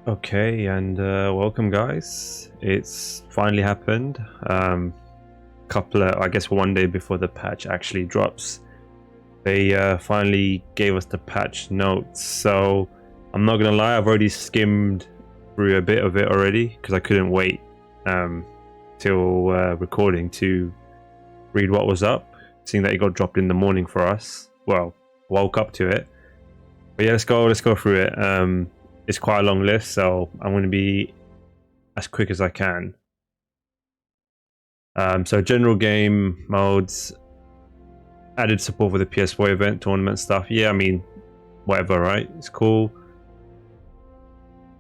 Okay, and welcome guys. It's finally happened. I guess one day before the patch actually drops, they finally gave us the patch notes. So I'm not gonna lie, I've already skimmed through a bit of it already because I couldn't wait till recording to read what was up, seeing that it got dropped in the morning for us. Well, woke up to it. But yeah, let's go through it. It's quite a long list, so I'm going to be as quick as I can. So general game modes, added support for the PS4 event, tournament stuff. Yeah, I mean, whatever, right? It's cool.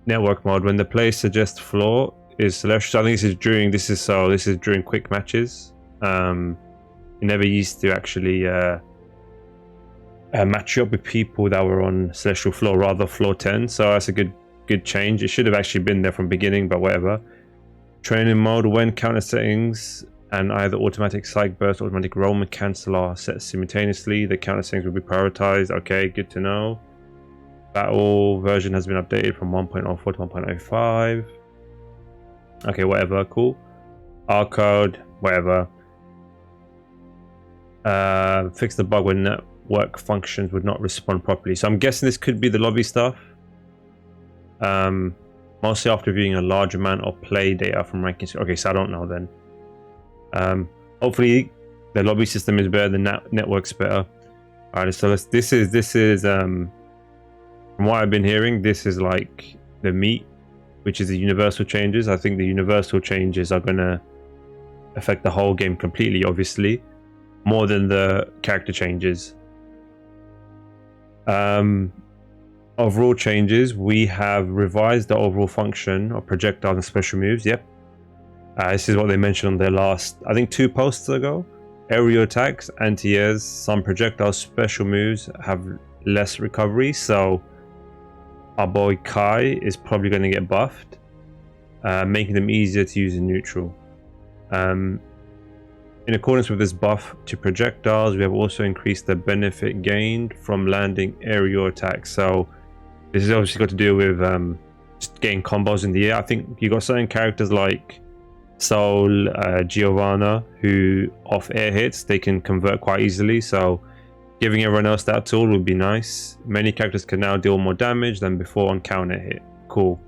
Network mode, when the player suggests floor is celestial. I think this is during quick matches. You never used to actually match you up with people that were on celestial floor, rather floor 10, so that's a good change. It should have actually been there from beginning, but whatever. Training mode, when counter settings and either automatic psych burst or automatic roam and cancel are set simultaneously, the counter settings will be prioritized. Okay, good to know. Battle version has been updated from 1.04 to 1.05. okay, whatever, cool. R code, whatever. Fix the bug when network functions would not respond properly. So I'm guessing this could be the lobby stuff. Mostly after viewing a large amount of play data from rankings. Okay, so I don't know then. Hopefully the lobby system is better, the network's better. Alright, so this is from what I've been hearing, this is like the meat, which is the universal changes. I think the universal changes are gonna affect the whole game completely, obviously, more than the character changes. Overall changes, we have revised the overall function of projectiles and special moves. Yep, this is what they mentioned on their last, I think, 2 posts ago. Aerial attacks, anti-airs, some projectile special moves have less recovery, so our boy Kai is probably going to get buffed, making them easier to use in neutral. In accordance with this buff to projectiles, we have also increased the benefit gained from landing aerial attacks. So this is obviously got to do with just getting combos in the air. I think you got certain characters like Soul, Giovanna, who off air hits they can convert quite easily. So giving everyone else that tool would be nice. Many characters can now deal more damage than before on counter hit. Cool.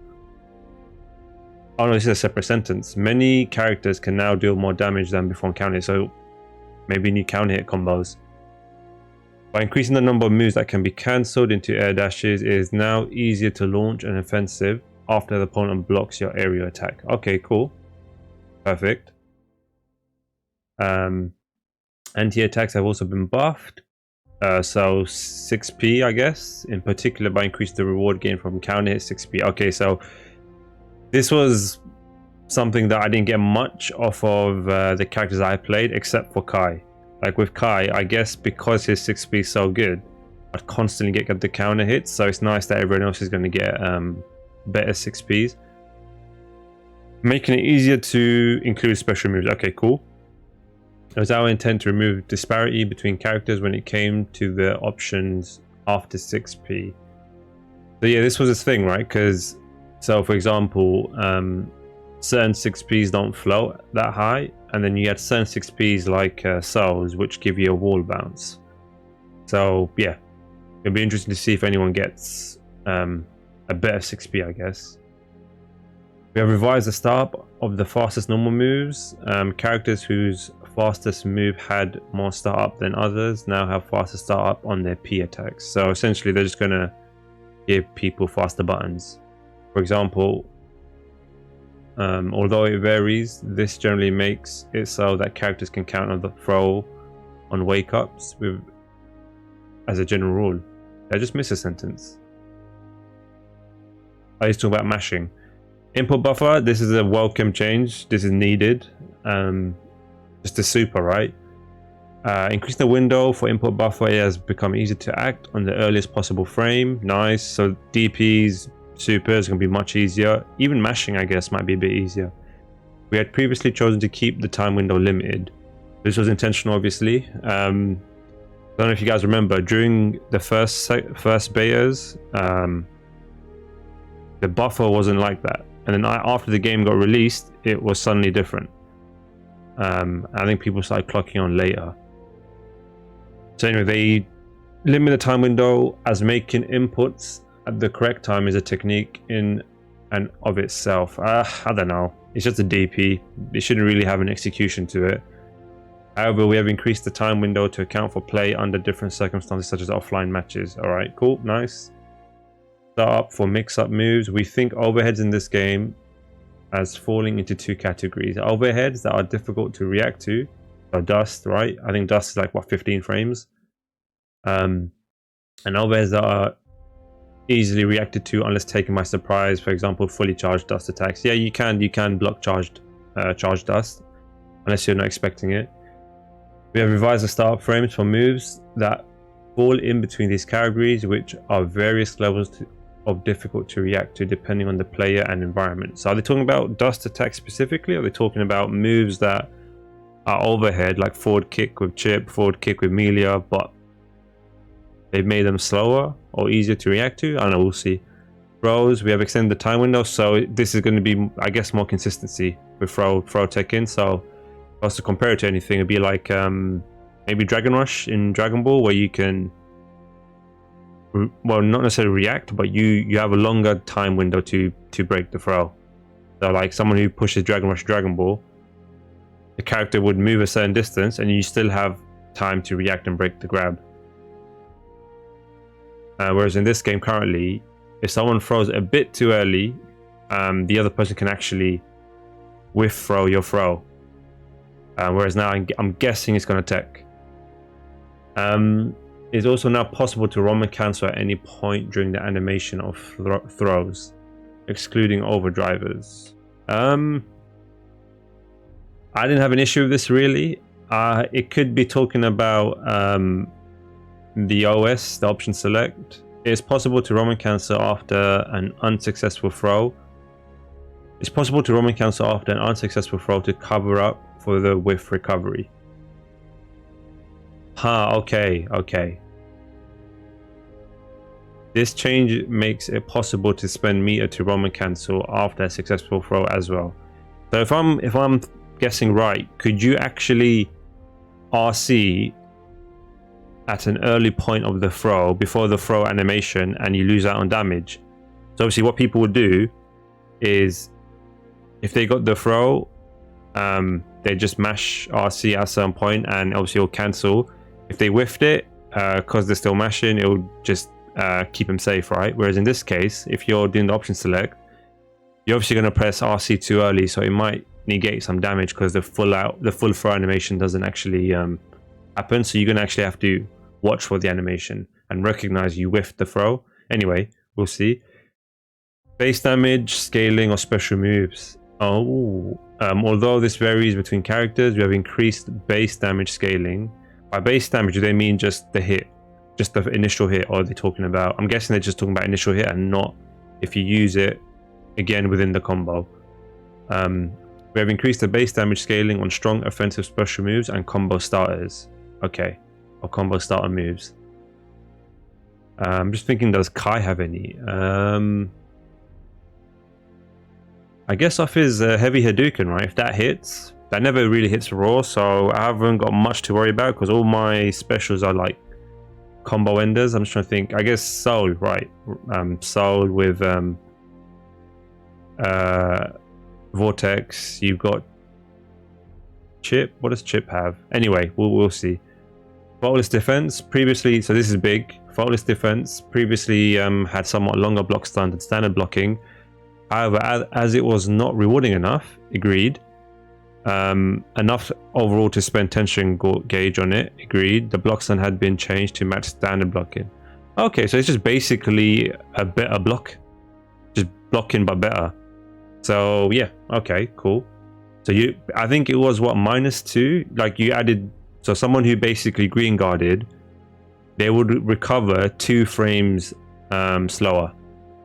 Oh no, this is a separate sentence. Many characters can now deal more damage than before on counter hit. So maybe you need counter hit combos. By increasing the number of moves that can be cancelled into air dashes, it is now easier to launch an offensive after the opponent blocks your aerial attack. Okay, cool. Perfect. Anti-attacks have also been buffed. So 6p, I guess, in particular by increasing the reward gain from counter hit 6p. Okay, so this was something that I didn't get much off of the characters I played, except for Kai. Like with Kai, I guess because his 6p is so good, I'd constantly get the counter hits, so it's nice that everyone else is going to get better 6ps. Making it easier to include special moves. Okay, cool. It was our intent to remove disparity between characters when it came to the options after 6p. So yeah, this was a thing, right? Because, so for example, certain 6ps don't float that high, and then you had certain 6ps like Souls, which give you a wall bounce. So yeah, it'll be interesting to see if anyone gets a better 6p, I guess. We have revised the startup of the fastest normal moves. Characters whose fastest move had more startup than others now have faster startup on their P attacks. So essentially they're just gonna give people faster buttons. For example, although it varies, this generally makes it so that characters can counter the throw on wake ups with, as a general rule. I just missed a sentence. I used to talk about mashing. Input buffer, this is a welcome change. This is needed. Just a super, right? Increasing the window for input buffer, it has become easier to act on the earliest possible frame. Nice. So DPs, supers can be much easier. Even mashing, I guess, might be a bit easier. We had previously chosen to keep the time window limited. This was intentional, obviously. So don't know if you guys remember during the first betas, the buffer wasn't like that, and then after the game got released, it was suddenly different. I think people started clocking on later. So anyway, they limit the time window as making inputs at the correct time is a technique in and of itself. I don't know. It's just a DP. It shouldn't really have an execution to it. However, we have increased the time window to account for play under different circumstances, such as offline matches. All right, cool, nice. Start up for mix-up moves. We think overheads in this game as falling into two categories. Overheads that are difficult to react to. So dust, right? I think dust is like, what, 15 frames? And overheads that are easily reacted to unless taken by surprise. For example, fully charged dust attacks. Yeah, you can block charged dust unless you're not expecting it. We have revised the startup frames for moves that fall in between these categories, which are various levels of difficult to react to depending on the player and environment. So are they talking about dust attacks specifically, or are they talking about moves that are overhead, like forward kick with chip, forward kick with Millia, but they've made them slower or easier to react to? I don't know, we'll see. Throws, we have extended the time window, so this is going to be, I guess, more consistency with throw tech in. So also to compare it to anything, it'd be like maybe Dragon Rush in Dragon Ball, where you can, well, not necessarily react, but you have a longer time window to break the throw. So like someone who pushes Dragon Rush Dragon Ball, the character would move a certain distance and you still have time to react and break the grab. Whereas in this game currently, if someone throws a bit too early, the other person can actually whiff throw your throw. Whereas now I'm guessing it's going to tech. It's also now possible to Roman cancel at any point during the animation of throws, excluding overdrivers. I didn't have an issue with this really. It could be talking about the OS, the option select. It's possible to Roman cancel after an unsuccessful throw. It's possible to Roman cancel after an unsuccessful throw to cover up for the whiff recovery. Okay. This change makes it possible to spend meter to Roman cancel after a successful throw as well. So if I'm guessing right, could you actually RC at an early point of the throw before the throw animation and you lose out on damage? So obviously what people would do is, if they got the throw, they just mash RC at a certain point and obviously it'll cancel. If they whiffed it, because they're still mashing, it will just keep them safe, right? Whereas in this case, if you're doing the option select, you're obviously going to press RC too early, so it might negate some damage because the full throw animation doesn't actually happen. So you're going to actually have to watch for the animation and recognize you whiffed the throw. Anyway, we'll see. Base damage, scaling, or special moves. Although this varies between characters, we have increased base damage scaling. By base damage, do they mean just the hit, just the initial hit, or are they talking about, I'm guessing they're just talking about initial hit and not if you use it again within the combo. We have increased the base damage scaling on strong offensive special moves and combo starters. Okay, or combo starter moves. I'm just thinking, does Kai have any? I guess off his heavy Hadouken, right? If that hits, that never really hits raw, so I haven't got much to worry about because all my specials are like combo enders. I'm just trying to think. I guess Soul, right? Soul with Vortex. You've got Chip. What does Chip have? Anyway, we'll see. Faultless defense previously, so this is big. Faultless defense previously had somewhat longer block stun than standard blocking. However, as it was not rewarding enough, agreed. Enough overall to spend tension gauge on it, agreed. The block stun had been changed to match standard blocking. Okay, so it's just basically a better block. Just blocking but better. So yeah, okay, cool. So I think it was what, -2? Like you added, so someone who basically green guarded, they would recover 2 frames slower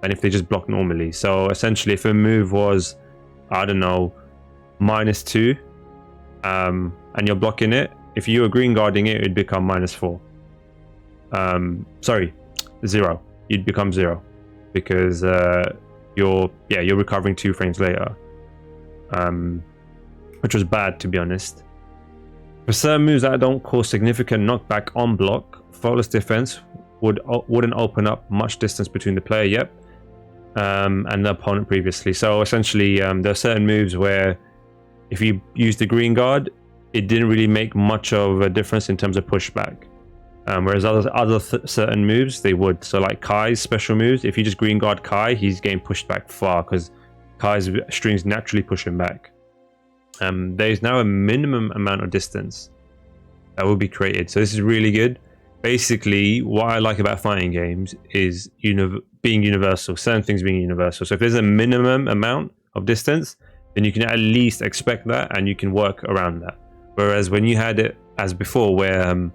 than if they just block normally. So essentially, if a move was, I don't know, -2, and you're blocking it, if you were green guarding it, it'd become -4. Sorry, 0. You'd become 0 because you're recovering 2 frames later, which was bad, to be honest. For certain moves that don't cause significant knockback on block, faultless defense wouldn't open up much distance between the player and the opponent previously. So essentially, there are certain moves where if you use the green guard, it didn't really make much of a difference in terms of pushback. Whereas other certain moves, they would. So like Kai's special moves, if you just green guard Kai, he's getting pushed back far because Kai's strings naturally push him back. There is now a minimum amount of distance that will be created. So this is really good. Basically, what I like about fighting games is being universal, certain things being universal. So if there's a minimum amount of distance, then you can at least expect that and you can work around that. Whereas when you had it as before, where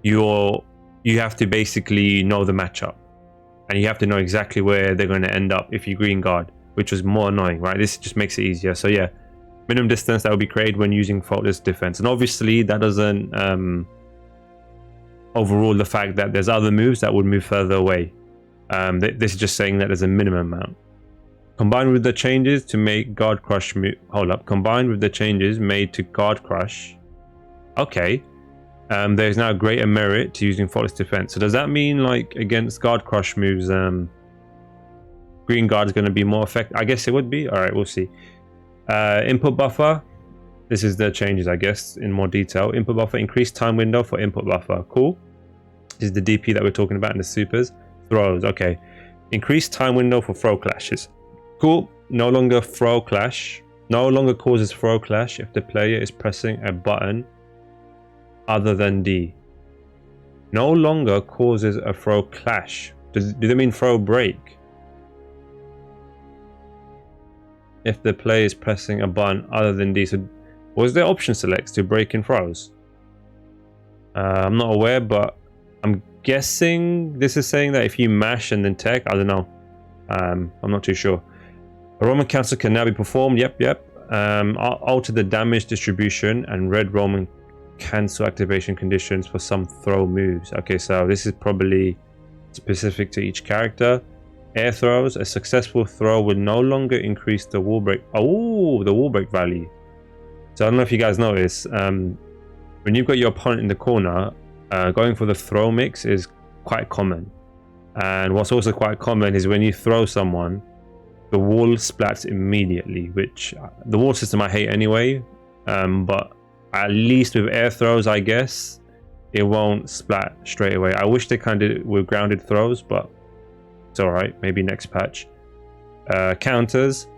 you have to basically know the matchup and you have to know exactly where they're going to end up if you green guard, which was more annoying, right? This just makes it easier. So yeah, minimum distance that will be created when using faultless defense. And obviously that doesn't overrule the fact that there's other moves that would move further away. This is just saying that there's a minimum amount. Combined with the changes to make guard crush combined with the changes made to guard crush, okay, there's now greater merit to using faultless defense. So does that mean like against guard crush moves, green guard is going to be more effective? I guess it would be. All right, we'll see. Input buffer. This is the changes, I guess, in more detail. Input buffer, increased time window for input buffer. Cool. This is the DP that we're talking about in the supers. Throws, okay. Increased time window for throw clashes. Cool. No longer throw clash. No longer causes throw clash if the player is pressing a button other than D. No longer causes a throw clash. Do they mean throw break? If the player is pressing a button other than D. So was there option selects to break in throws? I'm not aware, but I'm guessing this is saying that if you mash and then tech, I don't know. I'm not too sure. A Roman cancel can now be performed. Yep. Alter the damage distribution and red Roman cancel activation conditions for some throw moves. Okay, so this is probably specific to each character. Air throws. A successful throw will no longer increase the wall break. Oh, the wall break value. So I don't know if you guys notice, when you've got your opponent in the corner, going for the throw mix is quite common. And what's also quite common is when you throw someone, the wall splats immediately, which the wall system I hate anyway, but at least with air throws, I guess, it won't splat straight away. I wish they kind of were grounded throws, but it's alright, maybe next patch. Counters.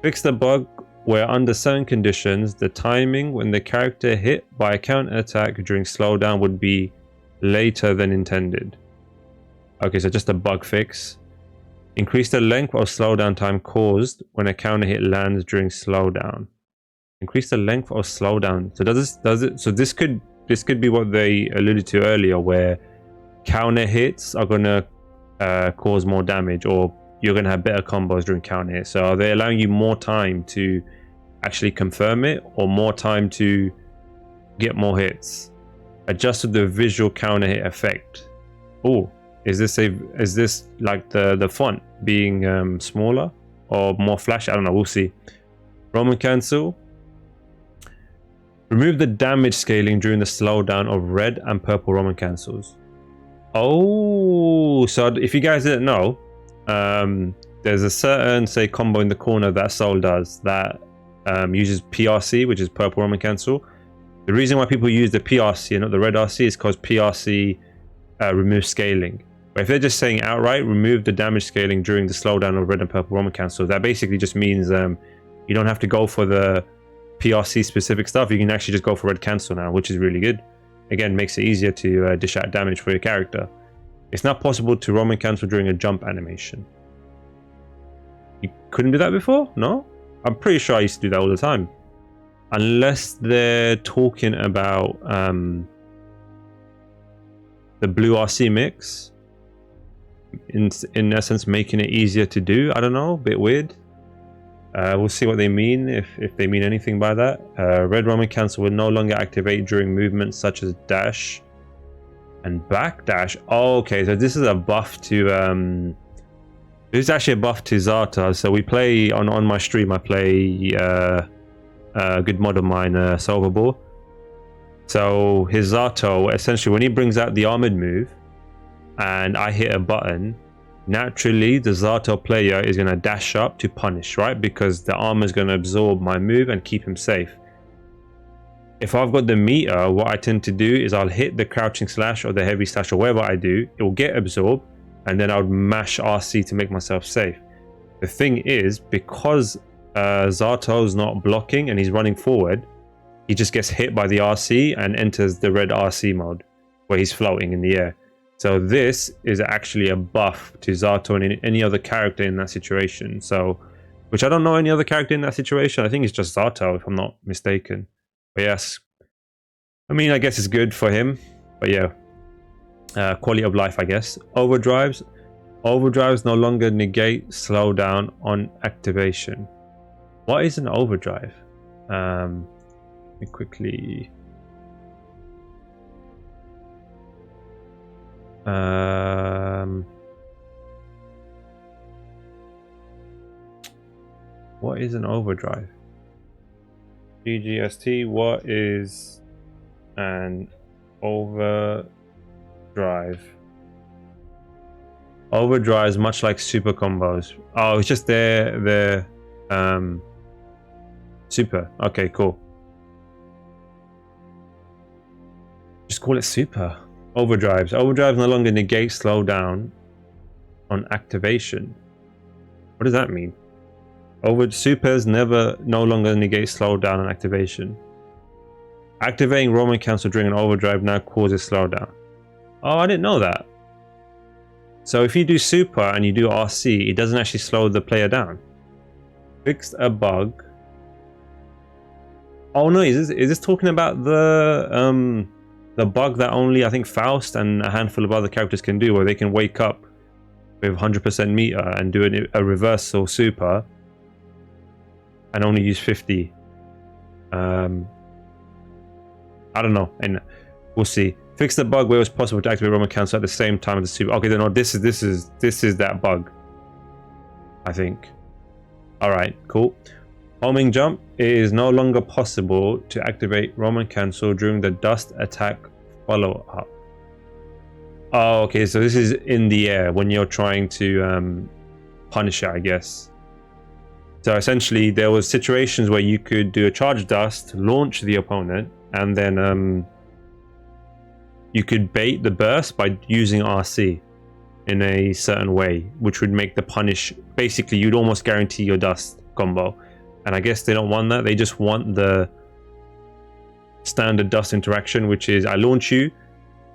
Fix the bug where under certain conditions, the timing when the character hit by a counter attack during slowdown would be later than intended. Okay, so just a bug fix. Increase the length of slowdown time caused when a counter hit lands during slowdown. Increase the length of slowdown. So so this could be what they alluded to earlier, where counter hits are gonna cause more damage, or you're gonna have better combos during counter hits. So are they allowing you more time to actually confirm it, or more time to get more hits? Adjusted the visual counter hit effect. Oh, is this like the font being smaller or more flashy? I don't know, we'll see. Roman cancel. Remove the damage scaling during the slowdown of red and purple Roman cancels. Oh, so if you guys didn't know, there's a certain, say, combo in the corner that Soul does that uses PRC, which is purple Roman cancel. The reason why people use the PRC and not the red RC is because PRC removes scaling. But if they're just saying outright, remove the damage scaling during the slowdown of red and purple Roman cancel, that basically just means you don't have to go for the PRC specific stuff. You can actually just go for red cancel now, which is really good. Again, makes it easier to dish out damage for your character. It's not possible to Roman cancel during a jump animation. You couldn't do that before? No? I'm pretty sure I used to do that all the time. Unless they're talking about the blue RC mix. In essence, making it easier to do. I don't know, a bit weird. We'll see what they mean, if they mean anything by that. Red Roman cancel will no longer activate during movements such as dash. and backdash. Oh, okay, so this is a buff to this is actually a buff to Zato. So we play on my stream, I play a good mod of mine, Solvable. So his Zato, essentially when he brings out the armored move and I hit a button, naturally the Zato player is going to dash up to punish, right? Because the armor is going to absorb my move and keep him safe. If I've got the meter, what I tend to do is I'll hit the crouching slash or the heavy slash or whatever I do, it will get absorbed, and then I would mash RC to make myself safe. The thing is, because Zato's not blocking and he's running forward, he just gets hit by the RC and enters the red RC mode where he's floating in the air. So this is actually a buff to Zato and any other character in that situation. So, which I don't know any other character in that situation. I think it's just Zato, if I'm not mistaken. But yes, I mean, I guess it's good for him. But yeah, quality of life, I guess. Overdrives no longer negate slowdown on activation. What is an overdrive? Let me quickly. What is an overdrive? GGST, what is an overdrive? Overdrives, much like super combos. Oh, it's just their super. Okay, cool. Just call it super. Overdrives no longer negate slowdown on activation. What does that mean? Supers no longer negate slowdown on activation. Activating Roman cancel during an overdrive now causes slowdown. Oh, I didn't know that. So if you do super and you do RC, it doesn't actually slow the player down. Fixed a bug. Oh no, is this talking about the bug that only I think Faust and a handful of other characters can do, where they can wake up with 100% meter and do a reversal super and only use 50. I don't know, and we'll see. Fix the bug where it was possible to activate Roman cancel at the same time as the super. Okay, then no, this is that bug, I think. All right, cool. Homing jump is no longer possible to activate Roman cancel during the dust attack follow-up. Oh, okay, so this is in the air when you're trying to punish it, I guess. So essentially, there was situations where you could do a charge dust, launch the opponent, and then you could bait the burst by using RC in a certain way, which would make the punish. Basically, you'd almost guarantee your dust combo. And I guess they don't want that. They just want the standard dust interaction, which is I launch you,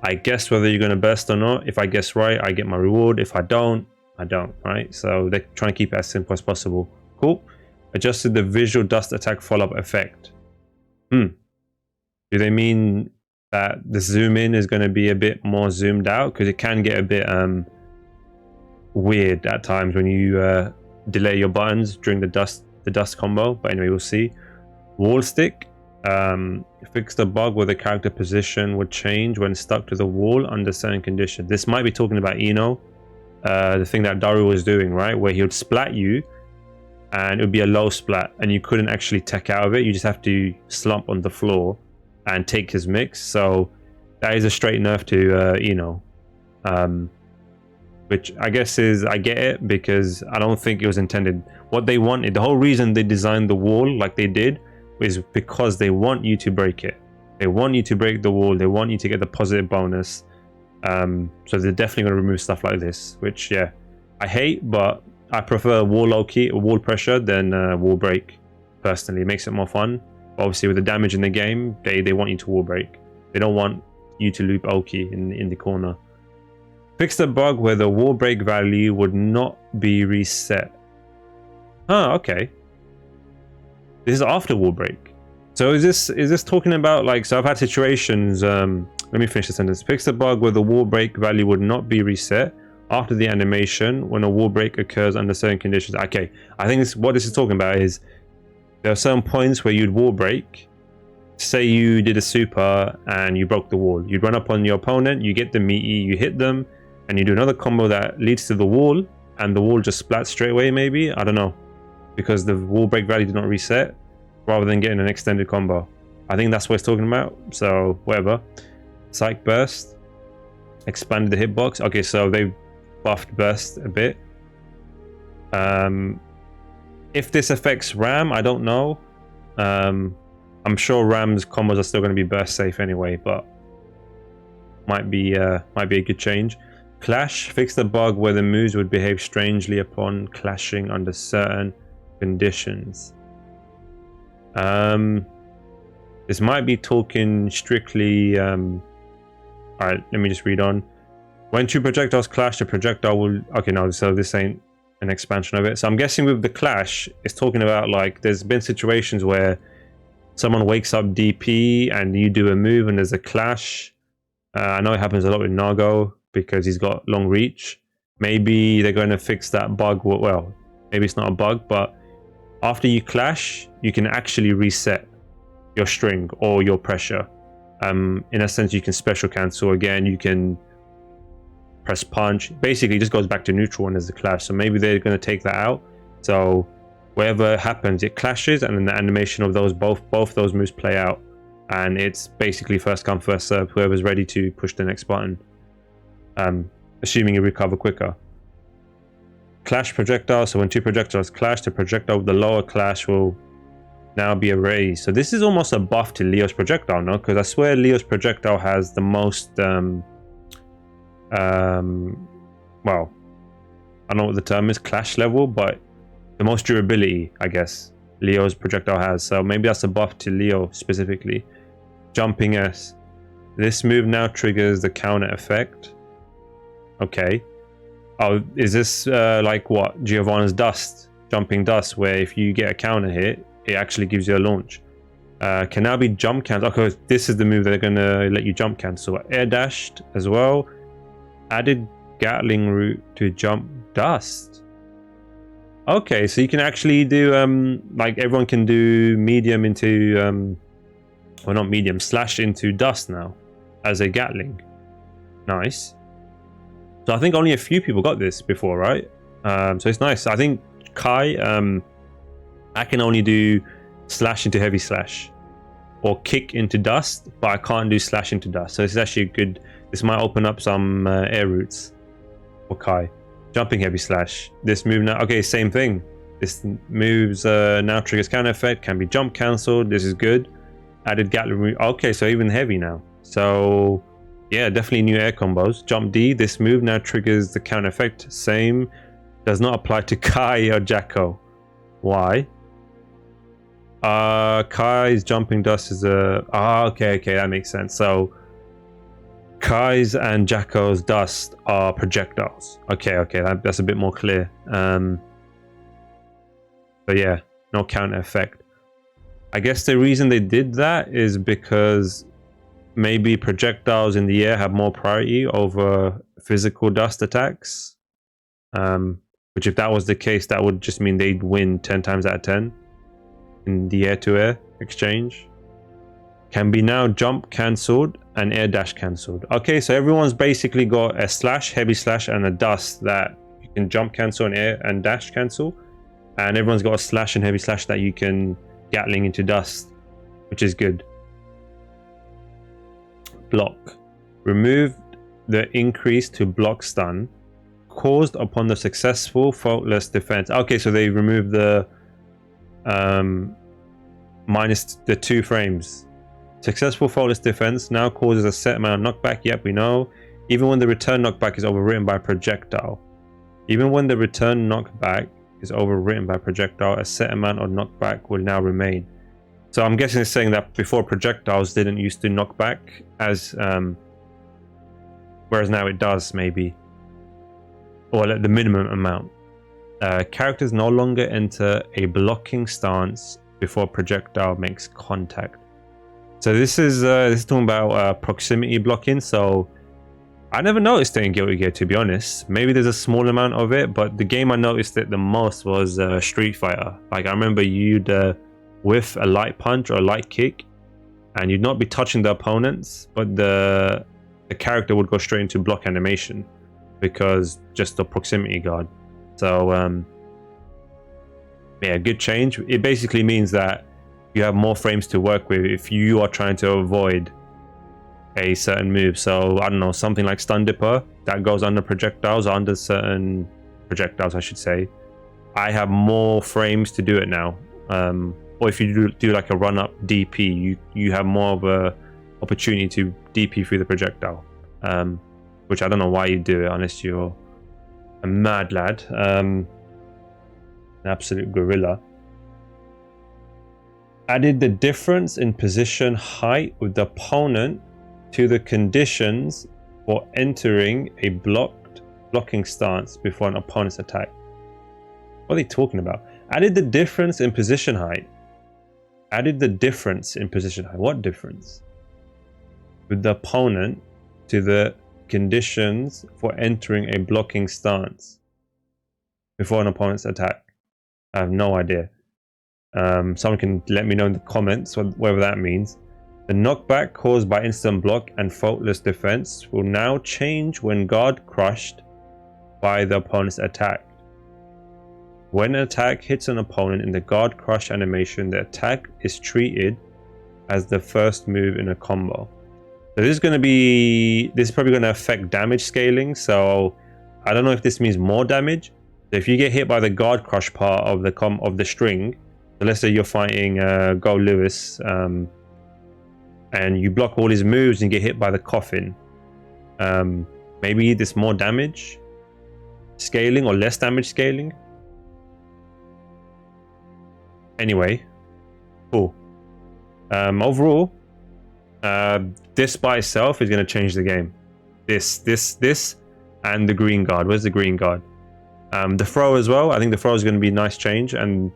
I guess whether you're going to burst or not. If I guess right, I get my reward. If I don't, I don't, right? So they're trying to keep it as simple as possible. Cool. Adjusted the visual dust attack follow-up effect. Do they mean that the zoom in is going to be a bit more zoomed out? Because it can get a bit weird at times when you delay your buttons during the dust combo. But anyway, we'll see. Wall stick. Fix the bug where the character position would change when stuck to the wall under certain conditions. This might be talking about Eno, the thing that Daru was doing, right? Where he would splat you and it would be a low splat and you couldn't actually tech out of it. You just have to slump on the floor and take his mix. So that is a straight nerf to Eno, which I guess is, I get it, because I don't think it was intended. What they wanted, the whole reason they designed the wall like they did, is because they want you to break it. They want you to break the wall. They want you to get the positive bonus. So they're definitely going to remove stuff like this, which, yeah, I hate, but I prefer wall low-key, wall pressure than wall break. Personally, it makes it more fun. But obviously, with the damage in the game, they want you to wall break. They don't want you to loop Oki in the corner. Fix the bug where the wall break value would not be reset. Oh, okay. This is after wall break. So is this talking about, like, so I've had situations, let me finish the sentence. Fix the bug where the wall break value would not be reset after the animation when a wall break occurs under certain conditions. Okay, I think what this is talking about is there are certain points where you'd wall break, say you did a super and you broke the wall. You'd run up on your opponent, you get the meaty, you hit them, and you do another combo that leads to the wall, and the wall just splats straight away, maybe? I don't know. Because the wall break value did not reset, rather than getting an extended combo. I think that's what it's talking about, so whatever. Psych Burst. Expanded the hitbox. Okay, so they buffed Burst a bit. If this affects Ram, I don't know. I'm sure Ram's combos are still going to be burst safe anyway, but might be a good change. Clash. Fix the bug where the moves would behave strangely upon clashing under certain conditions. This might be talking strictly. Alright, let me just read on. When two projectiles clash, the projectile will... Okay, no, so this ain't an expansion of it. So I'm guessing with the clash, it's talking about like there's been situations where someone wakes up DP and you do a move and there's a clash. I know it happens a lot with Nago because he's got long reach. Maybe they're going to fix that bug. Well, maybe it's not a bug, but after you clash, you can actually reset your string or your pressure. In a sense, you can special cancel again. You can press punch. Basically, it just goes back to neutral when there's a clash. So maybe they're going to take that out. So wherever happens, it clashes, and then the animation of those both those moves play out, and it's basically first come first serve. Whoever's ready to push the next button, assuming you recover quicker. Clash projectile. So when two projectiles clash, the projectile with the lower clash will now be erased. So this is almost a buff to Leo's projectile, no? Because I swear Leo's projectile has the most well, I don't know what the term is, clash level, but the most durability, I guess, Leo's projectile has. So maybe that's a buff to Leo specifically. Jumping S. This move now triggers the counter effect. Okay. Oh, is this like what? Giovanna's Dust, Jumping Dust, where if you get a counter hit, it actually gives you a launch. Can now be jump cancel. Okay, this is the move that they're going to let you jump cancel. Air dashed as well. Added Gatling route to jump dust. Okay, so you can actually do like everyone can do medium into or not medium, slash into dust now as a Gatling. Nice. So I think only a few people got this before, right? So it's nice. I think Kai, I can only do slash into heavy slash or kick into dust, but I can't do slash into dust. So this is actually a good. This might open up some air routes for Kai. Jumping heavy slash. This move now. Okay, same thing. This moves now triggers counter effect. Can be jump cancelled. This is good. Added Gatling route. Okay, so even heavy now. So yeah, definitely new air combos. Jump D. This move now triggers the counter effect. Same. Does not apply to Kai or Jacko. Why? Kai's jumping dust is a... okay, that makes sense. So Kai's and Jacko's dust are projectiles. Okay, that's a bit more clear. But yeah, no counter effect. I guess the reason they did that is because maybe projectiles in the air have more priority over physical dust attacks. Which if that was the case, that would just mean they'd win 10 times out of 10 in the air-to-air exchange. Can be now jump cancelled and air dash cancelled. Okay, so everyone's basically got a slash, heavy slash, and a dust that you can jump cancel and air and dash cancel. And everyone's got a slash and heavy slash that you can Gatling into dust, which is good. Block. Removed the increase to block stun caused upon the successful faultless defense. Okay, so they removed the minus the 2 frames. Successful faultless defense now causes a set amount of knockback. Yep, we know. Even when the return knockback is overwritten by projectile. Even when the return knockback is overwritten by projectile, a set amount of knockback will now remain. So I'm guessing it's saying that before projectiles didn't used to knock back as whereas now it does, maybe, or at the minimum amount. Characters no longer enter a blocking stance before projectile makes contact. So this is talking about proximity blocking. So I never noticed it in Guilty Gear, to be honest. Maybe there's a small amount of it, but the game I noticed it the most was Street Fighter. Like I remember you'd whiff a light punch or a light kick, and you'd not be touching the opponents, but the character would go straight into block animation because just the proximity guard. So yeah, good change. It basically means that you have more frames to work with if you are trying to avoid a certain move. So I don't know, something like Stun Dipper that goes under projectiles, under certain projectiles I should say. I have more frames to do it now. Or if you do like a run up DP, you have more of a opportunity to DP through the projectile, which I don't know why you do it unless you're a mad lad, an absolute gorilla. Added the difference in position height with the opponent to the conditions for entering a blocking stance before an opponent's attack. What are they talking about? Added the difference in position height. Added the difference in position height. What difference? With the opponent to the conditions for entering a blocking stance before an opponent's attack. I have no idea. Someone can let me know in the comments whatever that means. The knockback caused by instant block and faultless defense will now change when guard crushed by the opponent's attack. When an attack hits an opponent in the guard crush animation, the attack is treated as the first move in a combo. So this is probably going to affect damage scaling. So I don't know if this means more damage. So if you get hit by the guard crush part of the string, so let's say you're fighting Go Lewis, and you block all his moves and get hit by the coffin, maybe this more damage scaling or less damage scaling. Anyway, cool. Overall, this by itself is going to change the game. This, and the green guard. Where's the green guard? The throw as well. I think the throw is going to be a nice change. And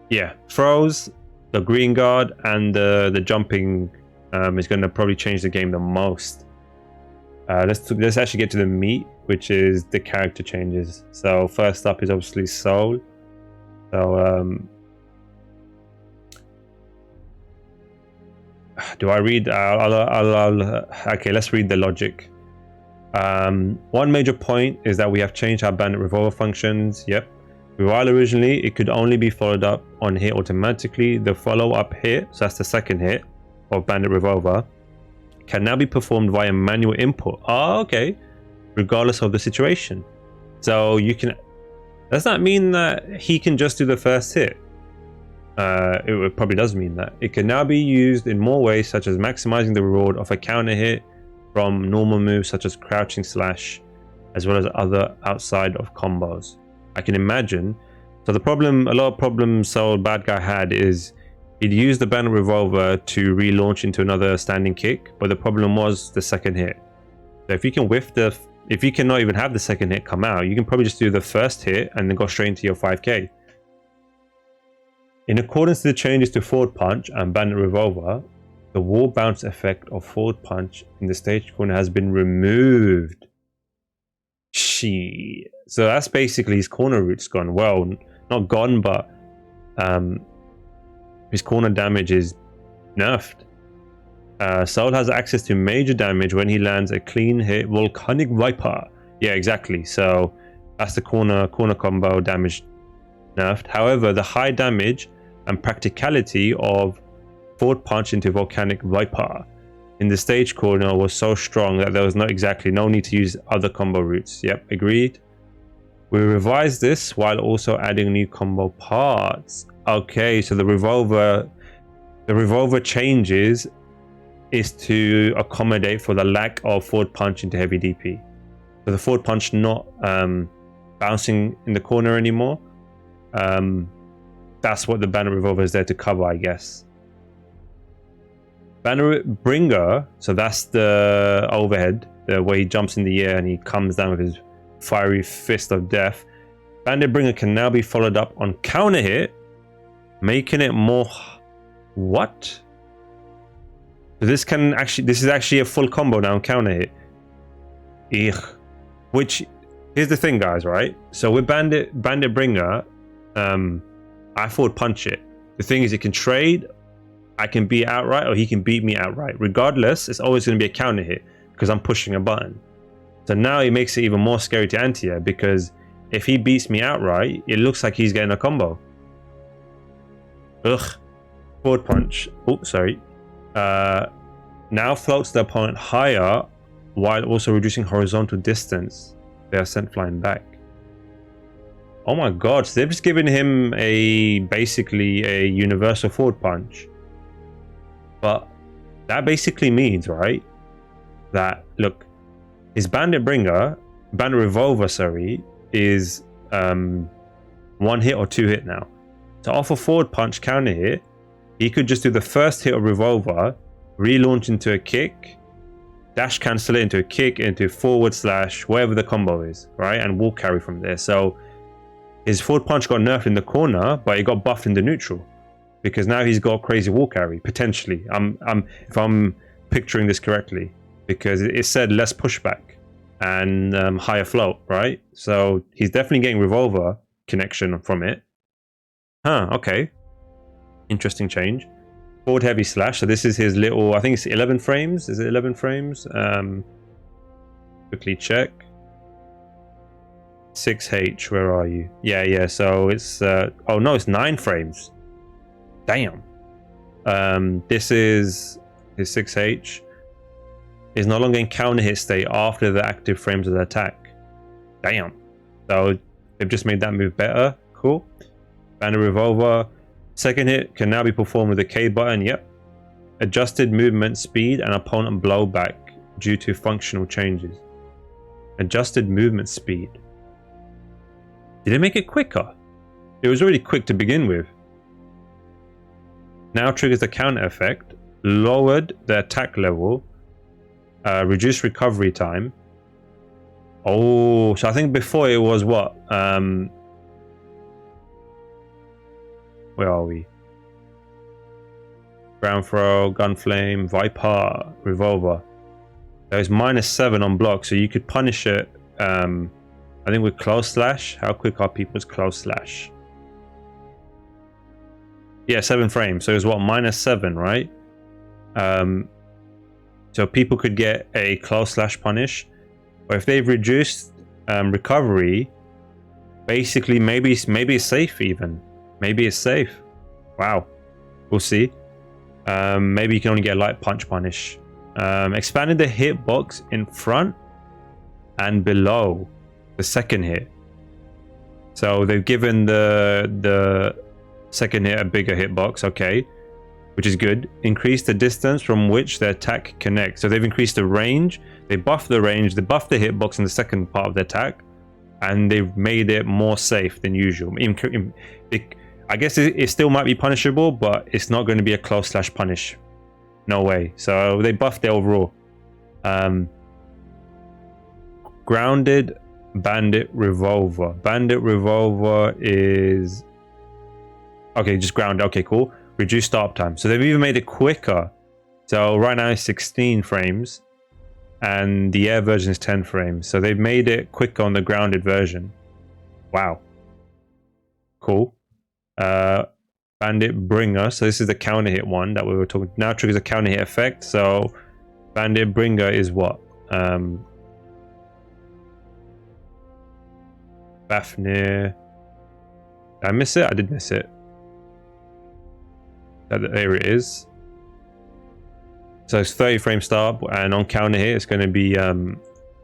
yeah, throws, the green guard, and the jumping is going to probably change the game the most. Let's actually get to the meat, which is the character changes. So first up is obviously Soul. So do I read? Okay, let's read the logic. One major point is that we have changed how Bandit Revolver functions. Yep. While originally it could only be followed up on hit automatically, the follow-up hit, so that's the second hit of Bandit Revolver, can now be performed via manual input. Oh, okay. Regardless of the situation. So you can... Does that mean that he can just do the first hit? It probably does mean that. It can now be used in more ways, such as maximizing the reward of a counter hit from normal moves such as crouching slash, as well as other outside of combos. I can imagine. So a lot of problems Soul Bad Guy had is he'd use the Bandit Revolver to relaunch into another standing kick, but the problem was the second hit. So if you can if you cannot even have the second hit come out, you can probably just do the first hit and then go straight into your 5k. In accordance to the changes to Forward Punch and Bandit Revolver, the wall bounce effect of Forward Punch in the stage corner has been removed. So that's basically his corner root's gone. Well, not gone, but his corner damage is nerfed. Soul has access to major damage when he lands a clean hit Volcanic Viper. Yeah, exactly. So that's the corner combo damage nerfed. However, the high damage and practicality of Forward Punch into Volcanic Viper in the stage corner was so strong that there was no need to use other combo routes. Yep, agreed. We revised this while also adding new combo parts. Okay, so the revolver changes is to accommodate for the lack of Forward Punch into heavy DP. So the Forward Punch not bouncing in the corner anymore. That's what the Bandit Revolver is there to cover, I guess. Bandit Bringer, so that's the overhead, the way he jumps in the air and he comes down with his fiery fist of death. Bandit Bringer can now be followed up on counter hit, making it more... What? So this is actually a full combo now, counter hit. Which, here's the thing, guys, right? So with Bandit Bringer, I forward punch it. The thing is, it can trade. I can beat outright, or he can beat me outright. Regardless, it's always going to be a counter hit because I'm pushing a button. So now it makes it even more scary to anti-air, because if he beats me outright, it looks like he's getting a combo. Ugh. Forward punch. Oh, sorry. Now floats the opponent higher while also reducing horizontal distance. They are sent flying back. Oh my god, so they've just given him basically a universal forward punch. But that basically means, right, that, look, his Bandit Revolver, sorry, is 1 hit or 2 hit now. So off a forward punch counter hit, he could just do the first hit of Revolver, relaunch into a kick, dash cancel it into a kick, into forward slash, whatever the combo is, right? And walk carry from there. So his forward punch got nerfed in the corner, but he got buffed in the neutral, because now he's got crazy wall carry potentially. If I'm picturing this correctly, because it said less pushback and higher float, right? So he's definitely getting Revolver connection from it. Huh, okay. Interesting change. Forward heavy slash. So this is his little, I think it's 11 frames. Is it 11 frames? Quickly check. 6H, where are you? Yeah, so it's, oh no, it's 9 frames. Damn. This is his 6H. Is no longer in counter hit state after the active frames of the attack. Damn. So they've just made that move better. Cool. Bandit Revolver. Second hit can now be performed with a K button. Yep. Adjusted movement speed and opponent blowback due to functional changes. Adjusted movement speed. Did it make it quicker? It was already quick to begin with. Now triggers the counter effect. Lowered the attack level. Reduced recovery time. Oh, so I think before it was what? Where are we? Ground throw, gun flame, Viper, Revolver. There's -7 on block, so you could punish it. I think with close slash. How quick are people's close slash? Yeah, 7 frames. So it was what, -7, right? So people could get a close slash punish, but if they've reduced recovery, basically maybe it's safe even. Maybe it's safe. Wow, we'll see. Maybe you can only get a light punch punish. Expanded the hitbox in front and below the second hit. So they've given the second hit a bigger hitbox. Okay. Which is good. Increase the distance from which the attack connects. So they've increased the range, they buffed the range, they buffed the hitbox in the second part of the attack, and they've made it more safe than usual. I guess it still might be punishable, but it's not going to be a close slash punish. No way. So they buffed it overall. Grounded Bandit Revolver. Bandit Revolver is... Okay, just grounded. Okay, cool. Reduce startup time. So they've even made it quicker. So right now it's 16 frames and the air version is 10 frames. So they've made it quicker on the grounded version. Wow. Cool. Bandit Bringer. So this is the counter hit one that we were talking. Now triggers a counter hit effect. So Bandit Bringer is what? Fafnir. Did I miss it? I did miss it. There it is. So it's 30 frame start, and on counter hit it's going to be a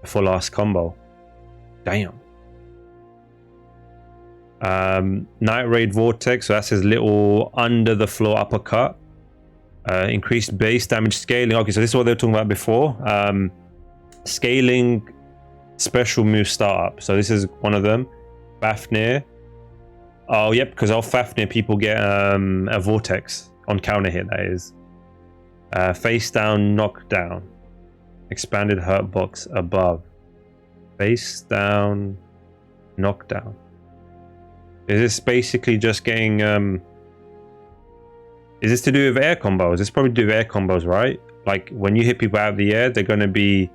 full ass combo. Damn. Night Raid Vortex, so that's his little under the floor uppercut. Increased base damage scaling. Okay, so this is what they were talking about before. Scaling special move startup. So this is one of them. Fafnir. Oh, yep, because off Fafnir people get a Vortex on counter hit, that is. Face down, knockdown. Expanded hurt box above. Face down, knockdown. Is this basically just getting... is this to do with air combos? It's probably to do with air combos, right? Like when you hit people out of the air, they're going to be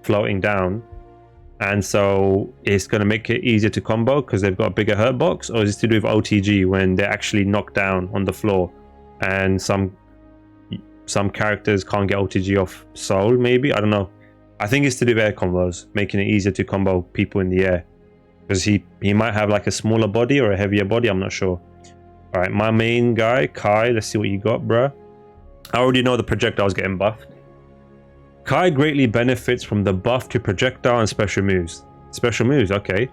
floating down. and so it's going to make it easier to combo because they've got a bigger hurt box, or is this to do with OTG when they're actually knocked down on the floor and some characters can't get OTG off soul? Maybe, I don't know. I think it's to do with air combos, making it easier to combo people in the air, because he might have like a smaller body or a heavier body, I'm not sure. All right, my main guy Kai, let's see what you got, bruh. I already know the projectile's getting buffed. Kai greatly benefits from the buff to projectile and special moves. Special moves, okay.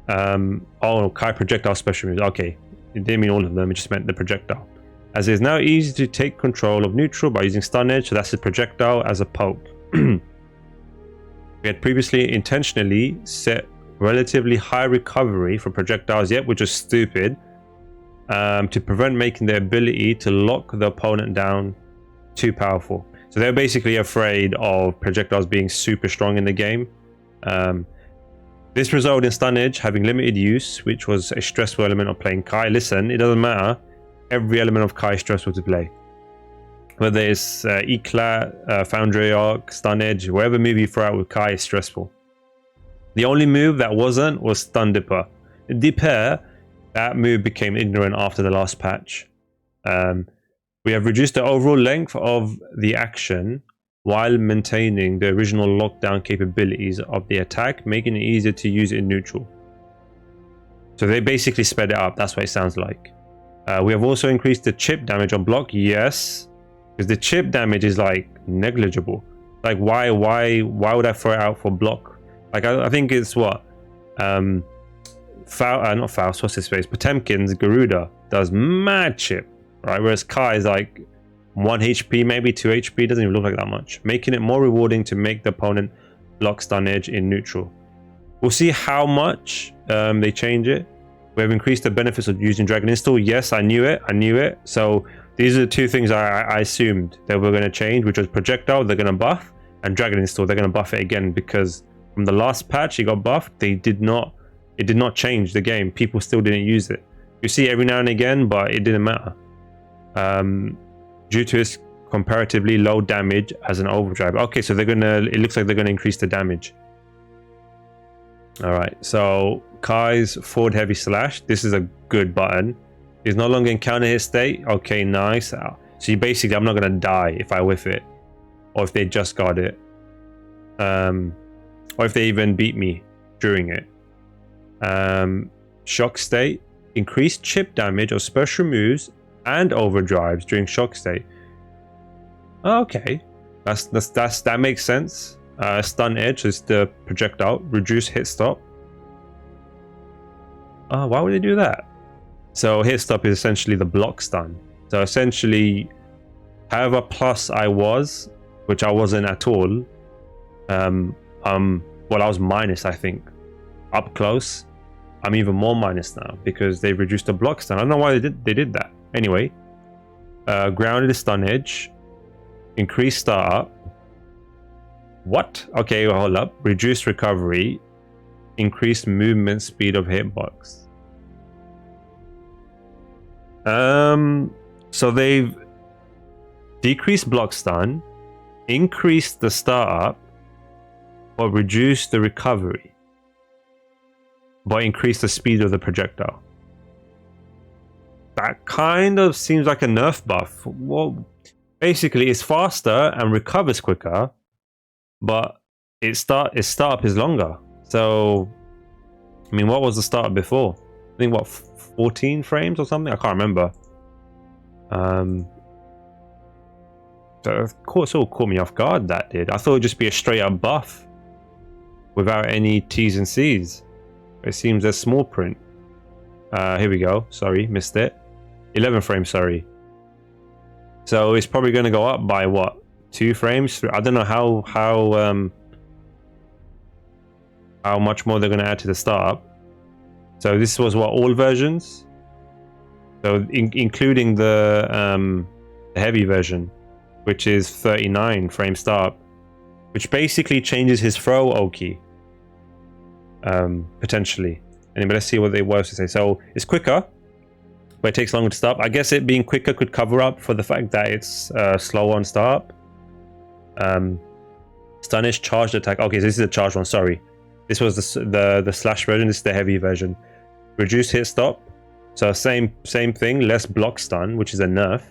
Oh, Kai projectile special moves, okay. It didn't mean all of them, it just meant the projectile. As it is now easy to take control of neutral by using stun edge, so that's the projectile as a poke. We had previously intentionally set relatively high recovery for projectiles, yet, which is stupid, to prevent making their ability to lock the opponent down too powerful. So they're basically afraid of projectiles being super strong in the game. This resulted in stun edge having limited use, which was a stressful element of playing Kai. Listen, it doesn't matter. Every element of Kai is stressful to play. Whether it's Eclat, Foundry Arc, Stun Edge, whatever move you throw out with Kai is stressful. The only move that wasn't was Stun Dipper. Dipper, that move became ignorant after the last patch. We have reduced the overall length of the action while maintaining the original lockdown capabilities of the attack, making it easier to use in neutral. So they basically sped it up, that's what it sounds like. We have also increased the chip damage on block, yes, because the chip damage is like negligible. Like why would I throw it out for block? Like I think it's what not Faust, what's his face, Potemkin's Garuda does mad chip, right? Whereas Kai is like 1 HP, maybe 2 HP, doesn't even look like that much, making it more rewarding to make the opponent block stun edge in neutral. We'll see how much they change it. We have increased the benefits of using Dragon Install. Yes, I knew it. So these are the two things I assumed that we're going to change, which was projectile, they're going to buff, and Dragon Install, they're going to buff it again, because from the last patch it got buffed. It did not change the game. People still didn't use it. You see every now and again, but it didn't matter. Due to its comparatively low damage as an overdrive. Okay, so it looks like they're gonna increase the damage. All right, so Kai's forward heavy slash, this is a good button. He's no longer in counter hit state. Okay, nice. So you basically, I'm not gonna die if I whiff it, or if they just got it, or if they even beat me during it. Shock state, increased chip damage of special moves and overdrives during shock state. Okay, that makes sense. Stun edge is the projectile. Reduce hit stop. Why would they do that? So hit stop is essentially the block stun. So essentially, however plus I was, which I wasn't at all. Well, I was minus, I think, up close. I'm even more minus now because they've reduced the block stun. I don't know why they did that. Anyway, grounded stun edge, increased startup. What? Okay, well, hold up. Reduced recovery, increased movement speed of hitbox. So they've decreased block stun, increased the startup, but reduced the recovery, but increased the speed of the projectile. That kind of seems like a nerf buff. Well, basically it's faster and recovers quicker, but its startup is longer. So, I mean, what was the startup before? I think what, 14 frames or something? I can't remember. So of course, it all caught me off guard. That did. I thought it'd just be a straight up buff without any T's and C's. It seems there's small print. Here we go. Sorry, missed it. 11 frames. Sorry. So it's probably going to go up by what? 2 frames? I don't know how much more they're going to add to the startup. So this was what, all versions? So including the heavy version, which is 39 frame startup, which basically changes his throw Oki. Potentially. Anyway, let's see what they were to say. So it's quicker, but it takes longer to start. I guess it being quicker could cover up for the fact that it's slow on start. Stunish charged attack. Okay, so this is a charged one, sorry. This was the slash version. This is the heavy version. Reduce hit stop. So same thing. Less block stun, which is a nerf.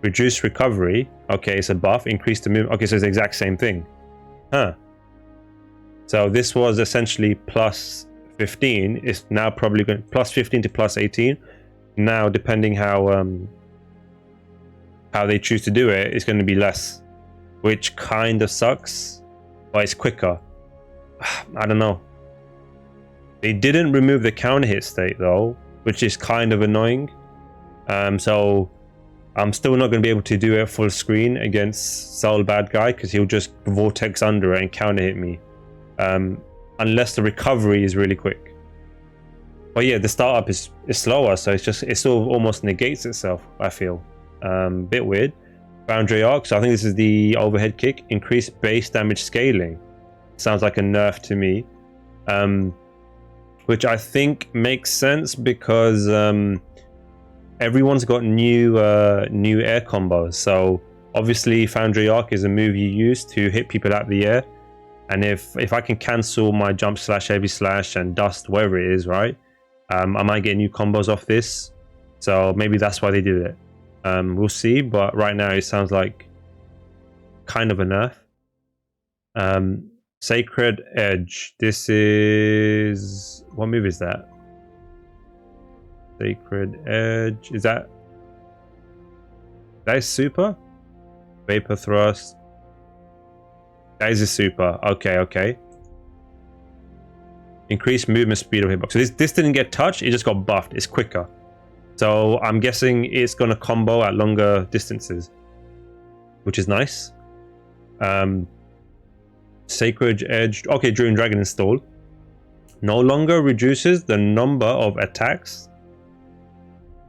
Reduce recovery. Okay, it's a buff. Increase the move. Okay, so it's the exact same thing. Huh. So this was essentially plus 15. It's now probably going plus 15 to plus 18. Now, depending how they choose to do it, it's going to be less, which kind of sucks, but it's quicker. I don't know. They didn't remove the counter hit state though, which is kind of annoying. So I'm still not going to be able to do it full screen against Soul Bad Guy because he'll just vortex under it and counter hit me. Unless the recovery is really quick. But yeah, the startup is slower, so it sort of almost negates itself, I feel. Bit weird. Boundary arc, so I think this is the overhead kick. Increased base damage scaling. Sounds like a nerf to me. Which I think makes sense because everyone's got new air combos. So obviously Foundry Arc is a move you use to hit people out the air. And if I can cancel my jump slash, heavy slash, and dust, wherever it is, right? I might get new combos off this. So maybe that's why they did it. We'll see, but right now it sounds like kind of a nerf. Sacred Edge. This is... what move is that? Sacred Edge. Is that... that is super? Vapor Thrust. That is a super. Okay. Increased movement speed of hitbox. So this didn't get touched, it just got buffed. It's quicker. So I'm guessing it's going to combo at longer distances, which is nice. Sacred Edge. Okay, during Dragon Install. No longer reduces the number of attacks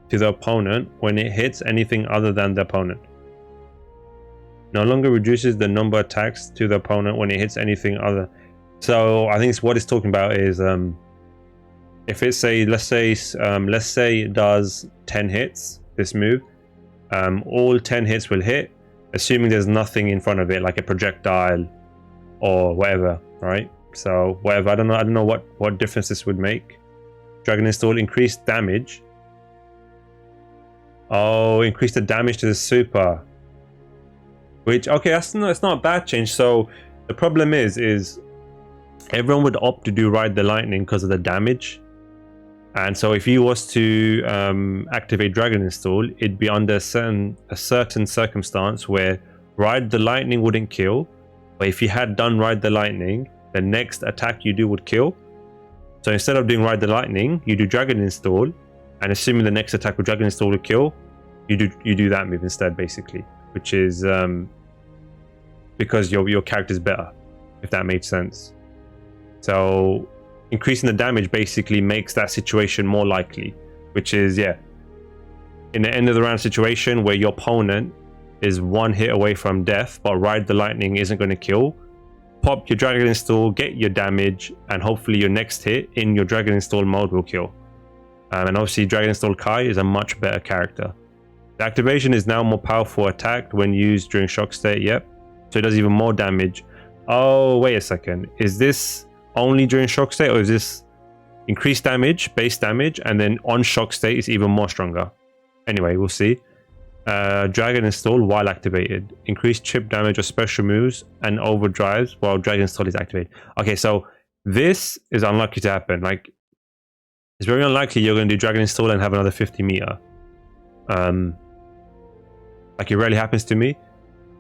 to the opponent when it hits anything other than the opponent. No longer reduces the number of attacks to the opponent when it hits anything other. So I think what it's talking about is if it's let's say it does 10 hits, this move, all 10 hits will hit, assuming there's nothing in front of it like a projectile or whatever, right? So whatever, I don't know what difference this would make. Dragon Install, increased damage. Oh, increase the damage to the super. Which, okay, it's not a bad change. So the problem is everyone would opt to do Ride the Lightning because of the damage. And so if you was to activate Dragon Install, it'd be under a certain circumstance where Ride the Lightning wouldn't kill. But if you had done Ride the Lightning, the next attack you do would kill. So instead of doing Ride the Lightning, you do Dragon Install, and assuming the next attack with Dragon Install will kill, you do that move instead, basically, which is because your character's better, if that made sense. So increasing the damage basically makes that situation more likely, which is, yeah, in the end of the round situation where your opponent is one hit away from death, but Ride the Lightning isn't going to kill, pop your Dragon Install, get your damage, and hopefully your next hit in your Dragon Install mode will kill. And obviously Dragon Install Kai is a much better character. The activation is now more powerful attack when used during shock state. Yep, so it does even more damage. Oh, wait a second, is this only during shock state, or is this increased damage, base damage, and then on shock state is even more stronger? Anyway, we'll see. Dragon Install while activated. Increased chip damage or special moves and overdrives while Dragon Install is activated. Okay, so this is unlikely to happen. Like, it's very unlikely you're going to do Dragon Install and have another 50 meter. Like, it rarely happens to me.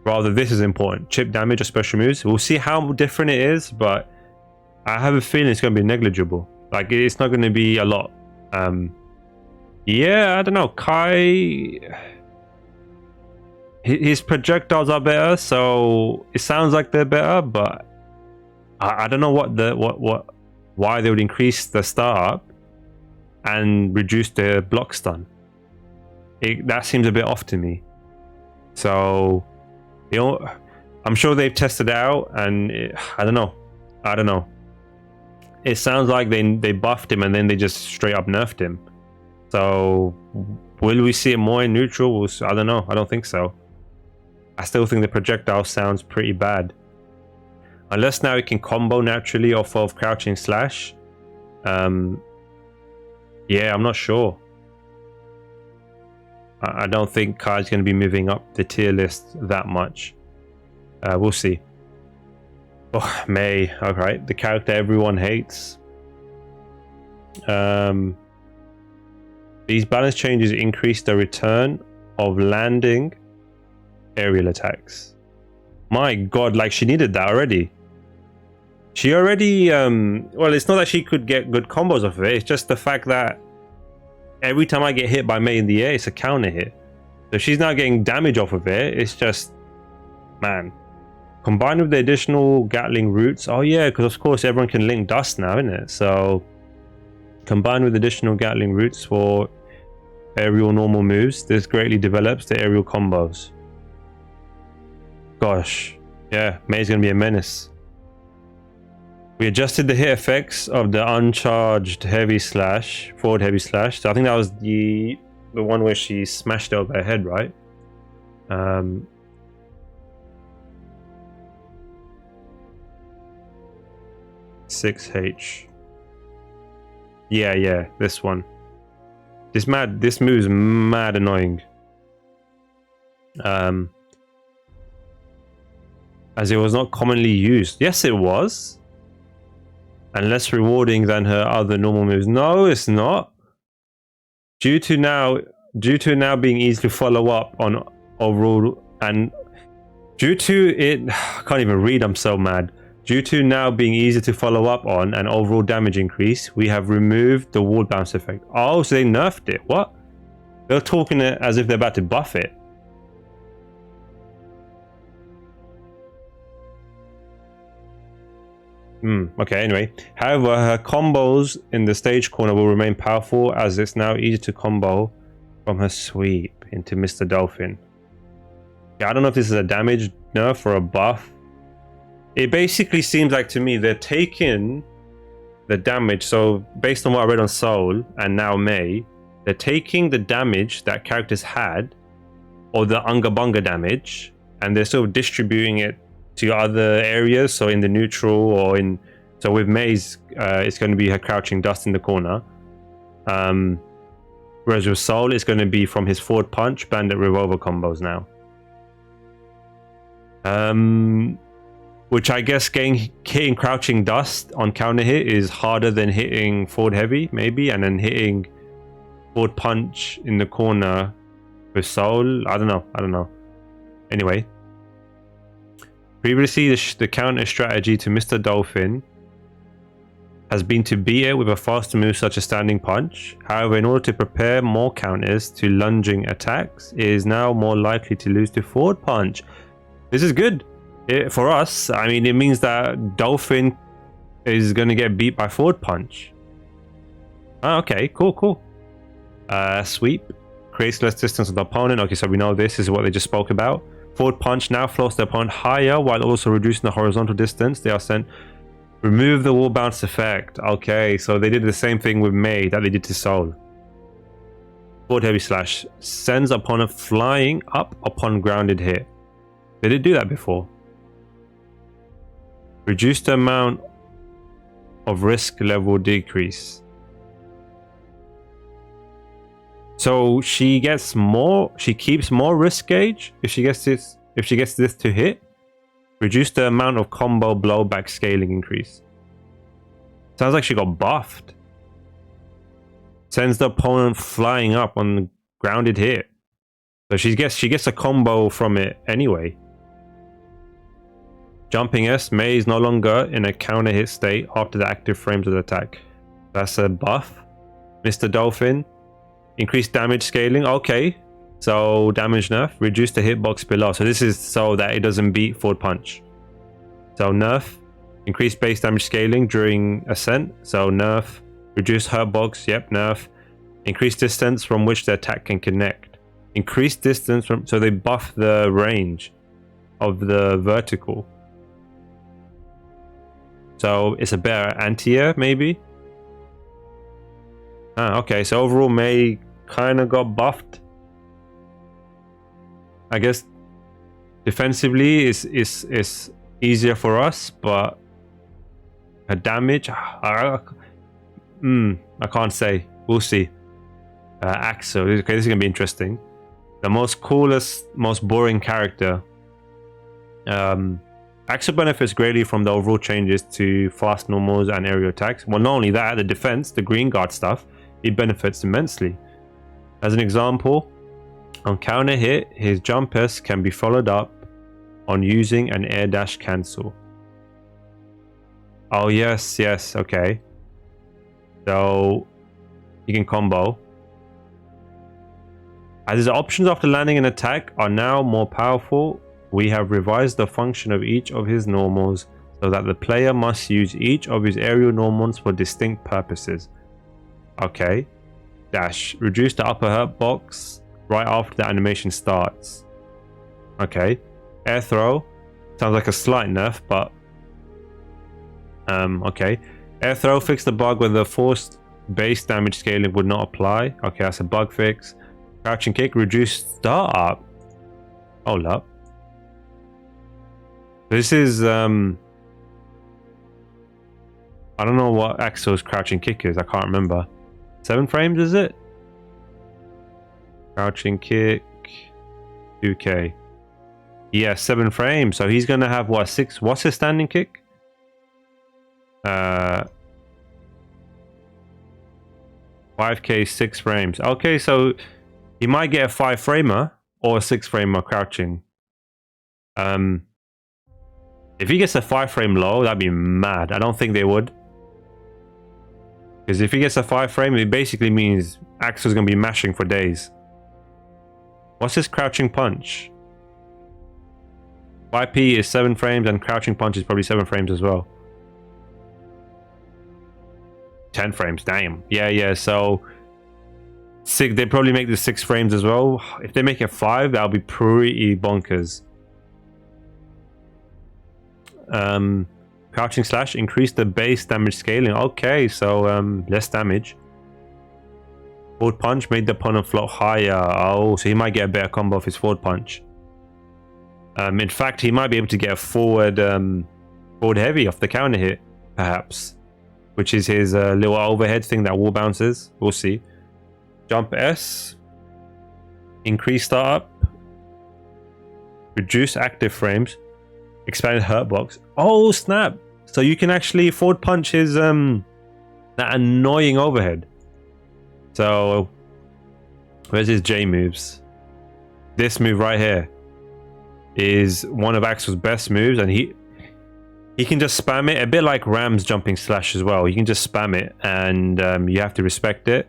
Rather, this is important. Chip damage or special moves. We'll see how different it is, but I have a feeling it's going to be negligible. Like, it's not going to be a lot. Yeah, I don't know. Kai... his projectiles are better, so it sounds like they're better, but I don't know why they would increase the startup and reduce the block stun. That seems a bit off to me. So, you know, I'm sure they've tested it out, and I don't know. It sounds like they buffed him and then they just straight up nerfed him. So, will we see it more in neutral? I don't know. I don't think so. I still think the projectile sounds pretty bad. Unless now it can combo naturally off of crouching slash. Yeah, I'm not sure. I don't think Kai's going to be moving up the tier list that much. We'll see. Oh, Mei. Alright, the character everyone hates. These balance changes increase the return of landing aerial attacks. My god, like she needed that already. She already, well, it's not that she could get good combos off of it, it's just the fact that every time I get hit by Mei in the air, it's a counter hit. So she's now getting damage off of it, it's just, man. Combined with the additional Gatling roots, oh yeah, because of course everyone can link dust now, isn't it? So, combined with additional Gatling roots for aerial normal moves, this greatly develops the aerial combos. Gosh, yeah, Mei's gonna be a menace. We adjusted the hit effects of the uncharged heavy slash, forward heavy slash. So I think that was the one where she smashed over her head, right? 6H. Yeah, this one. This move's mad annoying. As it was not commonly used. Yes, it was. And less rewarding than her other normal moves. No, it's not. Due to now being easy to follow up on overall, and due to it, I can't even read, I'm so mad. Due to now being easy to follow up on and overall damage increase, we have removed the wall bounce effect. Oh, so they nerfed it. What? They're talking it as if they're about to buff it. Okay, anyway. However, her combos in the stage corner will remain powerful as it's now easy to combo from her sweep into Mr. Dolphin. Yeah, I don't know if this is a damage nerf or a buff. It basically seems like to me they're taking the damage. So based on what I read on Soul and now Mei, they're taking the damage that characters had, or the Unga Bunga damage, and they're sort of distributing it to other areas. So in the neutral, or in, so with Mei's, it's going to be her crouching dust in the corner. Whereas with Soul, it's going to be from his forward punch, bandit revolver combos now. Which I guess hitting crouching dust on counter hit is harder than hitting forward heavy, maybe, and then hitting forward punch in the corner with Soul. I don't know. Anyway. Previously, the counter strategy to Mr. Dolphin has been to beat it with a faster move such as standing punch. However, in order to prepare more counters to lunging attacks, it is now more likely to lose to forward punch. This is good for us. I mean, it means that Dolphin is going to get beat by forward punch. Oh, okay, cool. Sweep creates less distance with the opponent. Okay, so we know this is what they just spoke about. Forward punch now floats the opponent higher while also reducing the horizontal distance. They are sent. Remove the wall bounce effect. Okay, so they did the same thing with Mei that they did to Soul. Forward heavy slash sends opponent flying up upon grounded hit. They did do that before. Reduce the amount of risk level decrease. So she keeps more risk gauge if she gets this to hit. Reduce the amount of combo blowback scaling increase. Sounds like she got buffed. Sends the opponent flying up on grounded hit. So she gets a combo from it anyway. Jumping S, Mei is no longer in a counter hit state after the active frames of the attack. That's a buff. Mr. Dolphin. Increased damage scaling. Okay. So damage nerf. Reduce the hitbox below. So this is so that it doesn't beat forward punch. So nerf. Increased base damage scaling during ascent. So nerf. Reduce hurtbox. Yep, nerf. Increased distance from which the attack can connect. Increased distance from, so they buff the range of the vertical. So it's a better anti-air maybe. Okay, so overall Mei kind of got buffed. I guess defensively is easier for us, but her damage, I can't say. We'll see. Axel, okay, this is gonna be interesting. The most coolest, most boring character. Axel benefits greatly from the overall changes to fast normals and aerial attacks. Well, not only that, the defense, the green guard stuff, he benefits immensely. As an example, on counter hit, his jump S can be followed up on using an air dash cancel. Oh yes, okay. So you can combo. As his options after landing an attack are now more powerful, we have revised the function of each of his normals so that the player must use each of his aerial normals for distinct purposes. Okay. Dash. Reduce the upper hurt box right after the animation starts. Okay. Air throw. Sounds like a slight nerf, but okay. Air throw. Fix the bug where the forced base damage scaling would not apply. Okay, that's a bug fix. Crouching kick. Reduce startup. Hold up. This is I don't know what Axel's crouching kick is. I can't remember. 7 frames, is it? Crouching kick 2k. Yeah, 7 frames. So he's gonna have what, 6? What's his standing kick? 5k 6 frames. Okay, so he might get a 5 framer or a 6 framer crouching. If he gets a 5 frame low, that'd be mad. I don't think they would. Because if he gets a 5 frame, it basically means Axel's going to be mashing for days. What's his crouching punch? 5p is 7 frames and crouching punch is probably 7 frames as well. 10 frames, damn. Yeah, so... they probably make the 6 frames as well. If they make it 5, that'll be pretty bonkers. Crouching slash, increase the base damage scaling. Okay, so less damage. Forward punch made the opponent float higher. Oh, so he might get a better combo of his forward punch. In fact, he might be able to get a forward heavy off the counter hit, perhaps, which is his little overhead thing that wall bounces. We'll see. Jump S, increase startup, reduce active frames, expanded hurt box. Oh snap! So you can actually forward punch his that annoying overhead. So where's his J moves? This move right here is one of Axel's best moves, and he can just spam it, a bit like Ram's jumping slash as well. You can just spam it, and you have to respect it.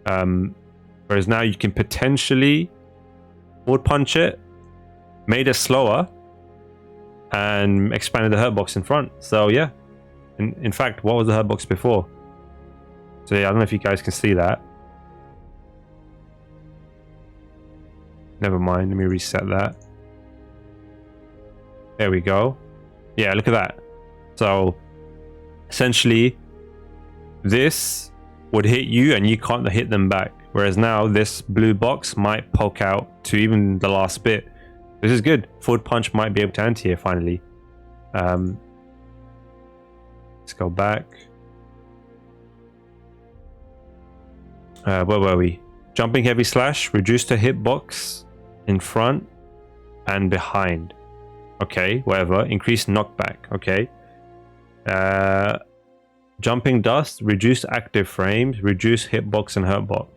Whereas now you can potentially forward punch it, made it slower, and expanded the hurt box in front. So yeah, in fact, what was the hurt box before? So yeah, I don't know if you guys can see that. Never mind, let me reset that. There we go. Yeah, look at that. So essentially this would hit you and you can't hit them back, whereas now this blue box might poke out to even the last bit. This is good. Forward punch might be able to anti here finally. Let's go back. Where were we? Jumping heavy slash, reduce the hitbox in front and behind. Okay, whatever. Increase knockback. Okay. Jumping dust, reduce active frames, reduce hitbox and hurtbox.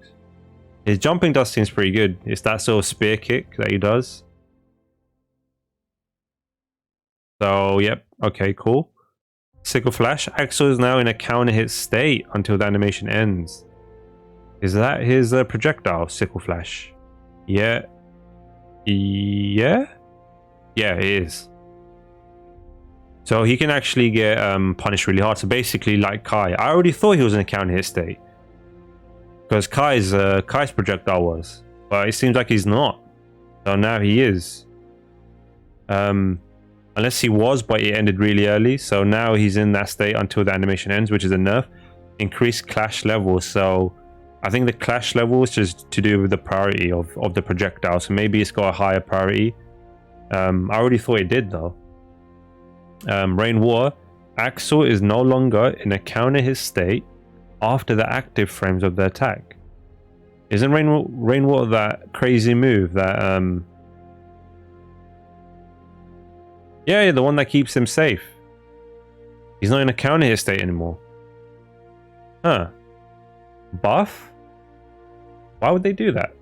His jumping dust seems pretty good. It's that sort of spear kick that he does. So, yep. Okay, cool. Sickle flash. Axel is now in a counter hit state until the animation ends. Is that his projectile? Sickle flash. Yeah. Yeah? Yeah, it is. So he can actually get punished really hard. So basically like Kai. I already thought he was in a counter hit state, because Kai's projectile was. But it seems like he's not. So now he is. Unless he was, but it ended really early. So now he's in that state until the animation ends, which is a nerf. Increased clash levels. So I think the clash level is just to do with the priority of the projectile. So maybe it's got a higher priority. I already thought it did though. Rainwater. Axel is no longer in a counter hit state after the active frames of the attack. Isn't Rainwater that crazy move that yeah, the one that keeps him safe? He's not in a counter hit state anymore. Huh. Buff? Why would they do that?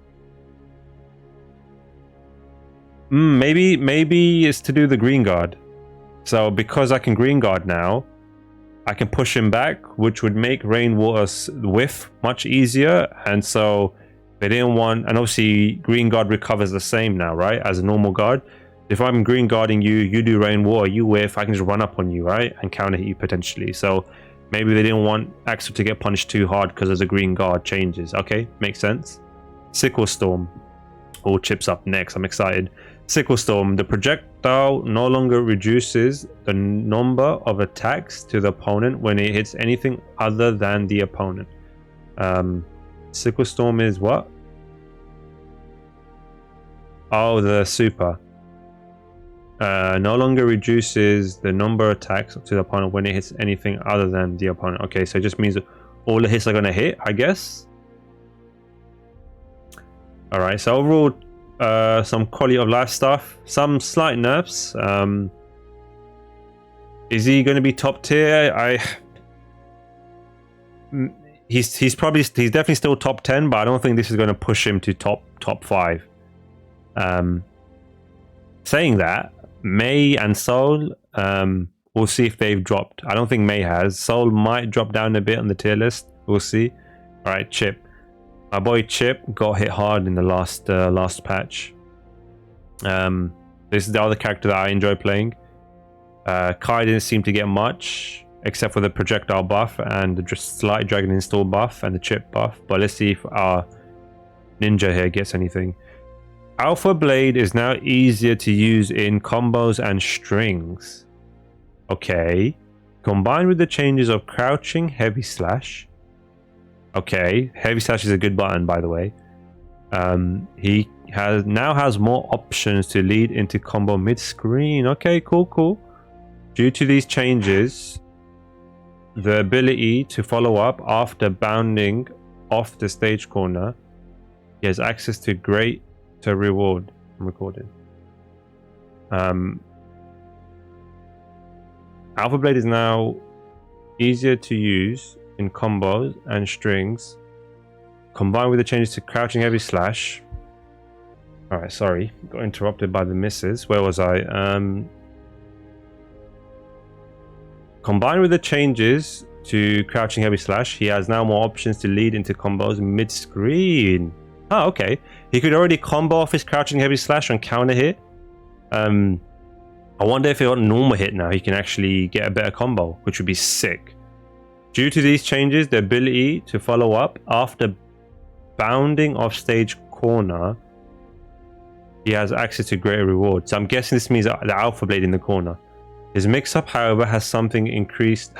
Maybe it's to do the green guard. So because I can green guard now, I can push him back, which would make Rainwater's whiff much easier. And so they didn't want, and obviously green guard recovers the same now, right? As a normal guard. If I'm green guarding you, you do Rainwater, you whiff, I can just run up on you, right? And counter hit you potentially. So maybe they didn't want Axel to get punished too hard because as a green guard changes. Okay, makes sense. Sickle Storm. All chips up next. I'm excited. Sickle Storm. The projectile no longer reduces the number of attacks to the opponent when it hits anything other than the opponent. Sickle Storm is what? Oh, the super. No longer reduces the number of attacks to the opponent when it hits anything other than the opponent. Okay, so it just means that all the hits are going to hit, I guess. Alright, so overall, some quality of life stuff, some slight nerfs. Is he going to be top tier? He's definitely still top 10, but I don't think this is going to push him to top 5. Saying that, May and Soul, we'll see if they've dropped. I don't think May has. Soul might drop down a bit on the tier list. We'll see. Alright, Chip. My boy Chip got hit hard in the last patch. This is the other character that I enjoy playing. Kai didn't seem to get much, except for the projectile buff and the just slight dragon install buff and the chip buff. But let's see if our ninja here gets anything. Alpha Blade is now easier to use in combos and strings. Okay. Combined with the changes of crouching, heavy slash. Okay, heavy slash is a good button, by the way. He now has more options to lead into combo mid-screen. Okay, cool. Due to these changes, the ability to follow up after bounding off the stage corner, he has access to greater reward. I'm recording. Alpha Blade is now easier to use in combos and strings, combined with the changes to crouching heavy slash. Alright, sorry, got interrupted by the misses. Where was I? Combined with the changes to crouching heavy slash, he has now more options to lead into combos mid-screen. Oh, okay. He could already combo off his crouching heavy slash on counter hit. I wonder if on normal hit now he can actually get a better combo, which would be sick. Due to these changes, the ability to follow up after bounding off stage corner, he has access to greater rewards. So I'm guessing this means the Alpha Blade in the corner. His mix-up, however, has somewhat increased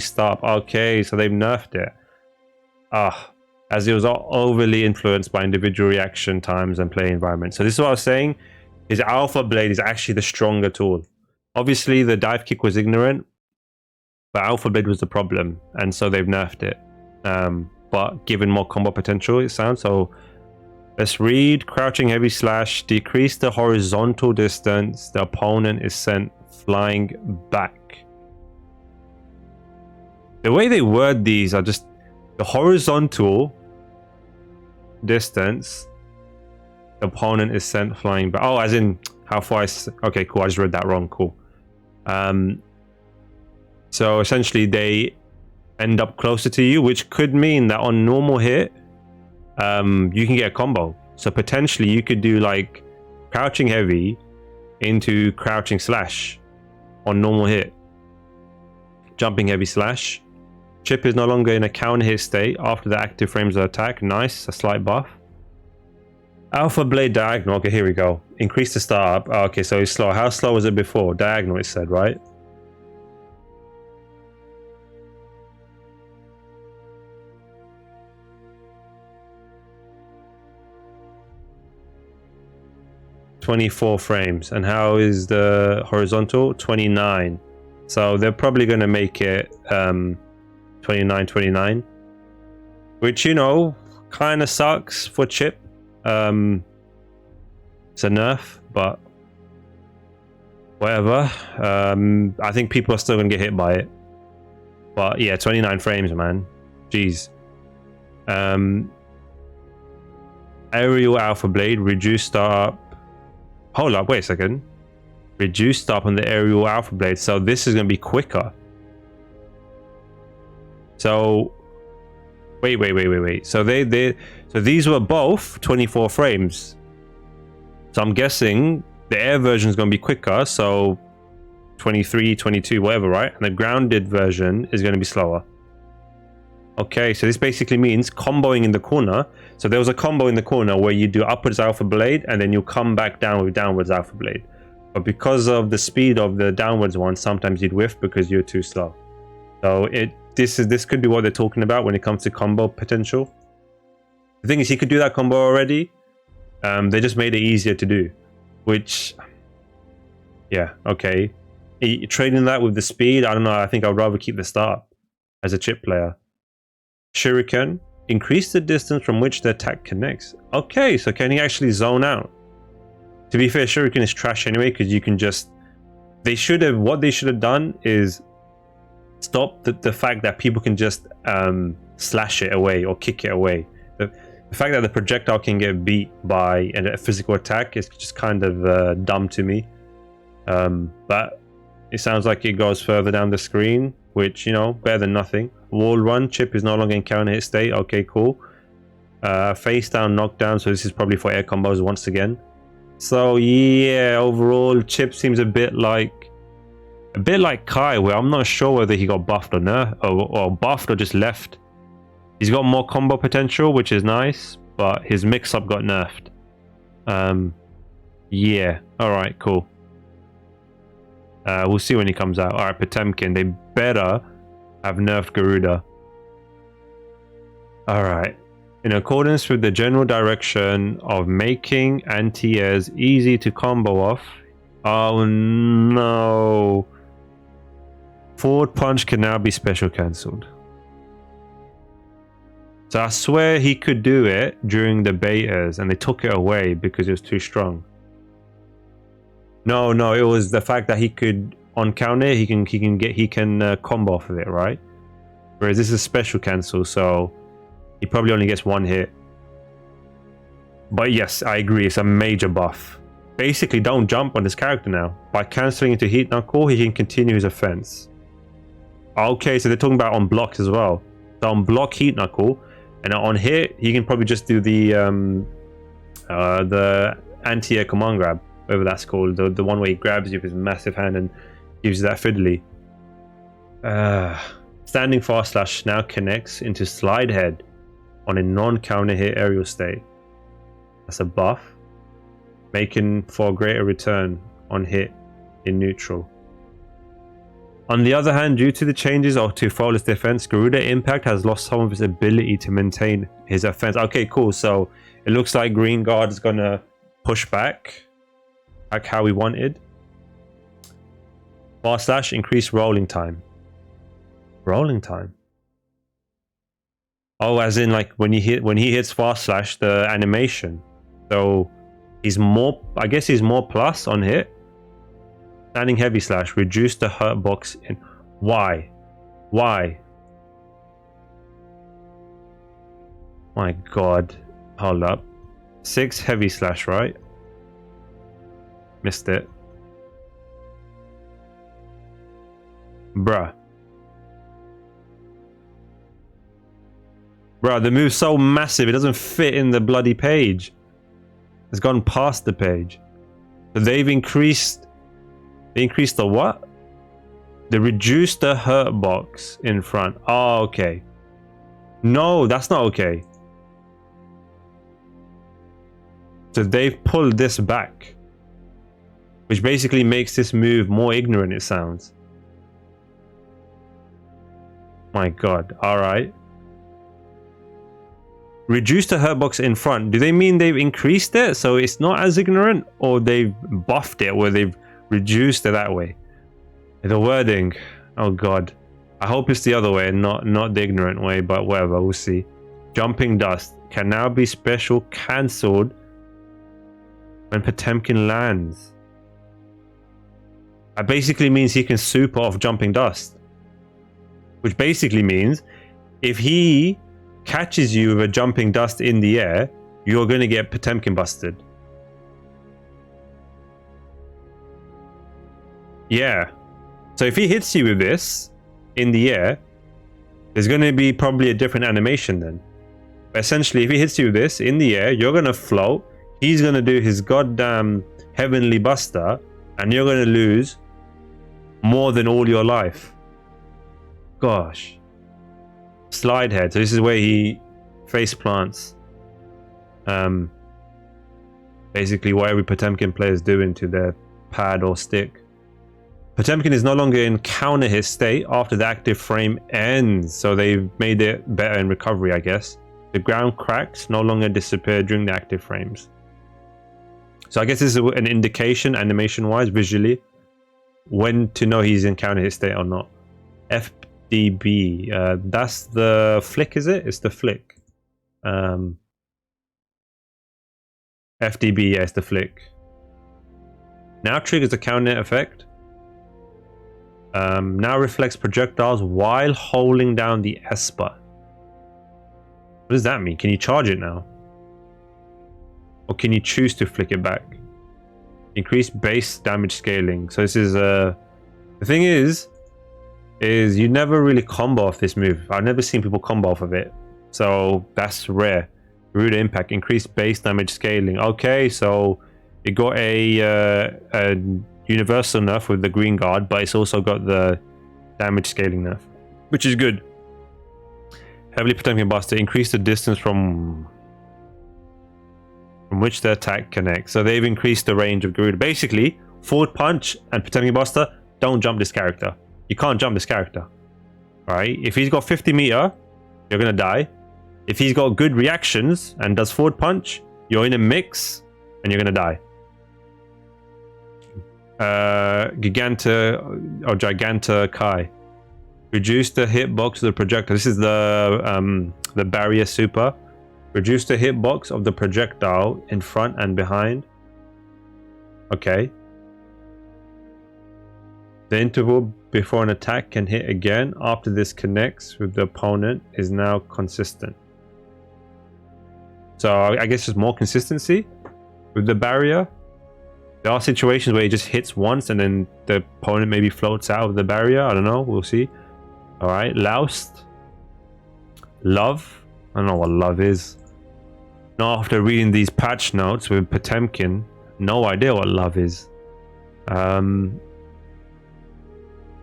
startup. Okay, so they've nerfed it. As it was overly influenced by individual reaction times and play environment. So this is what I was saying. His Alpha Blade is actually the stronger tool. Obviously, the dive kick was ignorant, but Alpha Blade was the problem, and so they've nerfed it. But given more combo potential, it sounds. So let's read. Crouching heavy slash. Decrease the horizontal distance the opponent is sent flying back. The way they word these are just the horizontal distance the opponent is sent flying back. Oh, as in how far okay, cool. I just read that wrong. Cool. So essentially they end up closer to you, which could mean that on normal hit, you can get a combo. So potentially you could do like crouching heavy into crouching slash on normal hit. Jumping heavy slash. Chip is no longer in a counter hit state after the active frames of attack. Nice, a slight buff. Alpha Blade diagonal. Okay, here we go. Increase the startup. Oh, okay, so it's slow. How slow was it before? Diagonal, it said, right? 24 frames. And how is the horizontal? 29. So they're probably going to make it 29, which, you know, kind of sucks for chip. It's a nerf, but whatever. I think people are still going to get hit by it. But yeah, 29 frames, man. Jeez. Aerial Alpha Blade, reduced startup. Hold up, wait a second. Reduced startup on the Aerial Alpha Blade. So this is going to be quicker. So wait. So so these were both 24 frames. So I'm guessing the air version is going to be quicker. So 23, 22, whatever, right? And the grounded version is going to be slower. Okay, so this basically means comboing in the corner. So there was a combo in the corner where you do upwards Alpha Blade and then you come back down with downwards Alpha Blade. But because of the speed of the downwards one, sometimes you'd whiff because you're too slow. So this could be what they're talking about when it comes to combo potential. The thing is, he could do that combo already. They just made it easier to do, which, yeah, okay. Trading that with the speed, I don't know. I think I'd rather keep the start as a chip player. Shuriken, increase the distance from which the attack connects. Okay, so can he actually zone out? To be fair, Shuriken is trash anyway because you can just. What they should have done is stop the fact that people can just slash it away or kick it away. The fact that the projectile can get beat by a physical attack is just kind of dumb to me. But it sounds like it goes further down the screen, which, you know, better than nothing. Wall run, chip is no longer in counter hit state. Okay, cool. Face down, knockdown. So this is probably for air combos once again. So yeah, overall, chip seems a bit like Kai, where I'm not sure whether he got buffed or nerfed, or buffed or just left. He's got more combo potential, which is nice, but his mix-up got nerfed. Yeah, alright, cool. We'll see when he comes out. Alright, Potemkin, they better have nerfed Garuda. Alright. In accordance with the general direction of making anti-airs easy to combo off. Oh no. Forward punch can now be special cancelled. So I swear he could do it during the betas and they took it away because it was too strong. No, it was the fact that he could on counter he can combo off of it, right? Whereas this is special cancel, so he probably only gets one hit. But yes, I agree, it's a major buff. Basically, don't jump on this character now. By cancelling into Heat Knuckle, he can continue his offense. Okay, so they're talking about on blocks as well. So on block Heat Knuckle, and on hit, he can probably just do the anti-air command grab, whatever that's called. The one where he grabs you with his massive hand and gives you that fiddly. Standing fast slash now connects into slide head on a non-counter hit aerial state. That's a buff, making for a greater return on hit in neutral. On the other hand, due to the changes to Fowler's defense, Garuda Impact has lost some of his ability to maintain his offense. Okay, cool. So it looks like Green Guard is gonna push back like how we wanted. Fast slash, increase rolling time. Rolling time. Oh, as in like when he hits fast slash, the animation. So he's more, I guess he's more plus on hit. Standing heavy slash, reduce the hurt box in. Why? My god. Hold up. 6 heavy slash, right? Missed it. Bruh, the move's so massive it doesn't fit in the bloody page. It's gone past the page. So they've increased. They increased the what? They reduced the hurt box in front. Oh, okay. No, that's not okay. So they've pulled this back, which basically makes this move more ignorant, it sounds. My god. Alright. reduce the hurt box in front. Do they mean they've increased it so it's not as ignorant, or they've buffed it where they've reduced it that way? The wording, oh god, I hope it's the other way, not the ignorant way, but whatever, we'll see. Jumping dust can now be special cancelled when Potemkin lands. That basically means he can super off jumping dust, which basically means if he catches you with a jumping dust in the air, you're going to get Potemkin busted. Yeah. So if he hits you with this in the air, there's going to be probably a different animation then. But essentially, if he hits you with this in the air, you're going to float. He's going to do his goddamn heavenly buster, and you're going to lose more than all your life. Gosh. Slide head. So this is where he face plants. Basically what every Potemkin player is doing to their pad or stick. Potemkin is no longer in counter hit state after the active frame ends, so they've made it better in recovery, I guess. The ground cracks no longer disappear during the active frames. So I guess this is an indication, animation wise, visually, when to know he's in counter hit state or not. FDB, that's the flick, is it? It's the flick. FDB, yeah, it's the flick. Now triggers the counter hit effect. Now reflects projectiles while holding down the Esper. What does that mean? Can you charge it now? Or can you choose to flick it back? Increase base damage scaling. So this is the thing is you never really combo off this move. I've never seen people combo off of it. So that's rare. Rude impact. Increased base damage scaling. Okay, so it got a universal nerf with the green guard, but it's also got the damage scaling nerf, which is good. Heavily Potemkin Buster, increase the distance from which the attack connects. So they've increased the range of Garuda. Basically, forward punch and Potemkin Buster, don't jump this character. You can't jump this character. Alright, if he's got 50 meter, you're gonna die. If he's got good reactions and does forward punch, you're in a mix and you're gonna die. Giganta Kai. Reduce the hitbox of the projectile. This is the barrier super. Reduce the hitbox of the projectile in front and behind. Okay. The interval before an attack can hit again after this connects with the opponent is now consistent. So I guess there's more consistency with the barrier. There are situations where it just hits once and then the opponent maybe floats out of the barrier. I don't know. We'll see. Alright. Loust. Love. I don't know what love is. Now, after reading these patch notes with Potemkin, no idea what love is.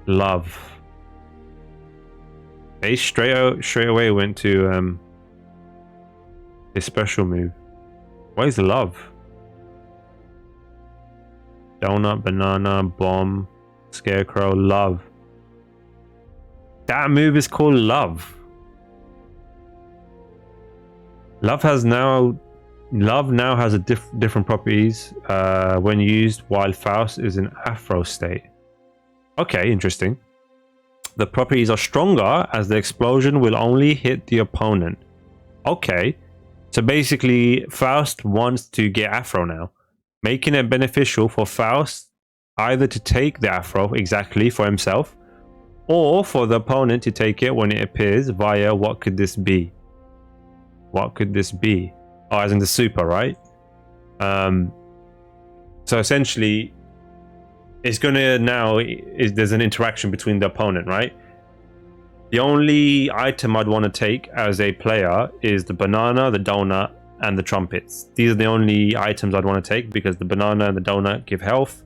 Love. They straight away went to his special move. What is love? Donut, banana, bomb, scarecrow, love. That move is called love. Love now has a different properties when used while Faust is in Afro state. Okay, interesting. The properties are stronger as the explosion will only hit the opponent. Okay, so basically Faust wants to get Afro now, making it beneficial for Faust either to take the Afro exactly for himself or for the opponent to take it when it appears via what could this be? What could this be? Oh, as in the super, right? So essentially, it's gonna now there's an interaction between the opponent, right? The only item I'd want to take as a player is the banana, the donut, and the trumpets. These are the only items I'd want to take because the banana and the donut give health.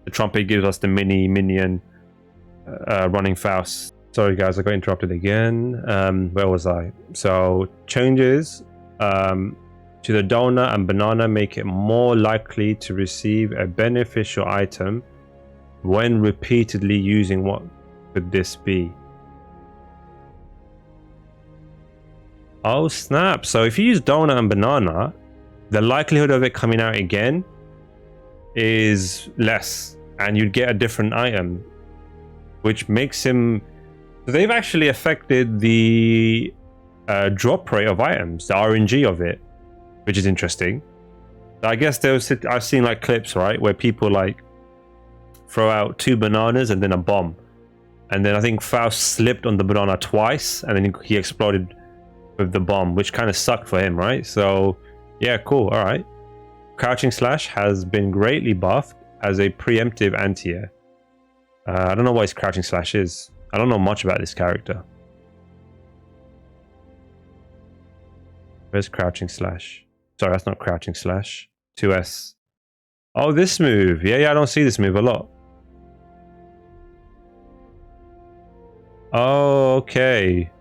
The trumpet gives us the mini minion running Faust. Sorry guys, I got interrupted again. Where was I? So changes to the donut and banana make it more likely to receive a beneficial item when repeatedly using. What could this be? Oh snap. So if you use donut and banana, the likelihood of it coming out again is less, and you'd get a different item, which makes him... They've actually affected the drop rate of items, the RNG of it, which is interesting. I guess I've seen like clips, right, where people like throw out 2 bananas and then a bomb, and then I think Faust slipped on the banana twice and then he exploded with the bomb, which kind of sucked for him, right? So yeah, cool. All right, Crouching Slash has been greatly buffed as a preemptive anti-air. I don't know what his Crouching Slash is. I don't know much about this character. Where's Crouching Slash? Sorry, that's not Crouching Slash. 2S. Oh, this move. Yeah, I don't see this move a lot. Oh, okay.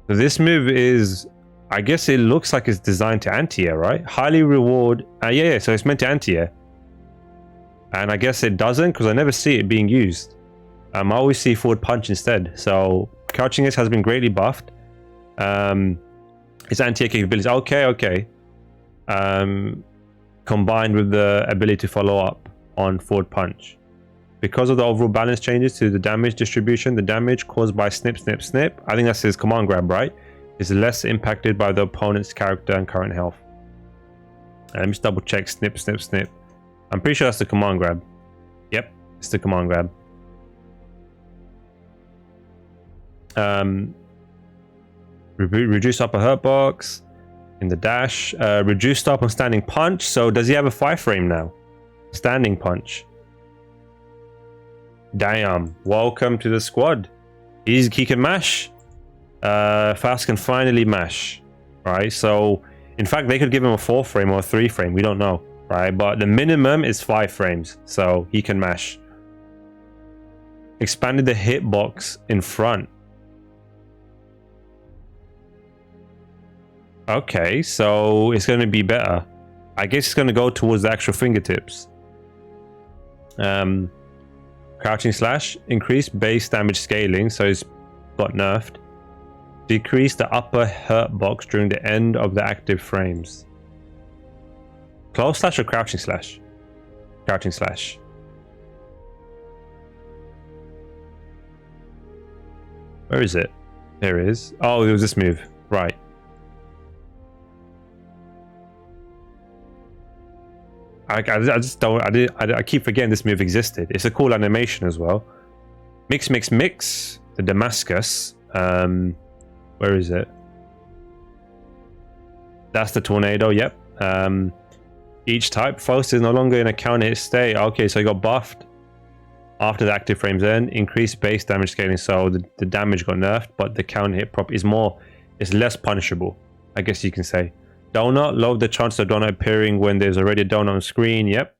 So this move is... I guess it looks like it's designed to anti-air, right? Highly reward... yeah, so it's meant to anti-air. And I guess it doesn't, because I never see it being used. I always see forward punch instead. So Crouching has been greatly buffed. Its anti-air capabilities. Okay. Combined with the ability to follow up on forward punch. Because of the overall balance changes to the damage distribution, the damage caused by snip. I think that's his command grab, right? Is less impacted by the opponent's character and current health. And let me just double check. Snip. I'm pretty sure that's the command grab. Yep, it's the command grab. Reduce upper hurt box in the dash. Reduce stop on standing punch. So does he have a 5 frame now? Standing punch. Damn. Welcome to the squad. He can mash. Faust can finally mash. Right. So in fact they could give him a 4 frame or a 3 frame. We don't know. Right. But the minimum is 5 frames. So he can mash. Expanded the hitbox in front. Okay, so it's going to be better. I guess it's going to go towards the actual fingertips. Crouching Slash. Increased base damage scaling, so it's got nerfed. Decrease the upper hurt box during the end of the active frames. Close slash or Crouching Slash? Crouching Slash. Where is it? There it is. Oh, it was this move. Right. I just don't... I keep forgetting this move existed. It's a cool animation as well. Mix. The Damascus. Where is it? That's the tornado. Yep. Each type. Faust is no longer in a counter hit state. Okay, so he got buffed after the active frames end. Increased base damage scaling. So the damage got nerfed, but the counter hit prop is more... It's less punishable, I guess you can say. Donut, lower the chance of donut appearing when there's already a donut on screen. Yep.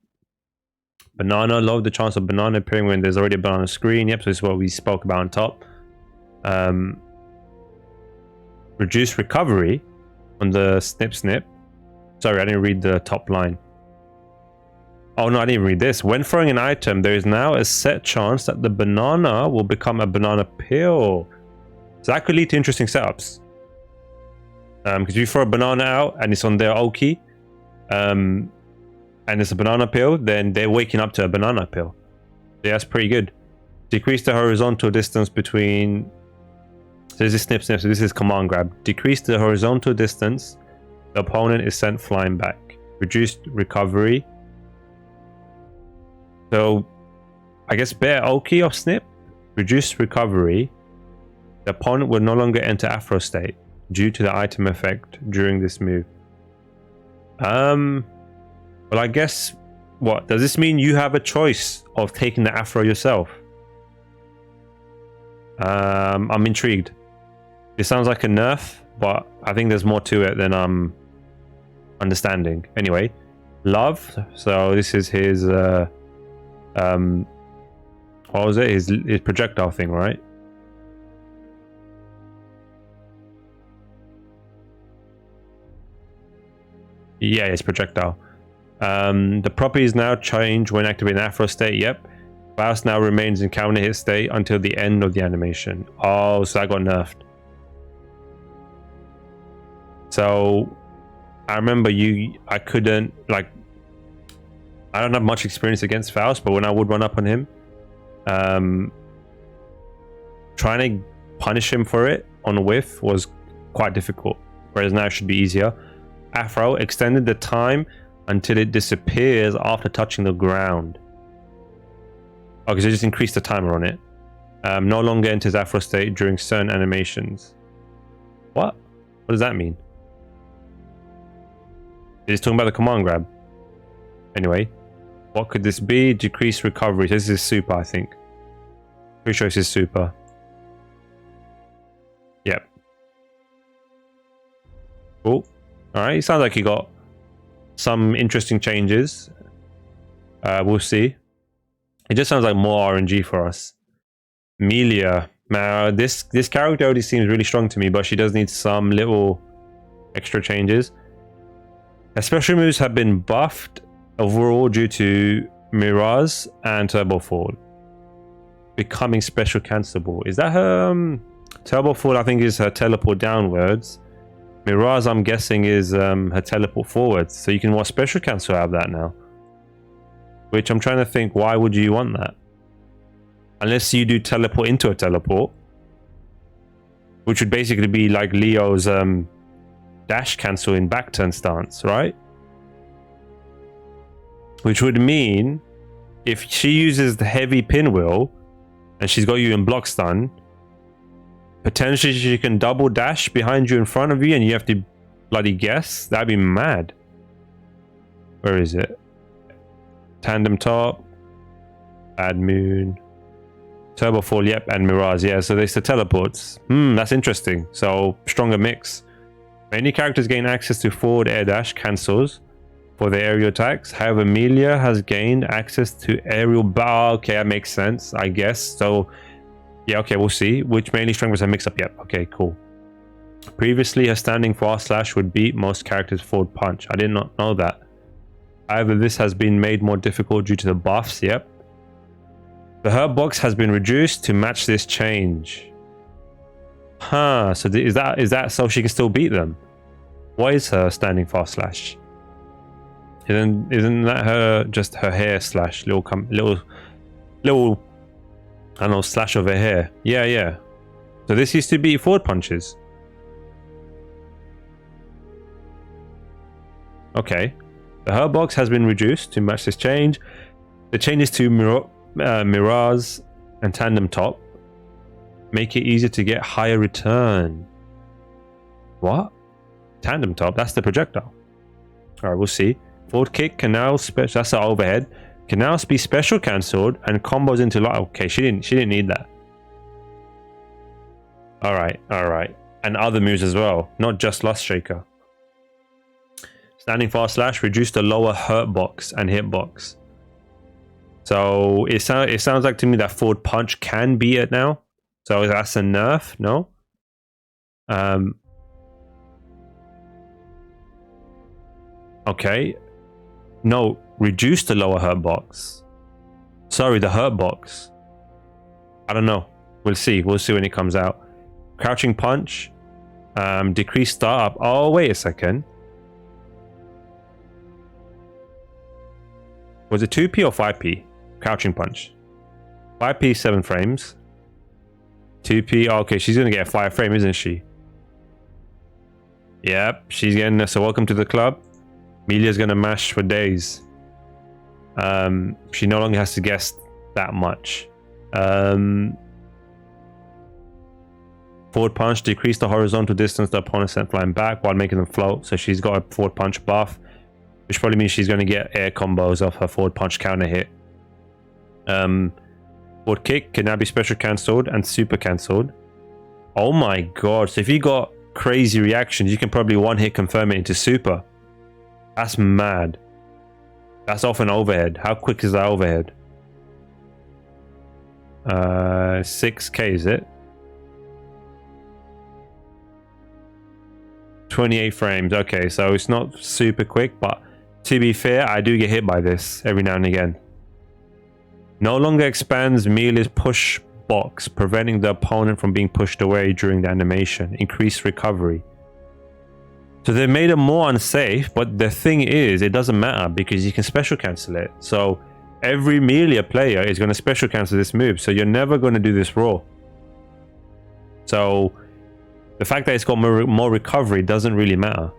Banana, lower the chance of banana appearing when there's already a banana on screen. Yep, so this is what we spoke about on top. Reduce recovery on the snip. Sorry, I didn't read the top line. Oh no, I didn't read this. When throwing an item, there is now a set chance that the banana will become a banana peel. So that could lead to interesting setups. Because if you throw a banana out and it's on their Oki, and it's a banana peel, then they're waking up to a banana peel. Yeah, that's pretty good. Decrease the horizontal distance between... So this is snip, so this is command grab. Decrease the horizontal distance. The opponent is sent flying back. Reduced recovery. So, I guess better Oki of snip. Reduced recovery. The opponent will no longer enter Afro state due to the item effect during this move. Well, I guess... What? Does this mean you have a choice of taking the Afro yourself? I'm intrigued. It sounds like a nerf, but I think there's more to it than I'm understanding. Anyway, love. So this is his what was it? His projectile thing, right? Yeah, it's projectile. The properties now change when activating Afro state. Yep. Faust now remains in counter hit state until the end of the animation. Oh, so that got nerfed. So I remember I couldn't, like, I don't have much experience against Faust, but when I would run up on him, trying to punish him for it on a whiff was quite difficult, whereas now it should be easier. Afro extended the time until it disappears after touching the ground. Okay, so just increase the timer on it. No longer enters Afro state during certain animations. What does that mean? It's talking about the command grab. Anyway, what could this be? Decreased recovery. This is super, I think. Pretty sure this is super. Yep. Cool. Alright, sounds like you got some interesting changes. We'll see. It just sounds like more RNG for us. Millia. Now, this character already seems really strong to me, but she does need some little extra changes. Her special moves have been buffed overall due to Mirage and Turbo Fall. Becoming special cancelable. Is that her Turbo Fall? I think is her teleport downwards. Mirage, I'm guessing, is her teleport forwards. So you can special cancel out of that now. Which I'm trying to think, why would you want that? Unless you do teleport into a teleport. Which would basically be like Leo's dash cancel in back turn stance, right? Which would mean if she uses the heavy pinwheel and she's got you in block stun, potentially she can double dash behind you in front of you and you have to bloody guess. That'd be mad. Where is it? Tandem top, Bad Moon, Turbo Fall, yep, and Mirage. Yeah, so there's the teleports. That's interesting. So stronger mix. Many characters gain access to forward air dash cancels for their aerial attacks. However, Millia has gained access to aerial bar. Okay, that makes sense, I guess. So yeah, okay, we'll see. Which mainly strengthens her mix up. Yep, okay, cool. Previously, her standing fast slash would beat most characters' forward punch. I did not know that. However, this has been made more difficult due to the buffs. Yep. The hurt box has been reduced to match this change. Huh, so is that so she can still beat them? What is her standing fast slash? Isn't that her just her hair slash little I don't know, slash of her hair? Yeah. So this used to be forward punches. Okay. The hurt box has been reduced to match this change. The changes to Mirage and Tandem Top make it easier to get higher return. What? Tandem Top? That's the projectile. Alright, we'll see. Forward kick can now that's the overhead. Can now be special cancelled and combos into light. Okay, she didn't need that. Alright. And other moves as well, not just Lust Shaker. Standing fast slash reduced the lower hurt box and hit box. So it sounds like to me that forward punch can be it now. So that's a nerf, no? Okay. No, reduce the lower hurt box. Sorry, the hurt box. I don't know. We'll see when it comes out. Crouching punch. Decrease startup. Oh, wait a second. Was it 2p or 5p? Crouching punch. 5p 7 frames. 2p. Oh, okay, she's gonna get a 5 frame, isn't she? Yep, she's getting. So welcome to the club. Milia's gonna mash for days. She no longer has to guess that much. Forward punch, decrease the horizontal distance the opponent sent flying back while making them float. So she's got a forward punch buff, which probably means she's going to get air combos off her forward punch counter hit. Forward kick can now be special cancelled and super cancelled. Oh my god, so if you got crazy reactions, you can probably one hit confirm it into super. That's mad. That's off an overhead. How quick is that overhead? 6k is it? 28 frames. Okay, so it's not super quick, but to be fair, I do get hit by this every now and again. No longer expands Millia's push box, preventing the opponent from being pushed away during the animation. Increased recovery. So they made it more unsafe, but the thing is, it doesn't matter because you can special cancel it. So every Millia player is going to special cancel this move, so you're never going to do this raw. So the fact that it's got more recovery doesn't really matter.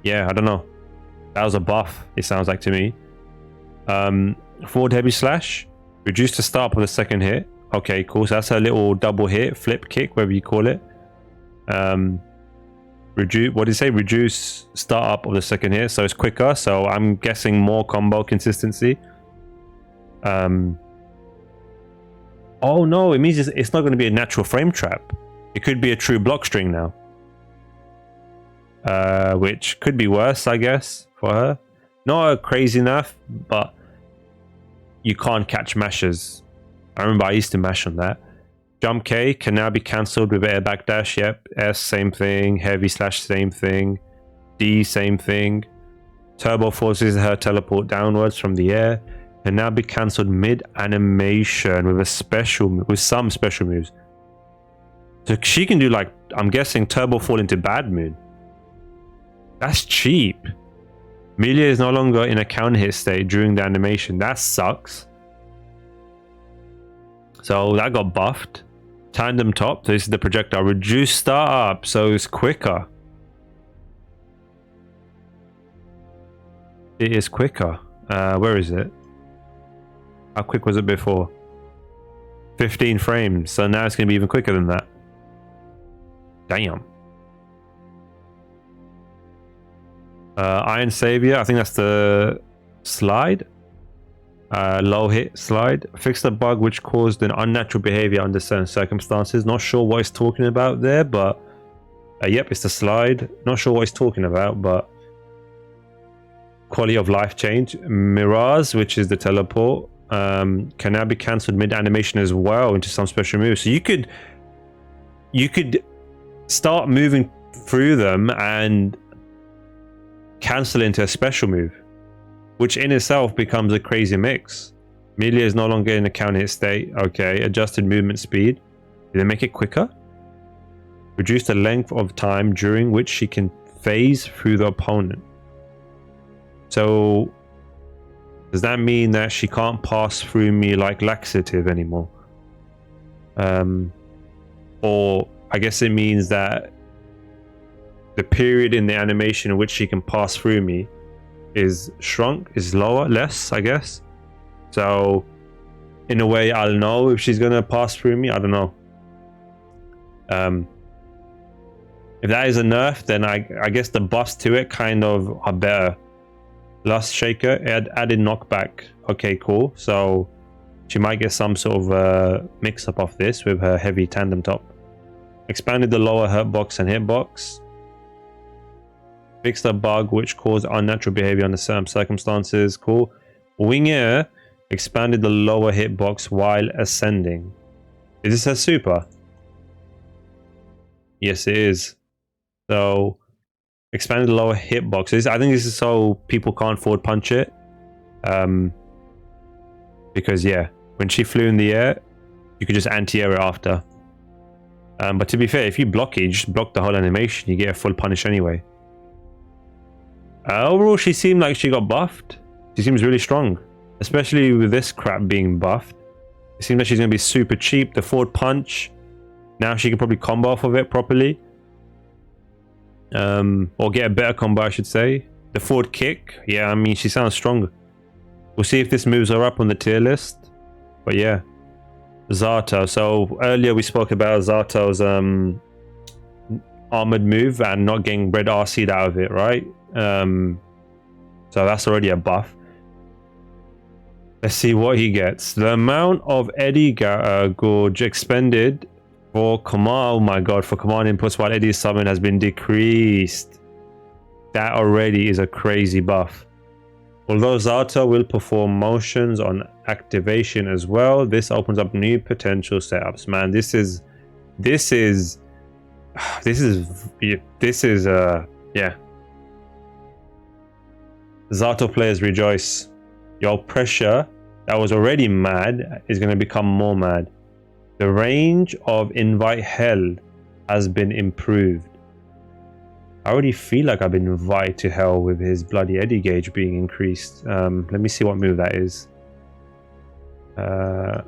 Yeah, I don't know. That was a buff, it sounds like to me. Forward heavy slash, reduce the start of the second hit. Okay, cool. So that's a little double hit, flip kick, whatever you call it. Reduce, what did it say? Reduce start up of the second hit, so it's quicker. So I'm guessing more combo consistency. Oh no, it means it's not going to be a natural frame trap. It could be a true block string now. Which could be worse, I guess, for her. Not crazy enough, but you can't catch mashes. I remember I used to mash on that. Jump K can now be cancelled with air backdash. Yep. S, same thing. Heavy slash, same thing. D, same thing. Turbo forces her teleport downwards from the air. Can now be cancelled mid animation with some special moves. So she can do, like, I'm guessing turbo fall into bad moon. That's cheap. Millia is no longer in a counter hit state during the animation. That sucks. So that got buffed. Tandem top, this is the projectile. Reduce startup, so it's quicker. It is quicker. Where is it? How quick was it before? 15 frames, so now it's going to be even quicker than that. Damn. Iron Savior, I think that's the slide. Low hit slide. Fix the bug which caused an unnatural behavior under certain circumstances. Not sure what he's talking about there, but yep, it's the slide. Not sure what he's talking about, but quality of life change. Mirage, which is the teleport, can now be cancelled mid animation as well into some special moves. So you could start moving through them and cancel into a special move, which in itself becomes a crazy mix. Millia is no longer in a counter hit state. Okay, adjusted movement speed. Did they make it quicker? Reduce the length of time during which she can phase through the opponent. So does that mean that she can't pass through me like laxative anymore? Or I guess it means that the period in the animation in which she can pass through me is shrunk, is lower, less, I guess. So in a way, I'll know if she's gonna pass through me. I don't know. If that is a nerf, then I guess the buffs to it kind of are better. Lust Shaker, added knockback. Okay, cool. So she might get some sort of mix up of this with her heavy tandem top. Expanded the lower hurt box and hitbox. Fixed a bug which caused unnatural behavior under certain circumstances. Cool. Wing Air expanded the lower hitbox while ascending. Is this a super? Yes, it is. So expanded the lower hitbox. I think this is so people can't forward punch it. Because yeah, when she flew in the air, you could just anti-air it after. But to be fair, if you block it, you just block the whole animation, you get a full punish anyway. Overall, she seemed like she got buffed. She seems really strong, especially with this crap being buffed. It seems like she's going to be super cheap. The forward punch, now she can probably combo off of it properly. Or get a better combo, I should say. The forward kick, yeah, I mean, she sounds strong. We'll see if this moves her up on the tier list. But yeah, Zato. So earlier we spoke about Zato's armored move and not getting red RC'd out of it, right? So that's already a buff. Let's see what he gets. The amount of Eddie Gorge expended for command, oh my god, for command inputs while Eddie's summon has been decreased. That already is a crazy buff. Although Zato will perform motions on activation as well, this opens up new potential setups. Man, this is yeah. Zato players rejoice. Your pressure that was already mad is going to become more mad. The range of invite hell has been improved. I already feel like I've been invited to hell with his bloody Eddie gauge being increased. Let me see what move that is. So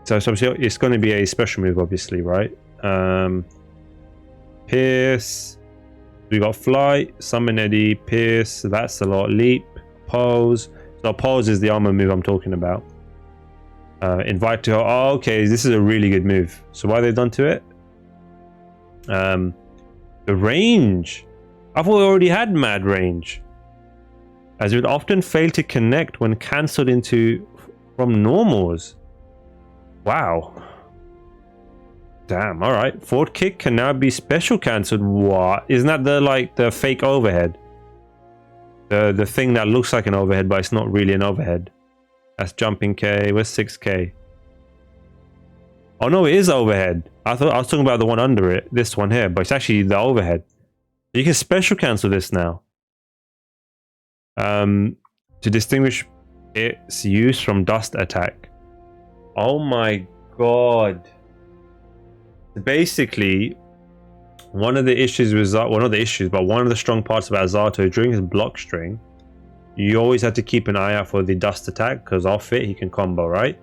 it's going to be a special move, obviously, right? Pierce. We got flight, summon Eddie, pierce. That's a lot. Leap, pose. So pose is the armor move I'm talking about. Invite to. Oh, okay, this is a really good move. So what have they done to it? The range. I thought we already had mad range, as it would often fail to connect when cancelled into from normals. Wow. Damn. All right. Forward kick can now be special cancelled. What? Isn't that the fake overhead? The thing that looks like an overhead, but it's not really an overhead. That's jumping K. Where's 6K? Oh no, it is overhead. I thought I was talking about the one under it. This one here, but it's actually the overhead. You can special cancel this now. To distinguish its use from dust attack. Oh my god. Basically, one of the issues with Zato, well, not the issues, but one of the strong parts about Zato, during his block string, you always have to keep an eye out for the dust attack, because off it he can combo, right?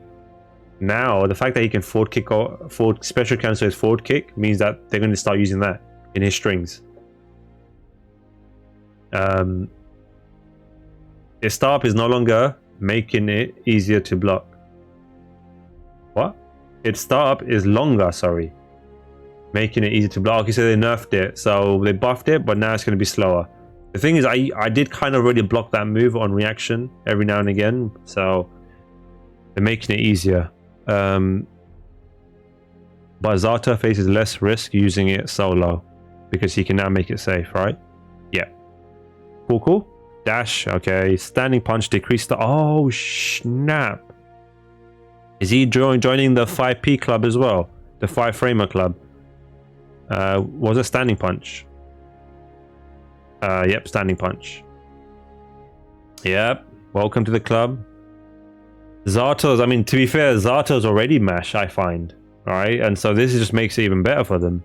Now, the fact that he can forward kick or forward special cancel his forward kick means that they're going to start using that in his strings. His startup is no longer making it easier to block. What? Its startup is longer, sorry. Making it easier to block. Okay, so they nerfed it. So they buffed it, but now it's going to be slower. The thing is, I did kind of already block that move on reaction every now and again. So they're making it easier. But Zato faces less risk using it solo, because he can now make it safe, right? Yeah. Cool, cool. Dash, okay. Standing punch, decrease the... Oh, snap. Is he joining the 5P club as well? The 5-framer club? Was it standing punch? Yep, standing punch. Yep, welcome to the club. Zato's, I mean, to be fair, Zato's already mash, I find. Alright, and so this just makes it even better for them.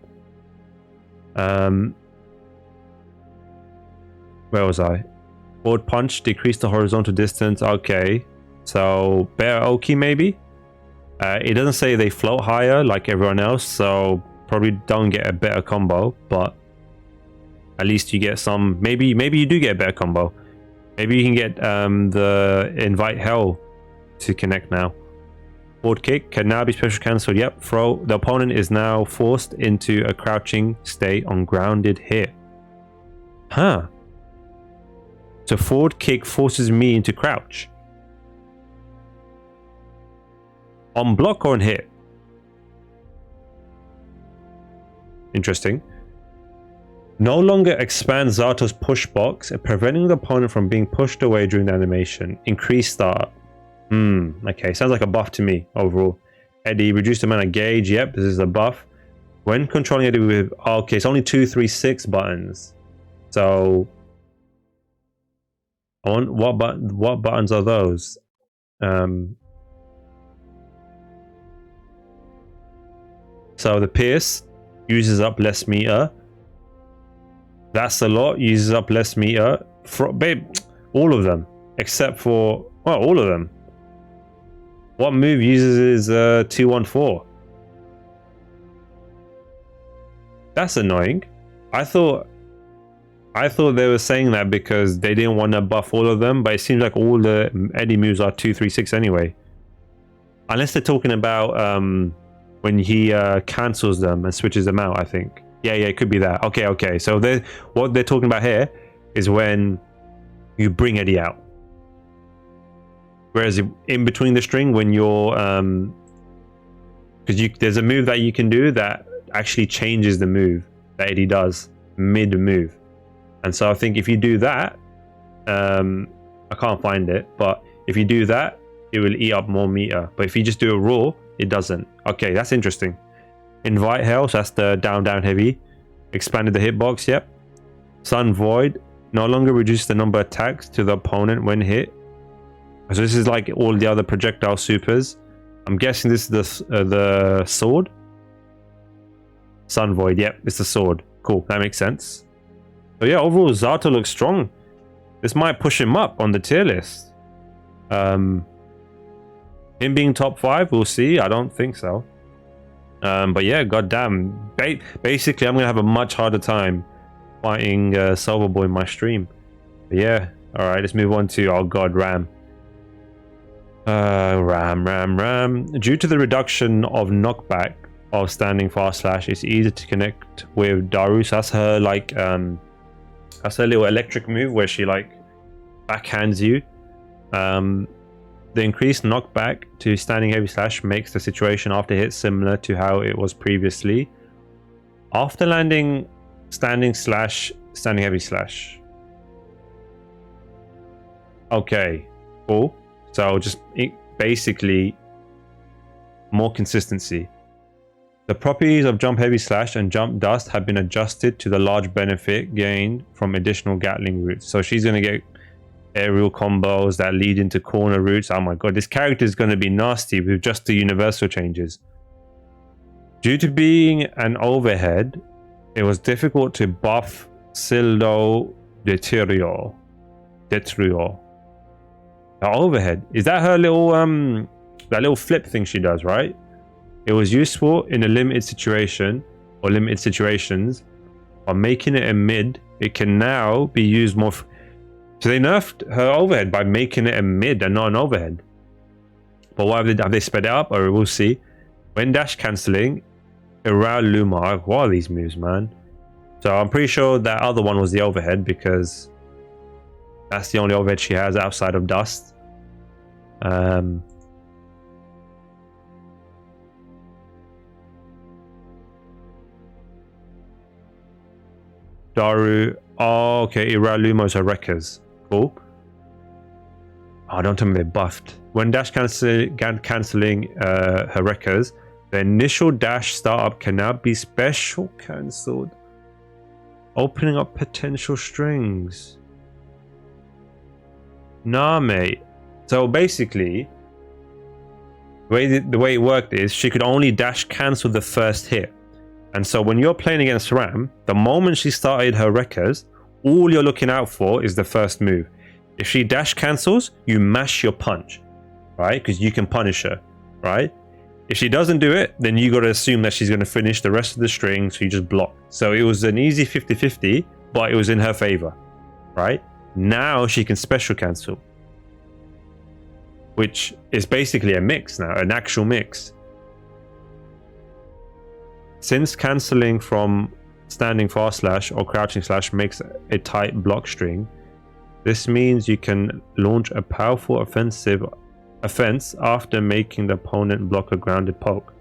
Where was I? Forward punch, decrease the horizontal distance. Okay, so better Oki maybe? It doesn't say they float higher like everyone else, so probably don't get a better combo, but at least you get some. Maybe you do get a better combo. Maybe you can get the invite hell to connect now. Forward kick can now be special cancelled. Yep, throw. The opponent is now forced into a crouching state on grounded hit. Huh. So forward kick forces me into crouch. On block or on hit? Interesting. No longer expands Zato's push box, preventing the opponent from being pushed away during the animation. Increased startup. Okay, sounds like a buff to me overall. Eddie, reduced amount of gauge. Yep, this is a buff. When controlling Eddie with... Oh, okay, it's only 2, 3, 6 buttons. So... I want... What buttons are those? So the pierce uses up less meter. That's a lot. Uses up less meter. Babe, all of them. Except for... Well, all of them. What move uses is 214? That's annoying. I thought they were saying that because they didn't want to buff all of them, but it seems like all the Eddie moves are 236 anyway. Unless they're talking about when he cancels them and switches them out, I think. Yeah, it could be that. Okay. So what they're talking about here is when you bring Eddie out. Whereas in between the string, when you're... Because there's a move that you can do that actually changes the move that Eddie does mid-move. And so I think if you do that... I can't find it, but if you do that, it will eat up more meter. But if you just do a raw, it doesn't. Okay, that's interesting. Invite hell, so that's the down heavy. Expanded the hitbox, yep. Sun void no longer reduces the number of attacks to the opponent when hit. So this is like all the other projectile supers. I'm guessing this is the sword. Sun void, yep, it's the sword. cool. That makes sense. So yeah, overall, Zato looks strong. This might push him up on the tier list. Him being top 5, we'll see. I don't think so. But yeah, goddamn. Basically, I'm gonna have a much harder time fighting Silverboy in my stream. But yeah, all right. Let's move on to Ram. Ram. Due to the reduction of knockback of standing fast slash, it's easier to connect with Daru. So that's her like that's her little electric move where she like backhands you. The increased knockback to standing heavy slash makes the situation after hit similar to how it was previously. After landing standing heavy slash. Okay, cool. So just basically more consistency. The properties of jump heavy slash and jump dust have been adjusted to the large benefit gained from additional Gatling routes. So she's going to get aerial combos that lead into corner routes. Oh my god, this character is going to be nasty with just the universal changes. Due to being an overhead, it was difficult to buff Sildo Deterior. The overhead. Is that her little that little flip thing she does, right? It was useful in a limited situation or limited situations. By making it a mid, it can now be used more. So they nerfed her overhead by making it a mid and not an overhead. But why have they sped it up? Or we'll see. When dash cancelling, around Luma. What are these moves, man? So I'm pretty sure that other one was the overhead because that's the only overhead she has outside of dust. Daru. Oh, okay. Iralumo is her wreckers. Cool. Oh, don't tell me they're buffed. When dash cancelling her wreckers, the initial dash startup can now be special cancelled, opening up potential strings. Nah, mate. So basically, the way it worked is she could only dash cancel the first hit. And so when you're playing against Ram, the moment she started her wreckers, all you're looking out for is the first move. If she dash cancels, you mash your punch, right? Because you can punish her, right? If she doesn't do it, then you got to assume that she's going to finish the rest of the string, so you just block. So it was an easy 50-50, but it was in her favor, right? Now she can special cancel, which is basically a mix now, an actual mix. Since cancelling from standing fast slash or crouching slash makes a tight block string, this means you can launch a powerful offense after making the opponent block a grounded poke.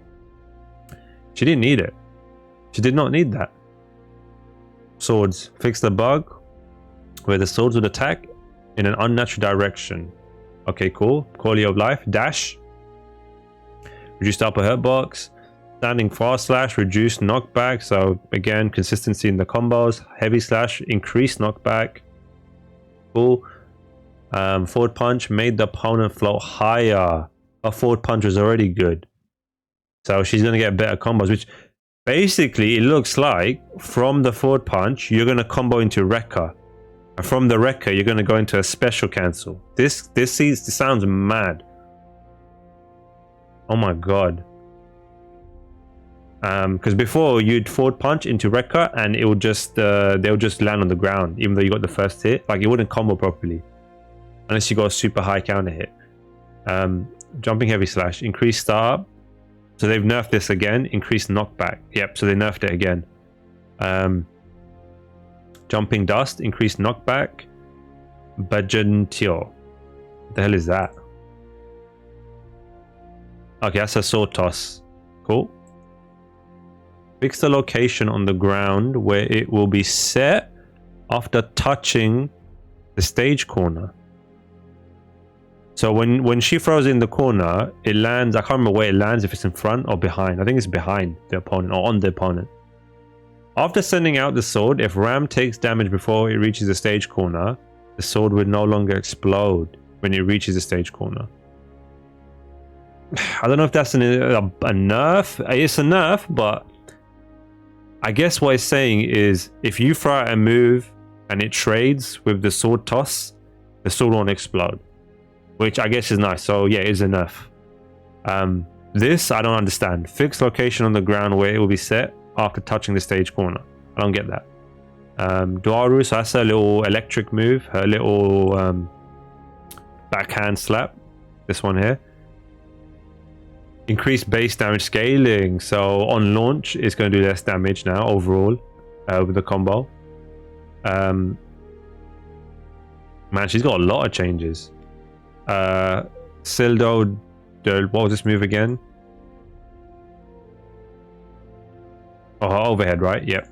She didn't need it. She did not need that. Swords. Fix the bug where the swords would attack in an unnatural direction. Okay, cool. Quality of life. Dash. Reduced upper hurt box. Standing fast slash, reduced knockback. So again, consistency in the combos. Heavy slash, increased knockback. Cool. Forward punch made the opponent float higher. Her forward punch was already good. So she's going to get better combos, which basically it looks like from the forward punch, you're going to combo into Wrecker. And from the Wrecker, you're going to go into a special cancel. This sounds mad. Oh my god. Because before you'd forward punch into Wrecker and it would just they'll just land on the ground even though you got the first hit. Like it wouldn't combo properly unless you got a super high counter hit. Jumping heavy slash, increased startup. So they've nerfed this again. Increased knockback. Yep. So they nerfed it again. Jumping dust, increased knockback. Bajantio. What the hell is that? Okay, that's a sword toss. Cool. Fix the location on the ground where it will be set after touching the stage corner. So when she throws it in the corner, it lands. I can't remember where it lands, if it's in front or behind. I think it's behind the opponent or on the opponent. After sending out the sword, if Ram takes damage before it reaches the stage corner, the sword would no longer explode when it reaches the stage corner. I don't know if that's a nerf. It's a nerf, but I guess what it's saying is if you throw out a move and it trades with the sword toss, the sword won't explode, which I guess is nice. So yeah, it is enough. This I don't understand. Fixed location on the ground where it will be set after touching the stage corner. I don't get that. Duaru, so that's her little electric move, her little backhand slap. This one here. Increased base damage scaling. So on launch, it's going to do less damage now overall with the combo. Man, she's got a lot of changes. Sildo, what was this move again? Oh, overhead, right? Yep.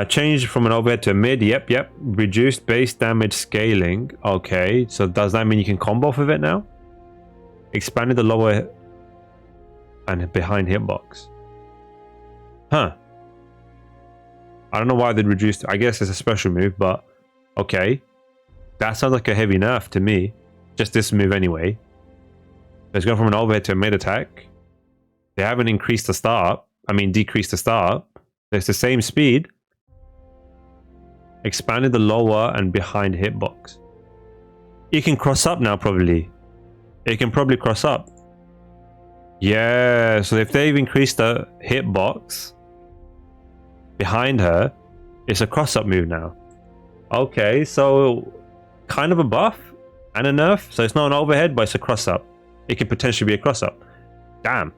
Change from an overhead to a mid. Yep. Reduced base damage scaling. Okay, so does that mean you can combo off of it now? Expanded the lower and behind hitbox. Huh. I don't know why they'd reduced. I guess it's a special move, but okay. That sounds like a heavy nerf to me. Just this move anyway. It's gone from an overhead to a mid attack. They haven't increased the start. I mean, decreased the start. It's the same speed. Expanded the lower and behind hitbox. It can cross up now, probably. It can probably cross up. Yeah, so if they've increased the hitbox behind her, it's a cross-up move now. Okay, so kind of a buff and a nerf. So it's not an overhead, but it's a cross-up. It could potentially be a cross-up. Damn.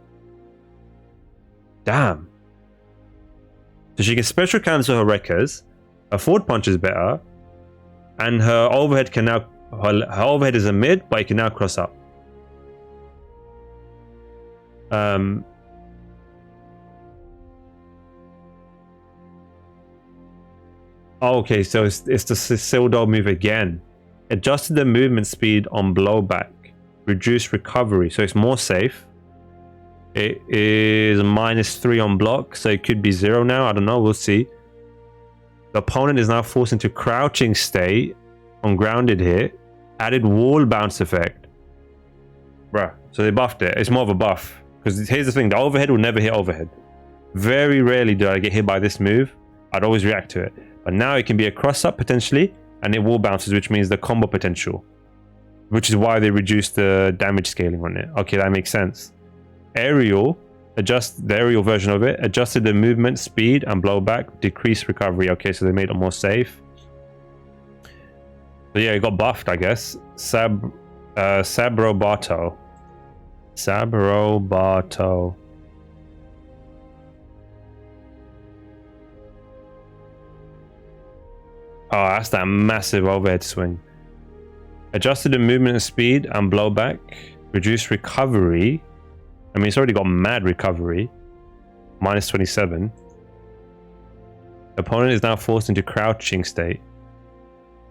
So she can special cancel her wreckers. Her forward punch is better. And her overhead can now... Her overhead is a mid, but it can now cross up. Okay, so it's the Sildo move again. Adjusted the movement speed on blowback. Reduced recovery, so it's more safe. It is -3 on block, so it could be 0 now. I don't know, we'll see. The opponent is now forced into crouching state on grounded hit. Added wall bounce effect. Bruh, so they buffed it. It's more of a buff. Because here's the thing, the overhead will never hit overhead. Very rarely do I get hit by this move. I'd always react to it. But now it can be a cross-up potentially, and it wall bounces, which means the combo potential. Which is why they reduced the damage scaling on it. Okay, that makes sense. Aerial, adjust the aerial version of it. Adjusted the movement, speed, and blowback. Decreased recovery. Okay, so they made it more safe. So yeah, it got buffed, I guess. Sabrobato. Sabrobato. Oh, that's that massive overhead swing. Adjusted the movement and speed and blowback. Reduced recovery. I mean, it's already got mad recovery. -27. Opponent is now forced into crouching state.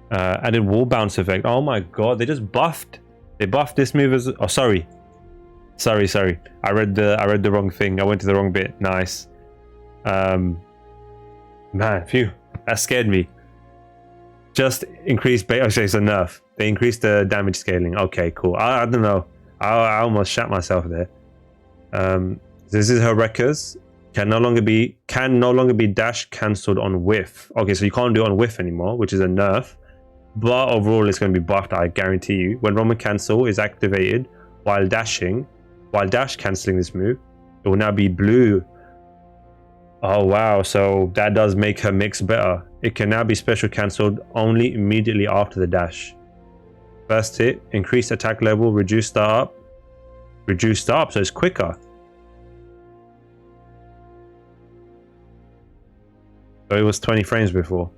Added wall bounce effect. Oh my god, they just buffed. They buffed this move as... Oh, sorry. Sorry. I read the wrong thing. I went to the wrong bit. Nice. Man, phew. That scared me. Just increased base. Okay, so nerf. They increased the damage scaling. Okay, cool. I don't know. I almost shat myself there. This is her wreckers. Can no longer be dash cancelled on whiff. Okay, so you can't do it on whiff anymore, which is a nerf. But overall, it's going to be buffed. I guarantee you. When Roman cancel is activated while dash cancelling this move, it will now be blue. Oh wow, so that does make her mix better. It can now be special cancelled only immediately after the dash. First hit, increased attack level, reduce start up, so it's quicker. So it was 20 frames before.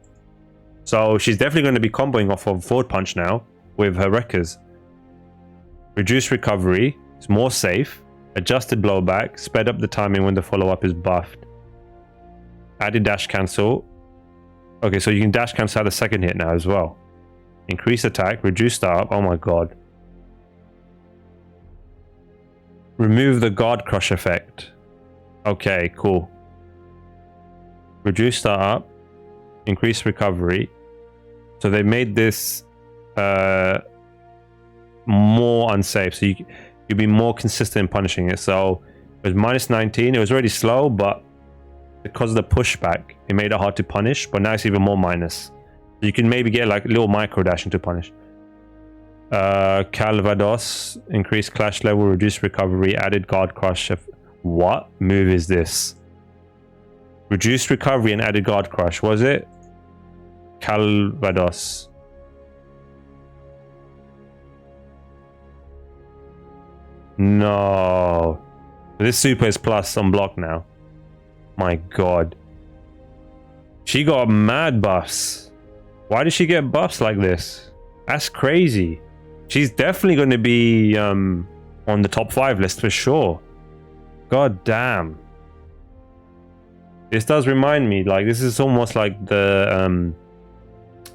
So she's definitely going to be comboing off of forward punch now with her wreckers. Reduced recovery, it's more safe. Adjusted blowback, sped up the timing when the follow-up is buffed. Added dash cancel. Okay, so you can dash cancel out the second hit now as well. Increase attack, reduce start. Oh my god. Remove the guard crush effect. Okay, cool. Reduce start up. Increase recovery. So they made this more unsafe. So you'll be more consistent in punishing it. So it was -19. It was already slow, but because of the pushback, it made it hard to punish, but now it's even more minus. You can maybe get like a little micro dashing to punish. Calvados, increased clash level, reduced recovery, added guard crush. What move is this? Reduced recovery and added guard crush, was it? Calvados. No. This super is plus unblock now. My god. She got mad buffs. Why did she get buffs like this? That's crazy. She's definitely going to be on the top 5 list for sure. God damn. This does remind me, like, this is almost like the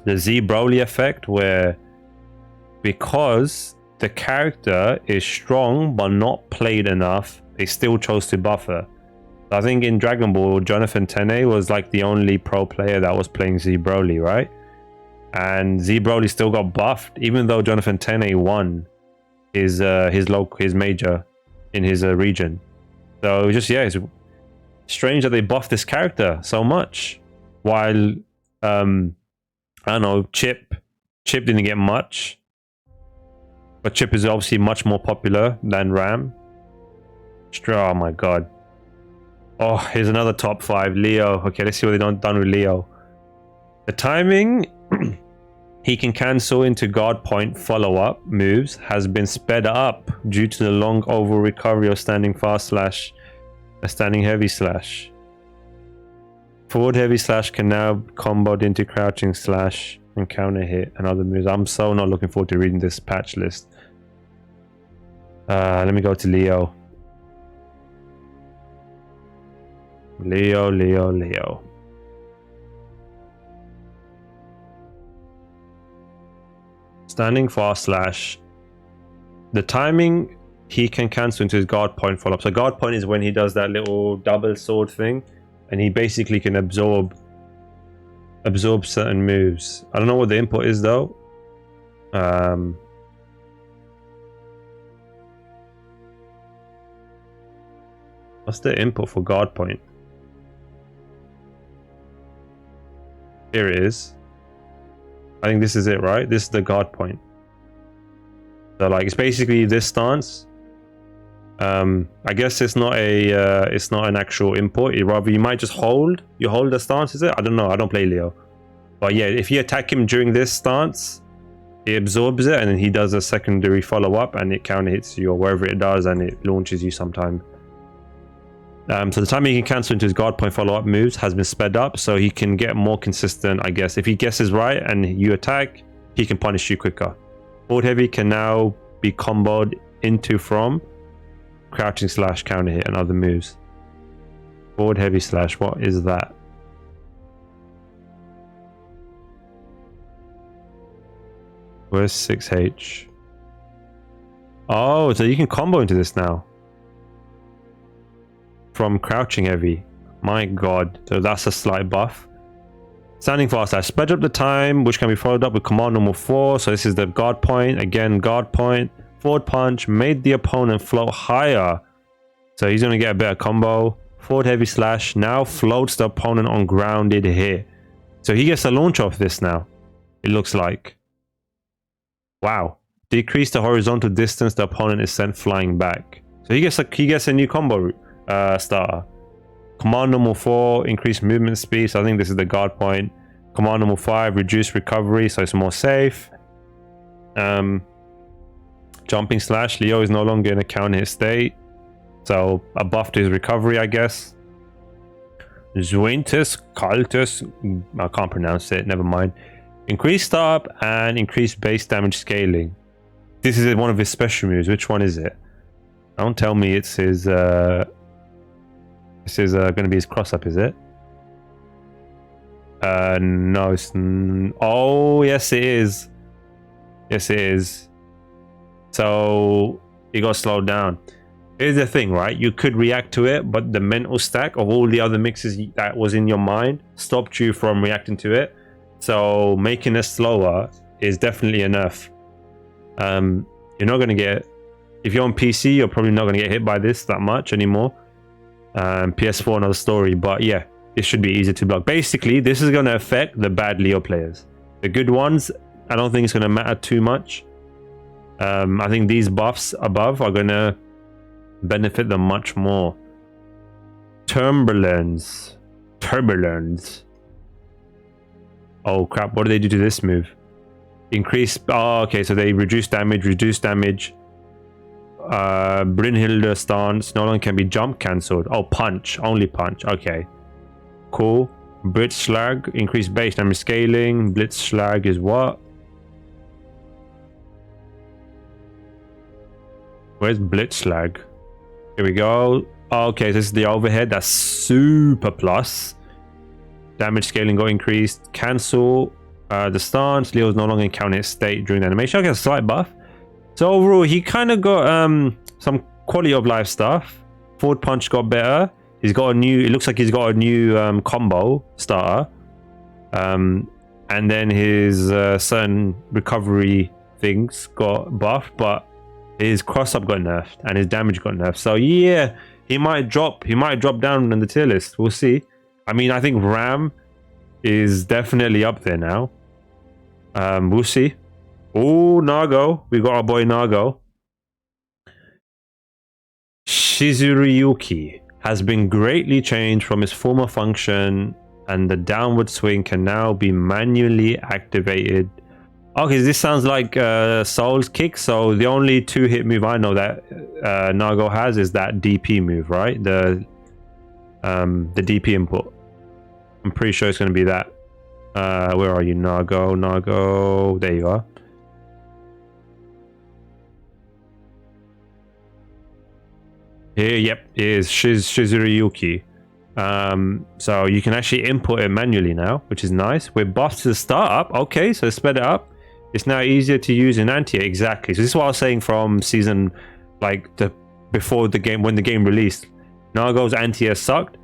Z Broly effect, where because the character is strong but not played enough, they still chose to buff her. I think in Dragon Ball, Jonathan Tene was like the only pro player that was playing Z Broly, right? And Z Broly still got buffed, even though Jonathan Tene won his major in his region. So just, yeah, it's strange that they buffed this character so much, while I don't know, Chip didn't get much, but Chip is obviously much more popular than Ram. Oh my god. Oh, here's another top 5. Leo. Okay, let's see what they've done with Leo. The timing he can cancel into guard point follow-up moves has been sped up due to the long over recovery of standing fast slash, a standing heavy slash. Forward heavy slash can now be comboed into crouching slash and counter hit and other moves. I'm so not looking forward to reading this patch list. Let me go to Leo. Leo. Standing fast slash. The timing he can cancel into his guard point follow-up. So guard point is when he does that little double sword thing, and he basically can absorb certain moves. I don't know what the input is though. What's the input for guard point? Here it is. I think this is it, right? This is the guard point. So like, it's basically this stance. I guess it's not an actual input. You might just hold. You hold the stance, is it? I don't know. I don't play Leo. But yeah, if you attack him during this stance, he absorbs it, and then he does a secondary follow-up, and it counter hits you or wherever it does, and it launches you sometime. So the time he can cancel into his guard point follow-up moves has been sped up, so he can get more consistent, I guess. If he guesses right and you attack, he can punish you quicker. Forward heavy can now be comboed into from crouching slash, counter hit, and other moves. Forward heavy slash, what is that? Where's 6H? Oh, so you can combo into this now. From crouching heavy. My god. So that's a slight buff. Standing fast slash. Sped up the time, which can be followed up with command normal 4. So this is the guard point. Again, guard point. Forward punch. Made the opponent float higher. So he's going to get a better combo. Forward heavy slash. Now floats the opponent on grounded hit. So he gets a launch off this now. It looks like. Wow. Decrease the horizontal distance the opponent is sent flying back. So he gets a new combo starter. Command normal 4, increased movement speed. So I think this is the guard point. Command normal 5, reduced recovery, so it's more safe. Jumping slash. Leo is no longer in a counter hit state, so a buff to his recovery, I guess. Zuintus Cultus, I can't pronounce it, never mind. Increased startup and increased base damage scaling. This is one of his special moves. Which one is it? Don't tell me it's his this is going to be his cross up, is it? No, it's oh yes it is. Yes it is. So he got slowed down. Here's the thing, right? You could react to it, but the mental stack of all the other mixes that was in your mind stopped you from reacting to it. So making it slower is definitely a nerf. You're not going to get, if you're on PC, you're probably not going to get hit by this that much anymore. PS4 another story, but yeah, it should be easy to block. Basically, this is going to affect the bad Leo players. The good ones, I don't think it's going to matter too much. I think these buffs above are going to benefit them much more. Turbulence. Oh crap, what do they do to this move? Increase, oh okay, so they reduce damage. Brynhilde stance, no longer can be jump cancelled. Oh, punch, only punch, okay. Cool. Blitzschlag, increased base damage scaling. Blitzschlag is what? Where's Blitzschlag? Here we go. Okay, so this is the overhead. That's super plus. Damage scaling got increased. Cancel the stance. Leo's no longer in counter state during the animation. Okay, a slight buff. So overall, he kind of got some quality of life stuff. Forward punch got better. He's got a new. It looks like he's got a new combo starter. And then his certain recovery things got buffed, but his cross up got nerfed and his damage got nerfed. So yeah, he might drop down in the tier list. We'll see. I mean, I think Ram is definitely up there now. We'll see. Oh, Nago. We got our boy Nago. Shizuryuki has been greatly changed from its former function, and the downward swing can now be manually activated. Okay, this sounds like Soul's Kick. So the only 2-hit move I know that Nago has is that DP move, right? The DP input. I'm pretty sure it's going to be that. Where are you, Nago? Nago, there you are. Here, yep, it is Shizuryuki. So you can actually input it manually now, which is nice. We're buffed to the startup. Okay, so sped it up. It's now easier to use in anti-air. Exactly. So this is what I was saying from season, like before the game, when the game released. Nago's anti-air sucked.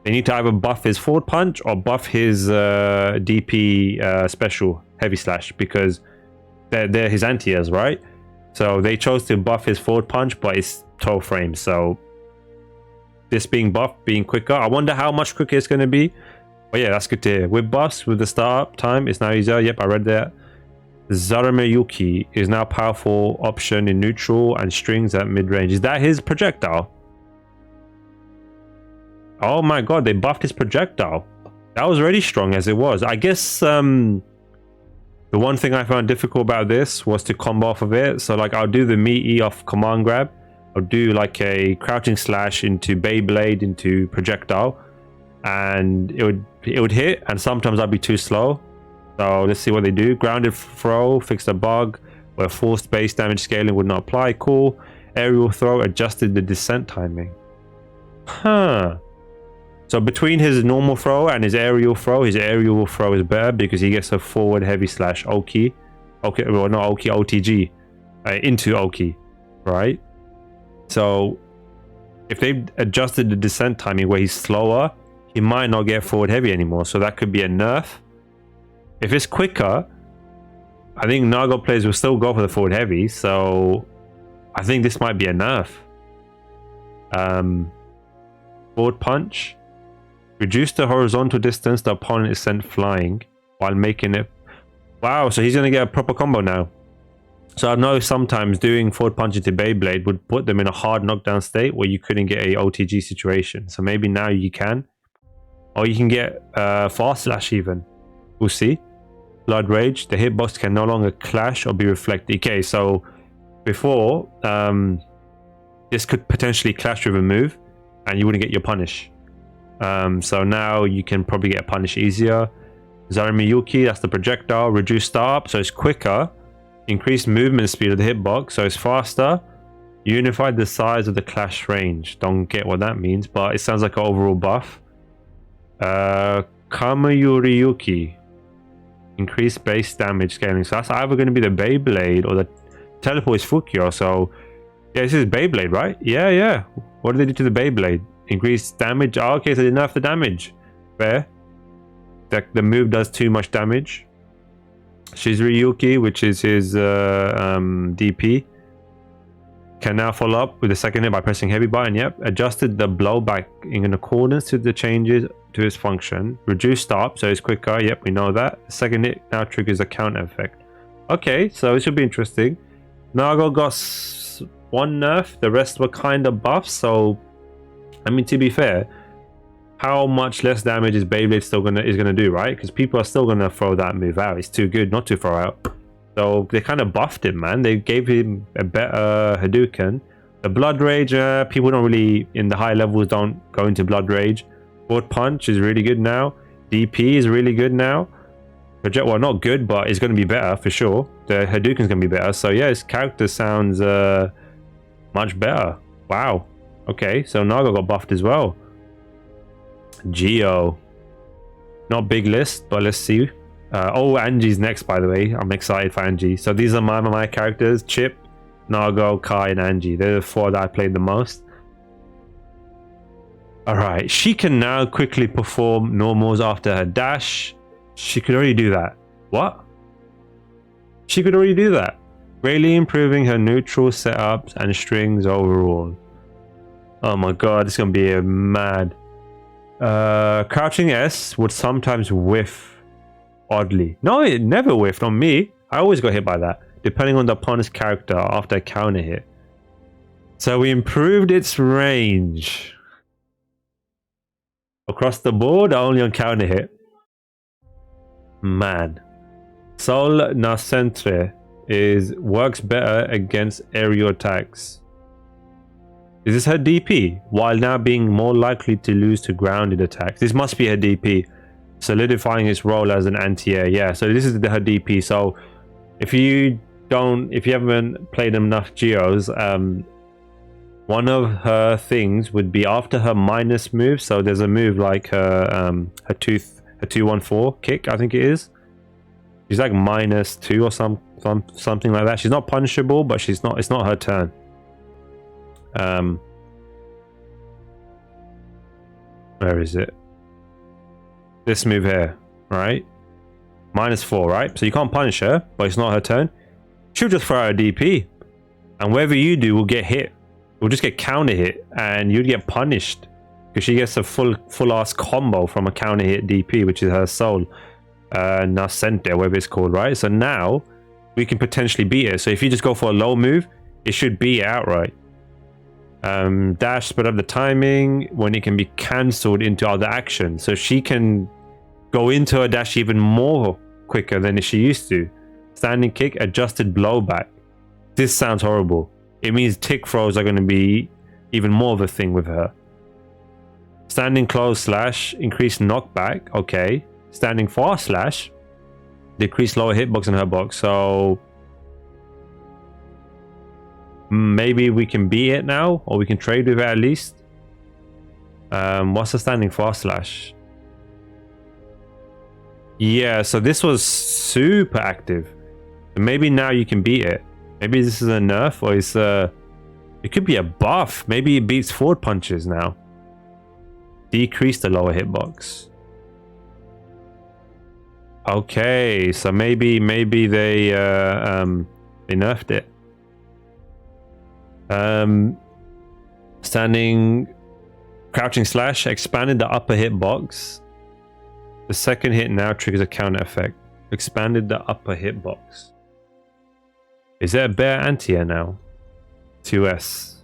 They need to either buff his forward punch or buff his DP special heavy slash, because they're his anti-airs, right? So they chose to buff his forward punch, but it's 12 frames. So this being buffed, being quicker, I wonder how much quicker it's going to be. But yeah, that's good to hear. With buffs, with the startup time, it's now easier. Yep, I read that. Zarameyuki is now powerful option in neutral and strings at mid-range. Is that his projectile? Oh my god, they buffed his projectile. That was really strong as it was. I guess the one thing I found difficult about this was to combo off of it. So like I'll do the meaty off command grab. I'll do like a crouching slash into Beyblade into projectile, and it would hit, and sometimes I'd be too slow. So let's see what they do. Grounded throw, fixed a bug where forced base damage scaling would not apply. Cool. Aerial throw, adjusted the descent timing. Huh. So between his normal throw and his aerial throw is better because he gets a forward heavy slash Oki. Okay, well not Oki, OTG into Oki, right? So if they've adjusted the descent timing where he's slower, he might not get forward heavy anymore. So that could be a nerf. If it's quicker, I think Nago players will still go for the forward heavy. So I think this might be a nerf. Forward punch. Reduce the horizontal distance the opponent is sent flying while making it. Wow, so he's going to get a proper combo now. So I know sometimes doing forward punch into Beyblade would put them in a hard knockdown state where you couldn't get a OTG situation. So maybe now you can. Or you can get fast slash even. We'll see. Blood Rage. The hitbox can no longer clash or be reflected. Okay, so before, this could potentially clash with a move and you wouldn't get your punish. So now you can probably get a punish easier. Zarameyuki, that's the projectile. Reduce startup, so it's quicker. Increased movement speed of the hitbox, so it's faster. Unified the size of the clash range. Don't get what that means, but it sounds like an overall buff. Kamayuriyuki. Increased base damage scaling. So that's either going to be the Beyblade or the teleport is Fukyo. So yeah, this is Beyblade, right? Yeah. What did they do to the Beyblade? Increased damage. Oh, okay, so they nerfed the damage. Fair. The move does too much damage. Shizuryuki, which is his DP. Can now follow up with the second hit by pressing heavy button. Yep. Adjusted the blowback in accordance to the changes to its function. Reduce stop so it's quicker. Yep, we know that. The second hit now triggers a counter effect. Okay, so it should be interesting. Nago got one nerf. The rest were kind of buffs. So, I mean, to be fair, how much less damage is Beyblade still gonna do, right? Because people are still gonna throw that move out. It's too good not to throw out. So they kind of buffed him, man. They gave him a better Hadouken. The Blood Rage, people don't really, in the high levels, don't go into Blood Rage. Forward Punch is really good now. DP is really good now. Project, well, not good, but it's going to be better for sure. The Hadouken's going to be better. So yeah, his character sounds much better. Wow. Okay, so Nago got buffed as well. Geo. Not big list, but let's see. Oh, Anji's next, by the way. I'm excited for Anji. So these are my characters. Chip, Nago, Kai, and Anji. They're the four that I played the most. Alright, she can now quickly perform normals after her dash. She could already do that. What? She could already do that. Greatly improving her neutral setups and strings overall. Oh my god, it's going to be a mad. Crouching S would sometimes whiff. Oddly. No, it never whiffed on me. I always got hit by that, depending on the opponent's character after a counter hit. So we improved its range. Across the board, only on counter hit. Man. Sol Nascentre works better against aerial attacks. Is this her DP? While now being more likely to lose to grounded attacks. This must be her DP. Solidifying its role as an anti-air. Yeah, so this is her DP. So if you haven't played enough Geos, one of her things would be after her minus move. So there's a move like her 214 kick, I think it is. She's like -2 or something like that. She's not punishable, but it's not her turn. Where is it? This move here, right? -4, right? So you can't punish her, but it's not her turn. She'll just throw out a DP, and whatever you do will get hit. Will just get counter hit, and you'd get punished because she gets a full ass combo from a counter hit DP, which is her soul, Nascente, whatever it's called, right? So now we can potentially beat it. So if you just go for a low move, it should beat it outright. Dash, sped up the timing when it can be cancelled into other actions, so she can go into her dash even more quicker than she used to. Standing kick, adjusted blowback. This sounds horrible. It means tick throws are going to be even more of a thing with her. Standing close slash, increased knockback. Okay. Standing fast slash, decrease lower hitbox in her box. So maybe we can beat it now, or we can trade with it at least. What's the standing fast slash? Yeah, so this was super active. Maybe now you can beat it. Maybe this is a nerf, or it could be a buff. Maybe it beats forward punches now. Decrease the lower hitbox. Okay, so maybe they nerfed it. Standing crouching slash expanded the upper hitbox. The second hit now triggers a counter effect. Expanded the upper hitbox. Is there a bear anti-air now? 2S.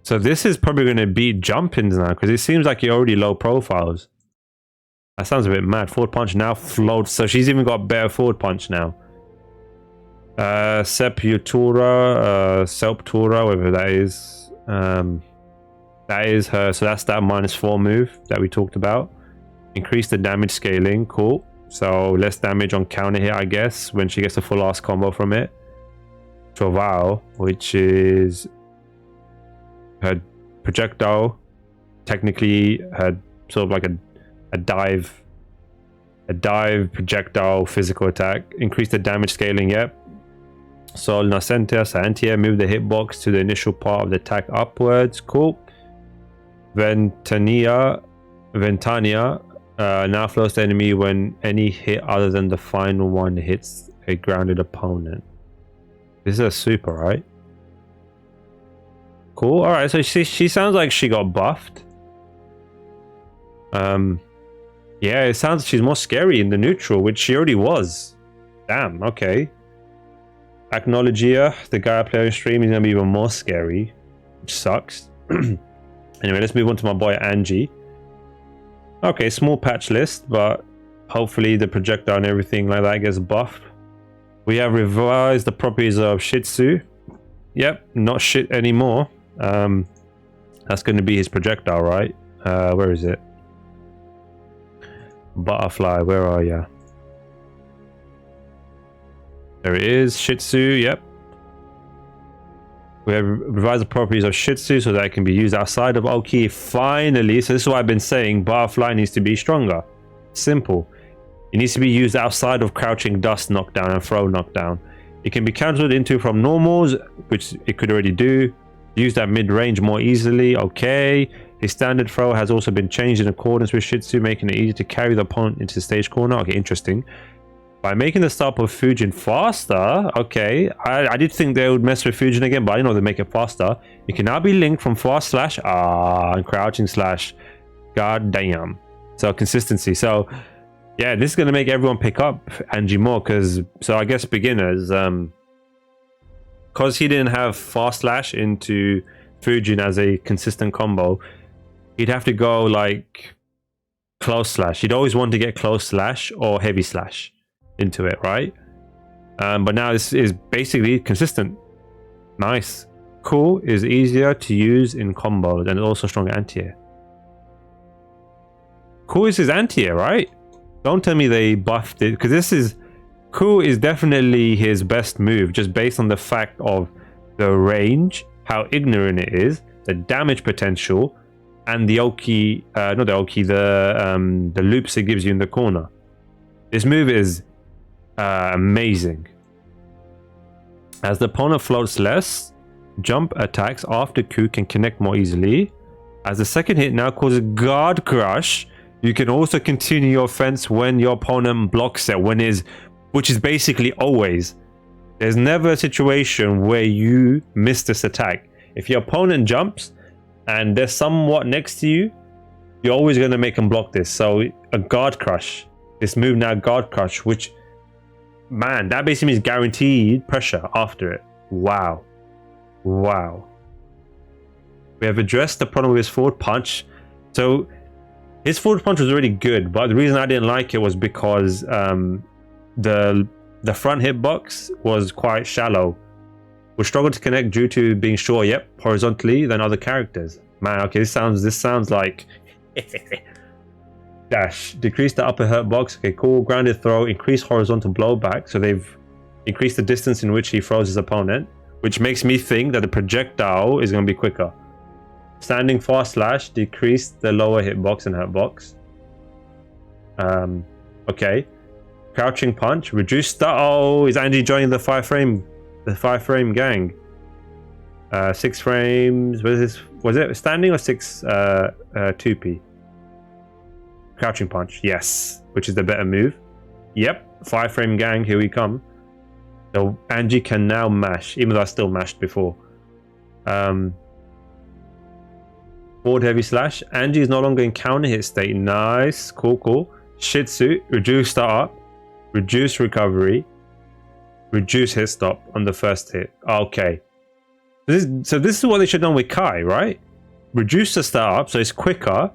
So this is probably going to beat jump-ins now, because it seems like you're already low profiles. That sounds a bit mad. Forward punch now floats, so she's even got better forward punch now. Sepultura, whatever that is. That is her, so that's that -4 move that we talked about. Increase the damage scaling, cool. So less damage on counter hit, I guess, when she gets a full ass combo from it. Trovao, which is her projectile, technically her sort of like a dive projectile physical attack. Increase the damage scaling, yep. Sol Nascente, anti-air, move the hitbox to the initial part of the attack upwards, cool. Ventania now flows the enemy when any hit other than the final one hits a grounded opponent. This is a super, right? Cool. All right. So she sounds like she got buffed. Yeah, it sounds she's more scary in the neutral, which she already was. Damn. Okay. Acknowledgia, the guy I play on stream, is gonna be even more scary, which sucks. Anyway, let's move on to my boy Anji. Okay, small patch list, but hopefully the projectile and everything like that gets buffed. We have revised the properties of Shih Tzu. Yep, not shit anymore. That's going to be his projectile, right? Where is it? Butterfly, where are ya? There it is, Shih Tzu, yep. We have revised the properties of Shih Tzu so that it can be used outside of Oki. Finally, so this is what I've been saying, Butterfly needs to be stronger. Simple. It needs to be used outside of Crouching Dust knockdown and Throw knockdown. It can be cancelled into from normals, which it could already do. Use that mid-range more easily, okay. His standard throw has also been changed in accordance with Shih Tzu, making it easier to carry the opponent into the stage corner. Okay, interesting. By making the start of Fujin faster, okay. I did think they would mess with Fujin again, but I know they make it faster. It can now be linked from fast slash and crouching slash. God damn. So consistency. So yeah, this is going to make everyone pick up Anji more, because so I guess beginners, because he didn't have fast slash into Fujin as a consistent combo, he'd have to go like close slash. He'd always want to get close slash or heavy slash into it, right? But now this is basically consistent. Nice. Cool is easier to use in combos and also stronger anti-air. Cool is his anti-air, right? Don't tell me they buffed it, because this is Cool is definitely his best move, just based on the fact of the range, how ignorant it is, the damage potential, and the Oki, not the Oki, the loops it gives you in the corner. This move is amazing. As the opponent floats less, jump attacks after Q can connect more easily. As the second hit now causes guard crush, you can also continue your offense when your opponent blocks it, which is basically always. There's never a situation where you miss this attack. If your opponent jumps and they're somewhat next to you, you're always going to make them block this. So a guard crush, this move now, guard crush, which, man, that basically means guaranteed pressure after it. Wow. Wow. We have addressed the problem with his forward punch. So his forward punch was really good, but the reason I didn't like it was because the front hitbox was quite shallow. We struggled to connect due to being short, yep, horizontally than other characters. Man, okay, this sounds like dash. Decrease the upper hurt box. Okay, cool. Grounded throw, increase horizontal blowback. So they've increased the distance in which he throws his opponent, which makes me think that the projectile is going to be quicker. Standing fast slash, decrease the lower hitbox and hurtbox. Okay. Crouching punch, reduce start. Oh, is Anji joining the 5-frame gang? 6 frames. What is this? Was it standing or 6 2p? Crouching punch, yes, which is the better move. Yep, 5-frame gang, here we come. So Anji can now mash, even though I still mashed before. Forward heavy slash. Anji is no longer in counter hit state. Nice, cool. Shih Tzu, reduce start up, reduce recovery, reduce hit stop on the first hit. Okay. So this is what they should have done with Kai, right? Reduce the start up, so it's quicker.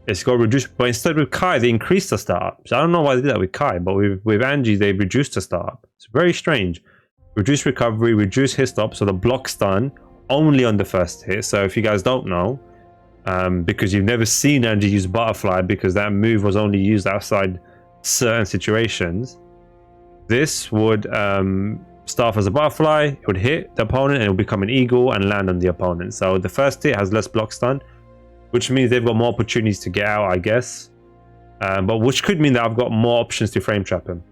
It's got reduced, but instead with Kai, they increased the start up. So I don't know why they did that with Kai, but with Anji, they reduced the start up. It's very strange. Reduce recovery, reduce hit stop, so the block stun only on the first hit. So if you guys don't know, because you've never seen Anji use butterfly, because that move was only used outside certain situations, this would start off as a butterfly, it would hit the opponent and it would become an eagle and land on the opponent. So the first hit has less block stun, which means they've got more opportunities to get out, I guess, but which could mean that I've got more options to frame trap him,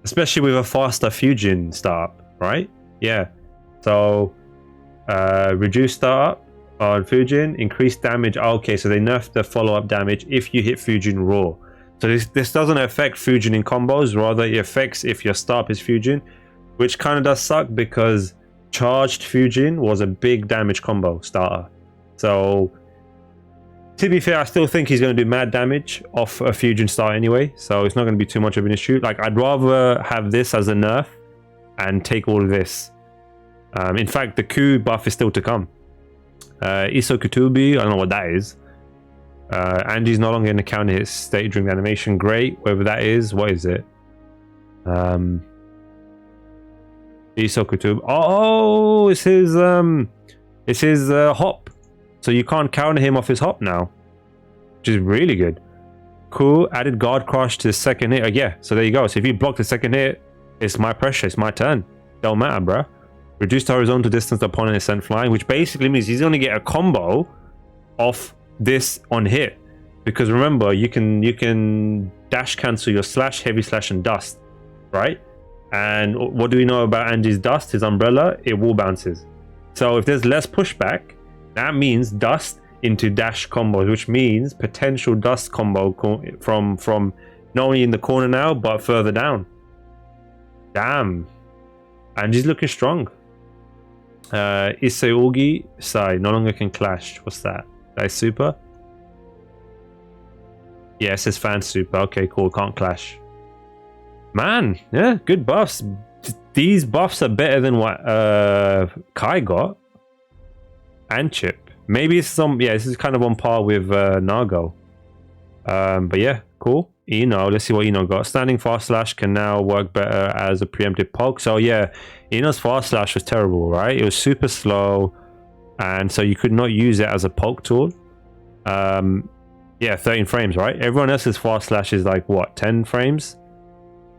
especially with a faster Fujin start, right? Yeah, so reduce start up on Fujin, increase damage. Okay, so they nerfed the follow-up damage if you hit Fujin raw. So this doesn't affect Fujin in combos, rather it affects if your start is Fujin, which kind of does suck because charged Fujin was a big damage combo starter. So to be fair, I still think he's going to do mad damage off a Fujin start anyway, so it's not going to be too much of an issue. Like, I'd rather have this as a nerf and take all of this. In fact, the Q buff is still to come. Iso Kutubi, I don't know what that is. Anji's no longer in the counter hit state during the animation. Great, whatever that is. What is it? Iso Kutubi. Oh, it's his hop. So you can't counter him off his hop now, which is really good. Cool. Added guard crush to the second hit. Yeah, so there you go. So if you block the second hit, it's my pressure. It's my turn. Don't matter, bruh. Reduce the horizontal distance the opponent is sent flying, which basically means he's going to get a combo off this on hit. Because remember, you can dash cancel your slash, heavy slash, and dust, right? And what do we know about Anji's dust? His umbrella, it wall bounces. So if there's less pushback, that means dust into dash combos, which means potential dust combo from not only in the corner now, but further down. Damn. Anji's looking strong. Iseogi Sai no longer can clash. What's that? That is super? Yeah, it says fan super. Okay, cool. Can't clash. Man, yeah, good buffs. These buffs are better than what Kai got. And Chip. Maybe it's some... Yeah, this is kind of on par with Nago. But yeah, cool. Eno, let's see what Eno got. Standing fast slash can now work better as a preemptive poke. So yeah, Eno's fast slash was terrible, right? It was super slow, and so you could not use it as a poke tool. Yeah, 13 frames, right? Everyone else's fast slash is like what, 10 frames?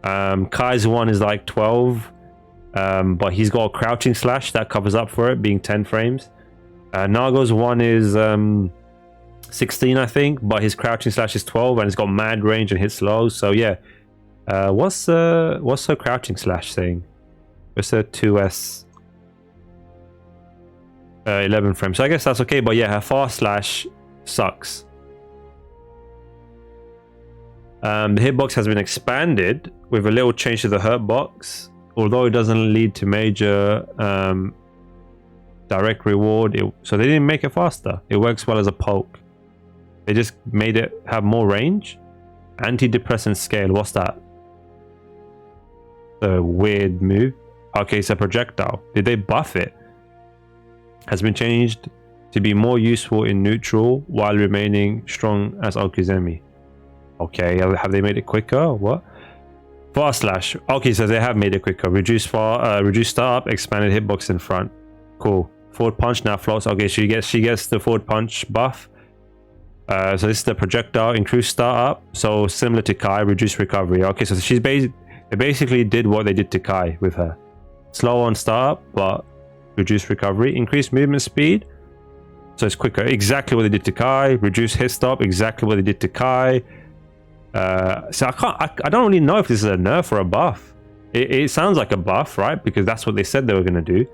Kai's one is like 12, but he's got a crouching slash that covers up for it, being 10 frames. Nago's one is 16, I think, but his crouching slash is 12, and it's got mad range and hits slow. So yeah, what's her crouching slash saying? What's her 2s? 11 frames. So I guess that's okay, but yeah, her fast slash sucks. The hitbox has been expanded with a little change to the hurt box, although it doesn't lead to major direct reward. So they didn't make it faster. It works well as a poke. They just made it have more range. Antidepressant scale. What's that? The weird move. Okay, it's a projectile. Did they buff it? Has been changed to be more useful in neutral while remaining strong as Okuzemi. Okay, have they made it quicker? What? Fast slash. Okay, so they have made it quicker. Reduce startup, expanded hitbox in front. Cool. Forward punch now floats. Okay, she gets the forward punch buff. So this is the projectile, increased startup. So similar to Kai, reduced recovery. Okay, so they basically did what they did to Kai with her. Slow on startup, but reduced recovery. Increased movement speed. So it's quicker. Exactly what they did to Kai. Reduced hit stop. Exactly what they did to Kai. So I don't really know if this is a nerf or a buff. It sounds like a buff, right? Because that's what they said they were going to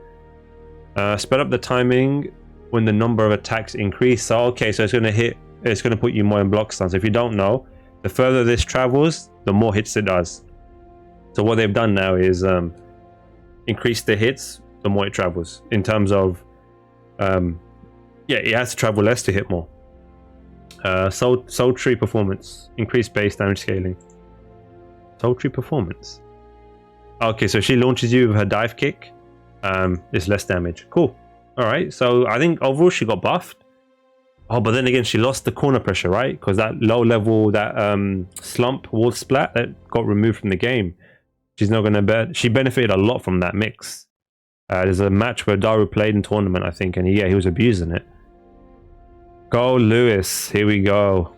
do. Sped up the timing when the number of attacks increase. So okay, so it's going to put you more in block stance. If you don't know, the further this travels, the more hits it does. So what they've done now is increase the hits, the more it travels. In terms of, yeah, it has to travel less to hit more. Sultry performance, increased base damage scaling. Sultry performance. Okay, so she launches you with her dive kick. It's less damage. Cool. All right. So I think overall she got buffed. Oh, but then again, she lost the corner pressure, right? Because that low level, that slump wall splat that got removed from the game. She's not going to she benefited a lot from that mix. There's a match where Daru played in tournament, I think, and he was abusing it. Go Lewis, here we go.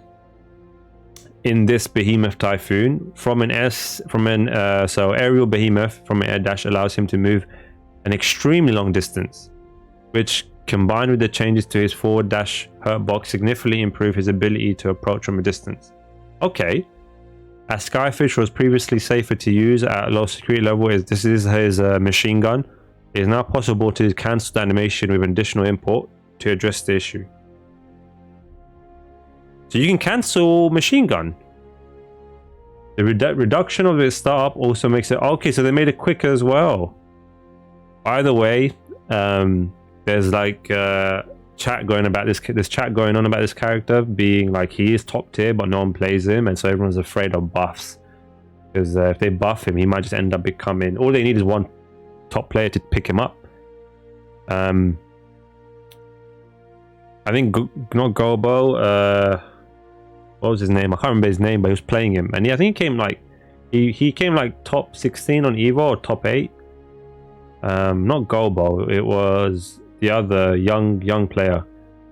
In this behemoth typhoon, so aerial behemoth from an air dash allows him to move an extremely long distance, which combined with the changes to his forward dash hurt box significantly improve his ability to approach from a distance. Okay, as Skyfish was previously safer to use at a low security level, this is his machine gun. It is now possible to cancel the animation with an additional import to address the issue. So you can cancel machine gun. The reduction of its startup also makes it okay. So they made it quicker as well. By the way, there's like chat going about this chat going on about this character being like he is top tier, but no one plays him, and so everyone's afraid of buffs because if they buff him, he might just end up becoming. All they need is one top player to pick him up. I think not Gobo. What was his name? I can't remember his name, but he was playing him, and I think he came like he came like top 16 on Evo or top 8. Not Gobo. It was the other young player.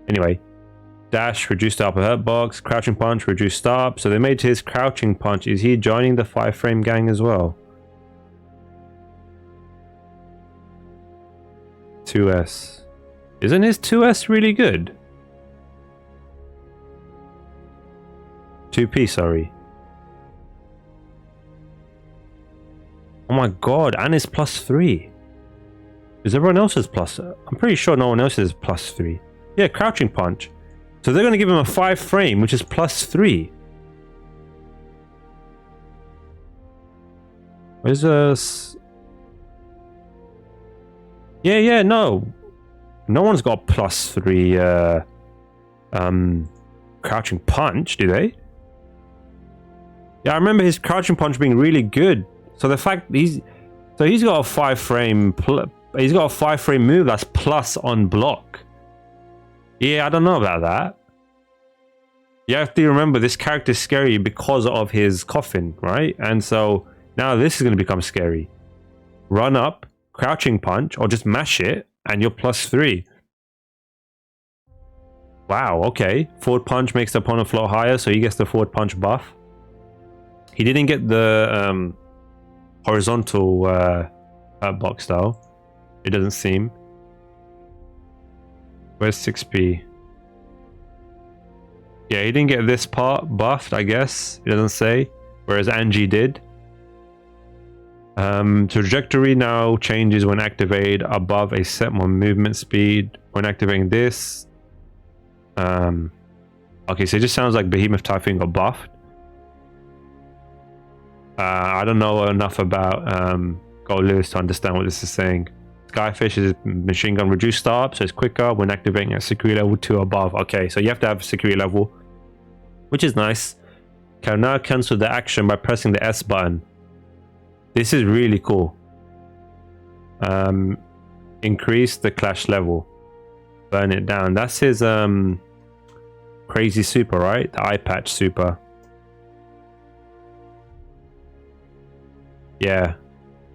Anyway, dash reduced the upper hurt box. Crouching punch reduced stop. So they made his crouching punch. Is he joining the 5-frame gang as well? 2S. Isn't his 2S really good? 2P, sorry. Oh my god, and it's +3. Is everyone else's plus? I'm pretty sure no one else is +3. Yeah, crouching punch. So they're going to give him a 5-frame, which is +3. Where's this? Yeah, no. No one's got +3 crouching punch, do they? Yeah, I remember his crouching punch being really good. So the fact he's got a 5-frame he's got a 5-frame move that's plus on block. Yeah, I don't know about that. You have to remember this character is scary because of his coffin, right? And so now this is going to become scary. Run up, crouching punch, or just mash it, and you're +3. Wow, okay. Forward punch makes the opponent float higher, so he gets the forward punch buff. He didn't get the horizontal box though. It doesn't seem. Where's 6P? Yeah, he didn't get this part buffed, I guess. It doesn't say. Whereas Anji did. Trajectory now changes when activated above a set movement speed. When activating this. Okay, so it just sounds like Behemoth Typhoon got buffed. I don't know enough about Gold Lewis to understand what this is saying. Skyfish is machine gun reduced startup, so it's quicker when activating at security level 2 above. Okay, so you have to have security level, which is nice. Can now cancel the action by pressing the S button. This is really cool. Increase the clash level. Burn it down. That's his crazy super, right? The eye patch super. Yeah.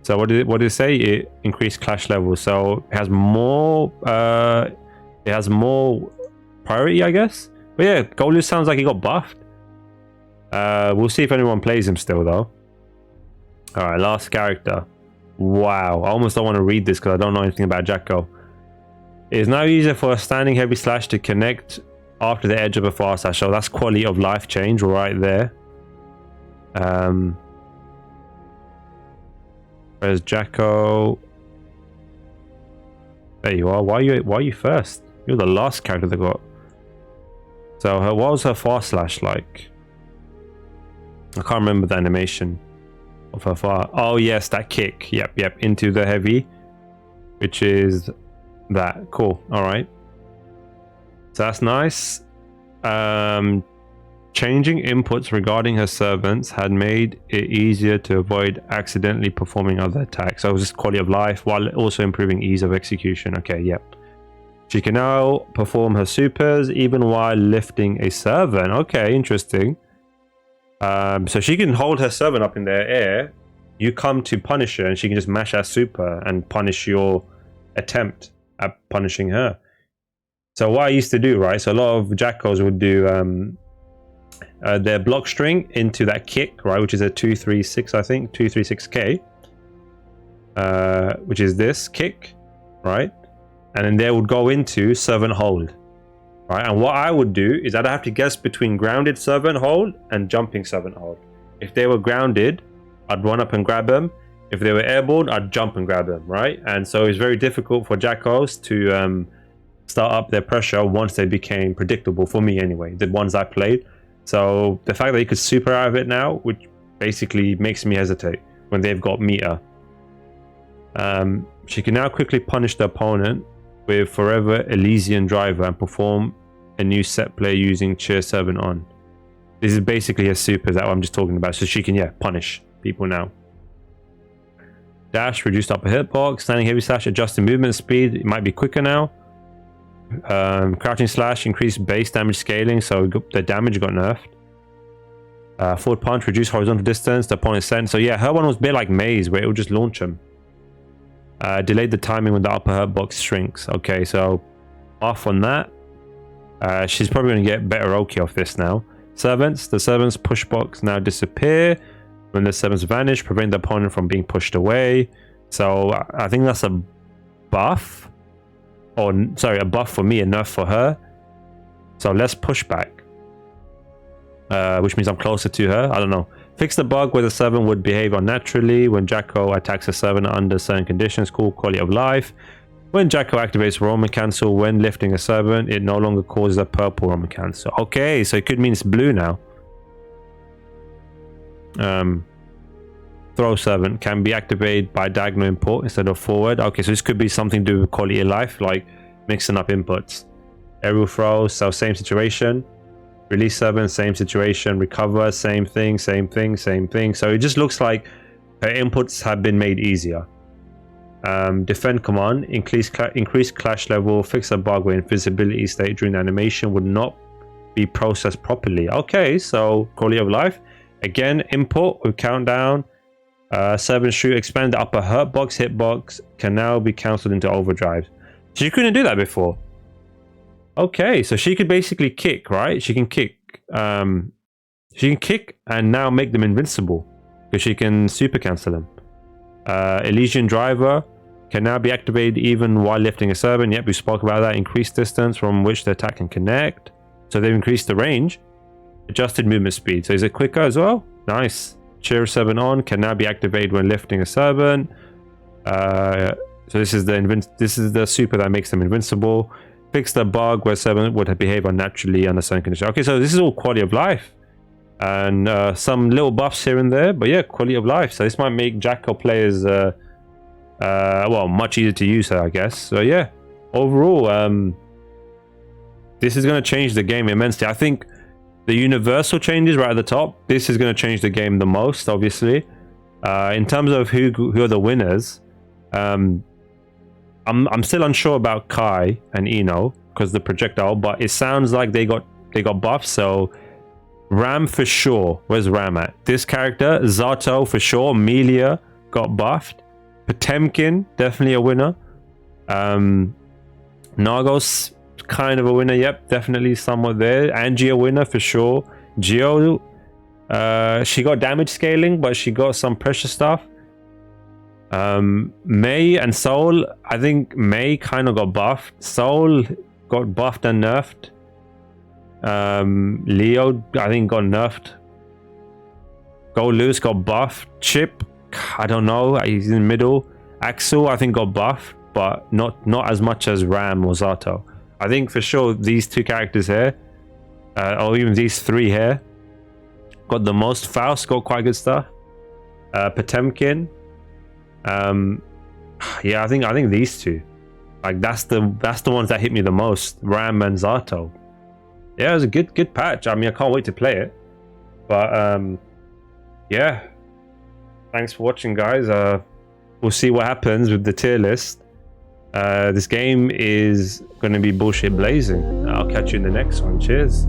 So what did it say? It increased clash level. So it has more priority, I guess. But yeah, Golu sounds like he got buffed. We'll see if anyone plays him still though. Alright, last character. Wow, I almost don't want to read this because I don't know anything about Jacko. It is now easier for a standing heavy slash to connect after the edge of a fast slash. So that's quality of life change right there. Where's Jacko? There you are. Why are you first? You're the last character that got. So what was her fast slash like? I can't remember the animation of her far. Oh yes, that kick. Yep. Into the heavy, which is that. Cool. All right. So that's nice. Changing inputs regarding her servants had made it easier to avoid accidentally performing other attacks. So it was just quality of life while also improving ease of execution. Okay, yep. She can now perform her supers even while lifting a servant. Okay, interesting. So she can hold her servant up in the air. You come to punish her and she can just mash her super and punish your attempt at punishing her. So what I used to do, right? So a lot of Jackals would do their block string into that kick, right? Which is a 236, I think. 236k. Which is this kick, right? And then they would go into servant hold. Right, and what I would do is I'd have to guess between grounded servant hold and jumping servant hold. If they were grounded, I'd run up and grab them. If they were airborne, I'd jump and grab them, right? And so it's very difficult for Jackals to start up their pressure once they became predictable, for me anyway, the ones I played. So the fact that you could super out of it now, which basically makes me hesitate when they've got meter. She can now quickly punish the opponent with Forever Elysian Driver and perform a new set play using Cheer 7 on. This is basically a super that I'm just talking about. So she can, yeah, punish people now. Dash, reduced upper hitbox. Standing heavy slash, adjusting movement speed. It might be quicker now. Crouching slash, increased base damage scaling. So the damage got nerfed. Forward punch, reduce horizontal distance. The opponent's sent. So yeah, her one was a bit like Maze, where it would just launch him. Delayed the timing when the upper hitbox shrinks. Okay, so off on that. She's probably going to get better Oki off this now. Servants. The servants push box now disappear. When the servants vanish, prevent the opponent from being pushed away. So I think that's a buff. Or, sorry, a buff for me, a nerf for her. So less pushback. Which means I'm closer to her. I don't know. Fix the bug where the servant would behave unnaturally when Jacko attacks a servant under certain conditions. Cool. Quality of life. When Jacko activates Roman Cancel when lifting a servant, it no longer causes a purple Roman Cancel. Okay, so it could mean it's blue now. Throw servant can be activated by diagonal import instead of forward. Okay, so this could be something to do with quality of life, like mixing up inputs. Aerial throw, so same situation. Release servant, same situation. Recover, same thing, same thing, same thing. So it just looks like her inputs have been made easier. Defend command, increase clash level, fix a bug where invisibility state during animation would not be processed properly. Okay, so quality of life. Again, input with countdown. Servant shoot, expand the upper hitbox can now be cancelled into overdrive. She couldn't do that before. Okay, so she could basically kick, right? She can kick. She can kick and now make them invincible because she can super cancel them. Elysian Driver can now be activated even while lifting a servant. Yep, we spoke about that. Increased distance from which the attack can connect. So they've increased the range. Adjusted movement speed. So is it quicker as well? Nice. Cheer 7 on can now be activated when lifting a servant. So this is the super that makes them invincible. Fix the bug where servant would behave unnaturally under certain conditions. Okay, so this is all quality of life. And some little buffs here and there, but yeah, quality of life. So this might make Jacko players well, much easier to use her, I guess. So yeah, overall, this is going to change the game immensely. I think the universal changes right at the top, this is going to change the game the most, obviously. In terms of who are the winners, I'm still unsure about Kai and Eno because the projectile, but it sounds like they got buffs. So Ram for sure. Where's Ram at? This character, Zato for sure. Millia got buffed. Potemkin, definitely a winner. Nagos, kind of a winner. Yep, definitely somewhat there. Anji, a winner for sure. Geo, she got damage scaling, but she got some pressure stuff. May and Soul, I think May kind of got buffed. Soul got buffed and nerfed. Leo, I think, got nerfed. Go Loose got buffed. Chip, I don't know, he's in the middle. Axel, I think, got buffed, but not as much as Ram or Zato. I think for sure these two characters here, or even these three here, got the most. Faust got quite good stuff. Potemkin, yeah, I think these two, like that's the ones that hit me the most. Ram and Zato. Yeah, it was a good patch. I mean, I can't wait to play it. But yeah, thanks for watching, guys. We'll see what happens with the tier list. This game is going to be bullshit blazing. I'll catch you in the next one. Cheers.